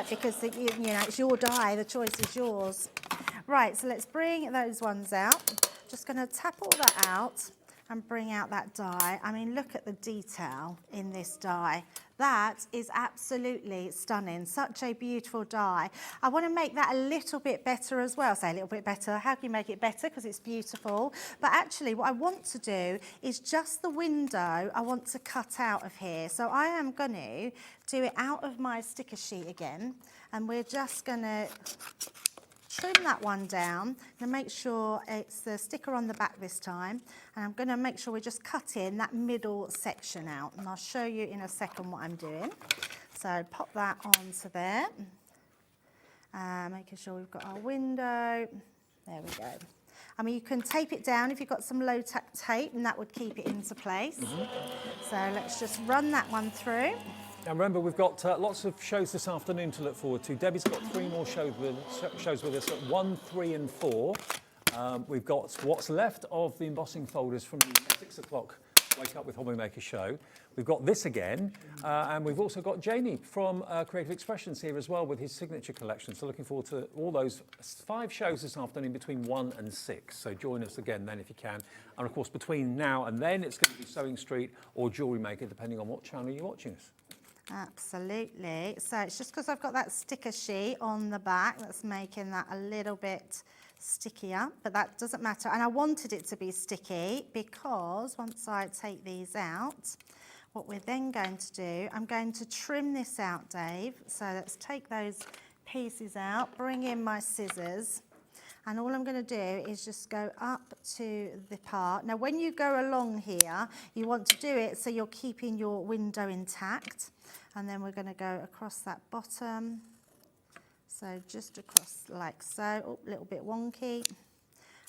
because you know, it's your die, the choice is yours. Right, so let's bring those ones out. Just going to tap all that out and bring out that die. I mean, look at the detail in this die. That is absolutely stunning. Such a beautiful die. I want to make that a little bit better as well. Say a little bit better. How can you make it better? Because it's beautiful. But actually, what I want to do is just the window I want to cut out of here. So I am going to do it out of my sticker sheet again. And we're just going to trim that one down and make sure it's the sticker on the back this time, and I'm going to make sure we're just cutting that middle section out, and I'll show you in a second what I'm doing. So pop that onto there, making sure we've got our window. There we go. I mean, you can tape it down if you've got some low tape, and that would keep it into place. So let's just run that one through. And remember, we've got lots of shows this afternoon to look forward to. Debbie's got 3 more shows with us at 1, 3 and 4. We've got what's left of the embossing folders from the 6 o'clock Wake Up with HobbyMaker show. We've got this again, and we've also got Jamie from Creative Expressions here as well with his signature collection. So looking forward to all those 5 shows this afternoon between 1 and 6. So join us again then if you can. And of course, between now and then, it's going to be Sewing Street or Jewellery Maker, depending on what channel you're watching us. Absolutely. So it's just because I've got that sticker sheet on the back that's making that a little bit stickier, but that doesn't matter. And I wanted it to be sticky because once I take these out, what we're then going to do, I'm going to trim this out, Dave. So let's take those pieces out, bring in my scissors, And all I'm going to do is just go up to the part. Now, when you go along here, you want to do it so you're keeping your window intact. And then we're going to go across that bottom. So just across like so, oh, a little bit wonky.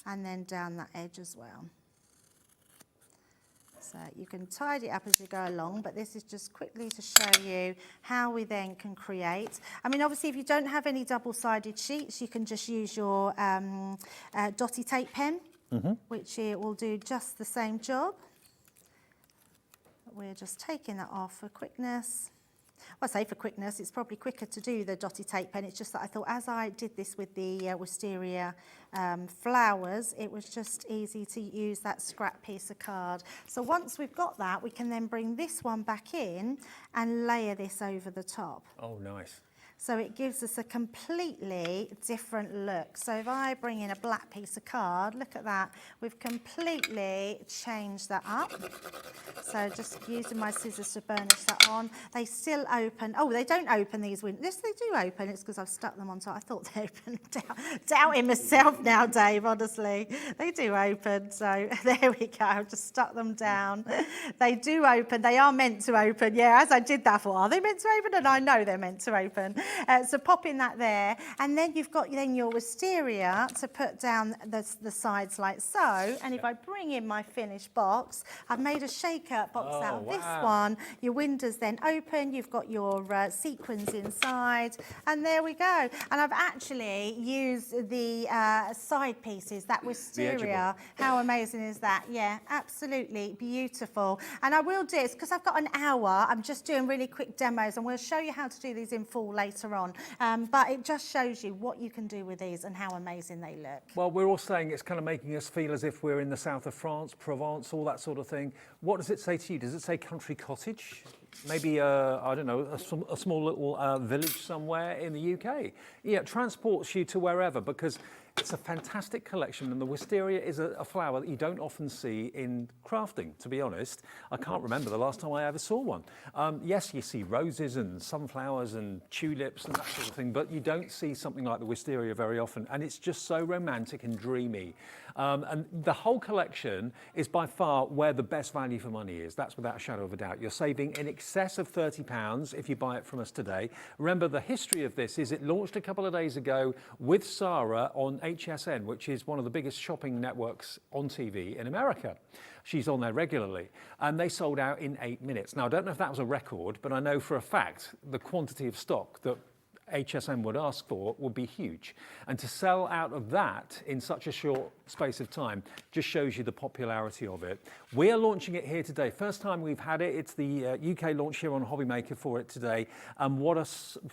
And then down that edge as well. So you can tidy it up as you go along, but this is just quickly to show you how we then can create. I mean, obviously, if you don't have any double-sided sheets, you can just use your dotty tape pen, which it will do just the same job. We're just taking that off for quickness. Well, I say for quickness, it's probably quicker to do the dotty tape pen. It's just that I thought as I did this with the Wisteria flowers, it was just easy to use that scrap piece of card. So once we've got that, we can then bring this one back in and layer this over the top. Oh, nice. So it gives us a completely different look. So if I bring in a black piece of card, look at that, we've completely changed that up. So just using my scissors to burnish that on. They still open. Oh, they don't open these windows. Yes, they do open. It's because I've stuck them on top. I thought they opened. Doubting myself now, Dave, honestly. They do open. So there we go. I've just stuck them down. They do open. They are meant to open. Yeah, as I did that, I thought, are they meant to open? And I know they're meant to open. So popping that there, and then you've got then your wisteria to put down the sides like so. And if I bring in my finished box, I've made a shaker box out of this one. Your windows then open. You've got your sequins inside, and there we go. And I've actually used the side pieces, that wisteria. How amazing is that? Yeah, absolutely beautiful. And I will do this because I've got an hour. I'm just doing really quick demos, and we'll show you how to do these in full later on, but it just shows you what you can do with these and how amazing they look. Well, we're all saying it's kind of making us feel as if we're in the south of France, Provence, all that sort of thing. What does it say to you? Does it say country cottage? Maybe, I don't know, a small little village somewhere in the UK. Yeah, it transports you to wherever because it's a fantastic collection, and the wisteria is a flower that you don't often see in crafting, to be honest. I can't remember the last time I ever saw one. Yes, you see roses and sunflowers and tulips and that sort of thing, but you don't see something like the wisteria very often, and it's just so romantic and dreamy. And the whole collection is by far where the best value for money is. That's without a shadow of a doubt. You're saving in excess of £30 if you buy it from us today. Remember, the history of this is it launched a couple of days ago with Sarah on HSN, which is one of the biggest shopping networks on TV in America. She's on there regularly, and they sold out in 8 minutes. Now, I don't know if that was a record, but I know for a fact the quantity of stock that HSN would ask for would be huge. And to sell out of that in such a short space of time just shows you the popularity of it. We are launching it here today. First time we've had it. It's the UK launch here on HobbyMaker for it today. And what a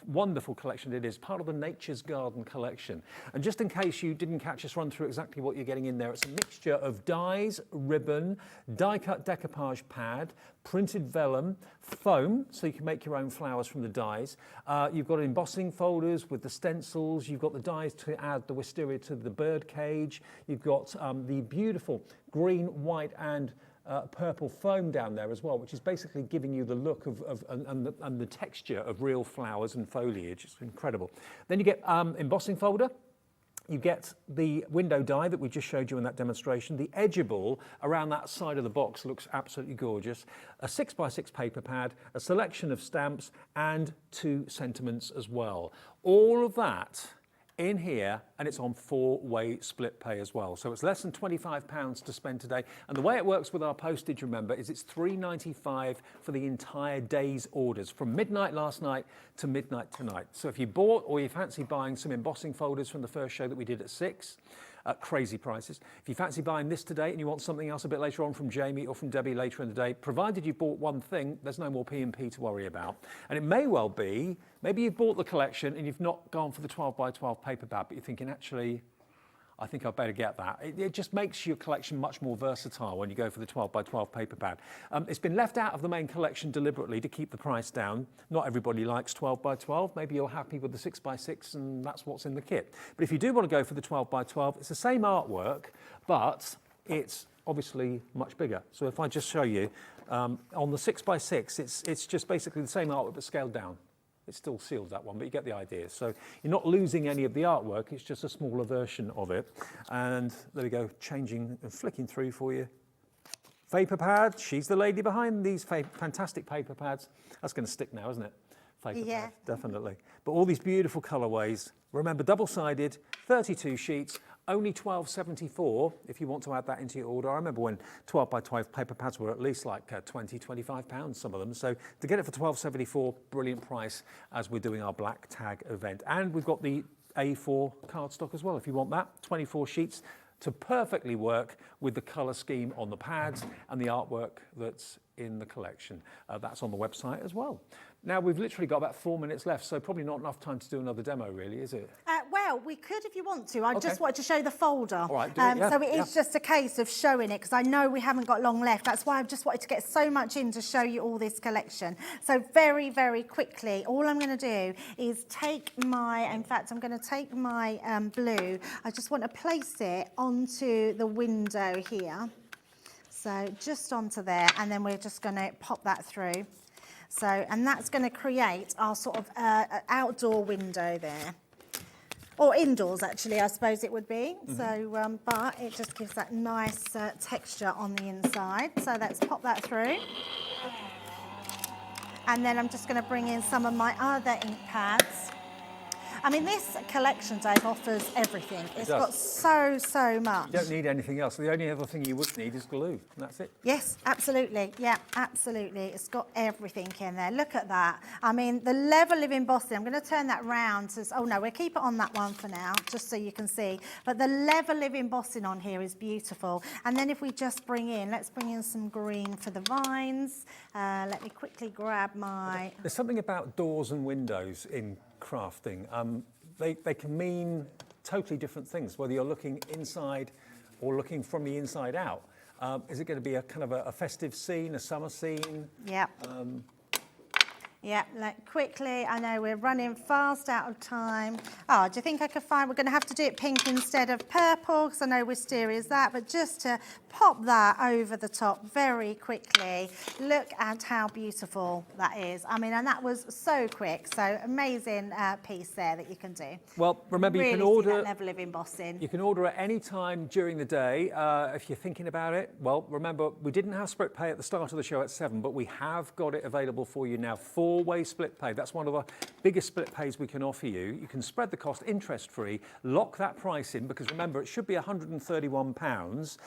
wonderful collection it is. Part of the Nature's Garden collection. And just in case you didn't catch us run through exactly what you're getting in there, it's a mixture of dies, ribbon, die-cut decoupage pad, printed vellum, foam, so you can make your own flowers from the dies. You've got embossing folders with the stencils. You've got the dies to add the wisteria to the bird cage. You've got the beautiful green, white and purple foam down there as well, which is basically giving you the look and the texture of real flowers and foliage. It's incredible. Then you get embossing folder. You get the window die that we just showed you in that demonstration. The edgeable around that side of the box looks absolutely gorgeous. A 6x6 paper pad, a selection of stamps, and 2 sentiments as well. All of that in here, and it's on 4-way split pay as well. So it's less than £25 to spend today. And the way it works with our postage, remember, is it's £3.95 for the entire day's orders, from midnight last night to midnight tonight. So if you bought or you fancy buying some embossing folders from the first show that we did at 6, at crazy prices. If you fancy buying this today and you want something else a bit later on from Jamie or from Debbie later in the day, provided you bought one thing, there's no more P&P to worry about. And it may well be, maybe you've bought the collection and you've not gone for the 12x12 paper pad, but you're thinking, actually, I think I'd better get that. It just makes your collection much more versatile when you go for the 12x12 paper pad. It's been left out of the main collection deliberately to keep the price down. Not everybody likes 12x12. Maybe you're happy with the 6x6 and that's what's in the kit. But if you do want to go for the 12x12, it's the same artwork, but it's obviously much bigger. So if I just show you, on the 6x6, it's just basically the same artwork but scaled down. It's still sealed, that one, but you get the idea. So you're not losing any of the artwork, it's just a smaller version of it. And there we go, changing and flicking through for you. Vapor pad, she's the lady behind these fantastic paper pads. That's going to stick now, isn't it? Vapor pad, definitely. But all these beautiful colourways. Remember, double-sided, 32 sheets, only $12.74 if you want to add that into your order. I remember when 12 by 12 paper pads were at least like 20, 25 pounds, some of them. So to get it for $12.74, brilliant price as we're doing our black tag event. And we've got the A4 cardstock as well, if you want that, 24 sheets to perfectly work with the colour scheme on the pads and the artwork that's in the collection. That's on the website as well. Now, we've literally got about 4 minutes left, so probably not enough time to do another demo, really, is it? Well, we could if you want to. I just wanted to show the folder. All right, do it, yeah, so it is just a case of showing it, because I know we haven't got long left. That's why I've just wanted to get so much in to show you all this collection. So very, very quickly, all I'm going to do is take my, in fact, I'm going to take my blue. I just want to place it onto the window here. So just onto there, and then we're just going to pop that through. So, and that's going to create our sort of outdoor window there. Or indoors, actually, I suppose it would be. So, but it just gives that nice texture on the inside. So let's pop that through. And then I'm just going to bring in some of my other ink pads. I mean, this collection, Dave, offers everything. It's got so much. You don't need anything else. The only other thing you would need is glue, and that's it. Yes, absolutely. Yeah, absolutely. It's got everything in there. Look at that. I mean, the level of embossing, I'm going to turn that round. Oh, no, we'll keep it on that one for now, just so you can see. But the level of embossing on here is beautiful. And then if we just let's bring in some green for the vines. Let me quickly grab my... There's something about doors and windows in crafting. They can mean totally different things, whether you're looking inside or looking from the inside out. Is it going to be a kind of a festive scene, a summer scene? Yeah. Yeah, quickly, I know we're running fast out of time. Oh, do you think I could find, we're going to have to do it pink instead of purple, because I know Wisteria is that, but just to pop that over the top very quickly. Look at how beautiful that is. I mean, and that was so quick, so amazing piece there that you can do. Well, remember, really you can order... that level of embossing. You can order at any time during the day if you're thinking about it. Well, remember, we didn't have split pay at the start of the show at 7, but we have got it available for you now. 4-way split pay. That's one of the biggest split pays we can offer you. You can spread the cost interest-free, lock that price in, because remember, it should be £131.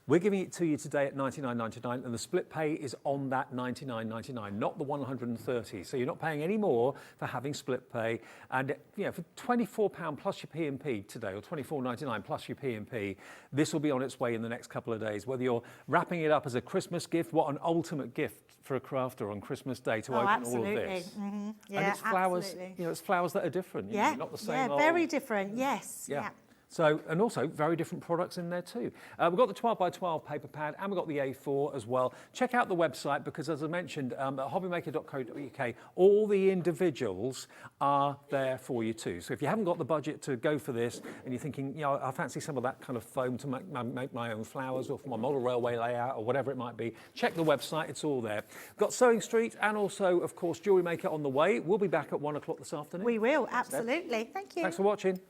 We're giving it to you today at $99.99, and the split pay is on that $99.99, not the $130. So you're not paying any more for having split pay. And you know, for £24 plus your P&P today, or $24.99 plus your P&P, this will be on its way in the next couple of days. Whether you're wrapping it up as a Christmas gift, what an ultimate gift for a crafter on Christmas Day to open all of this. Mm-hmm. Yeah, and it's flowers, absolutely. you know, it's flowers that are different. You know, not the same old. Very different. Yes. Yeah. So, and also very different products in there too. We've got the 12 by 12 paper pad, and we've got the A4 as well. Check out the website, because as I mentioned, at hobbymaker.co.uk, all the individuals are there for you too. So if you haven't got the budget to go for this, and you're thinking, you know, I fancy some of that kind of foam to make my own flowers, or for my model railway layout, or whatever it might be, check the website, it's all there. We've got Sewing Street, and also, of course, Jewellery Maker on the way. We'll be back at 1 o'clock this afternoon. We will, absolutely. Thank you. Thanks for watching.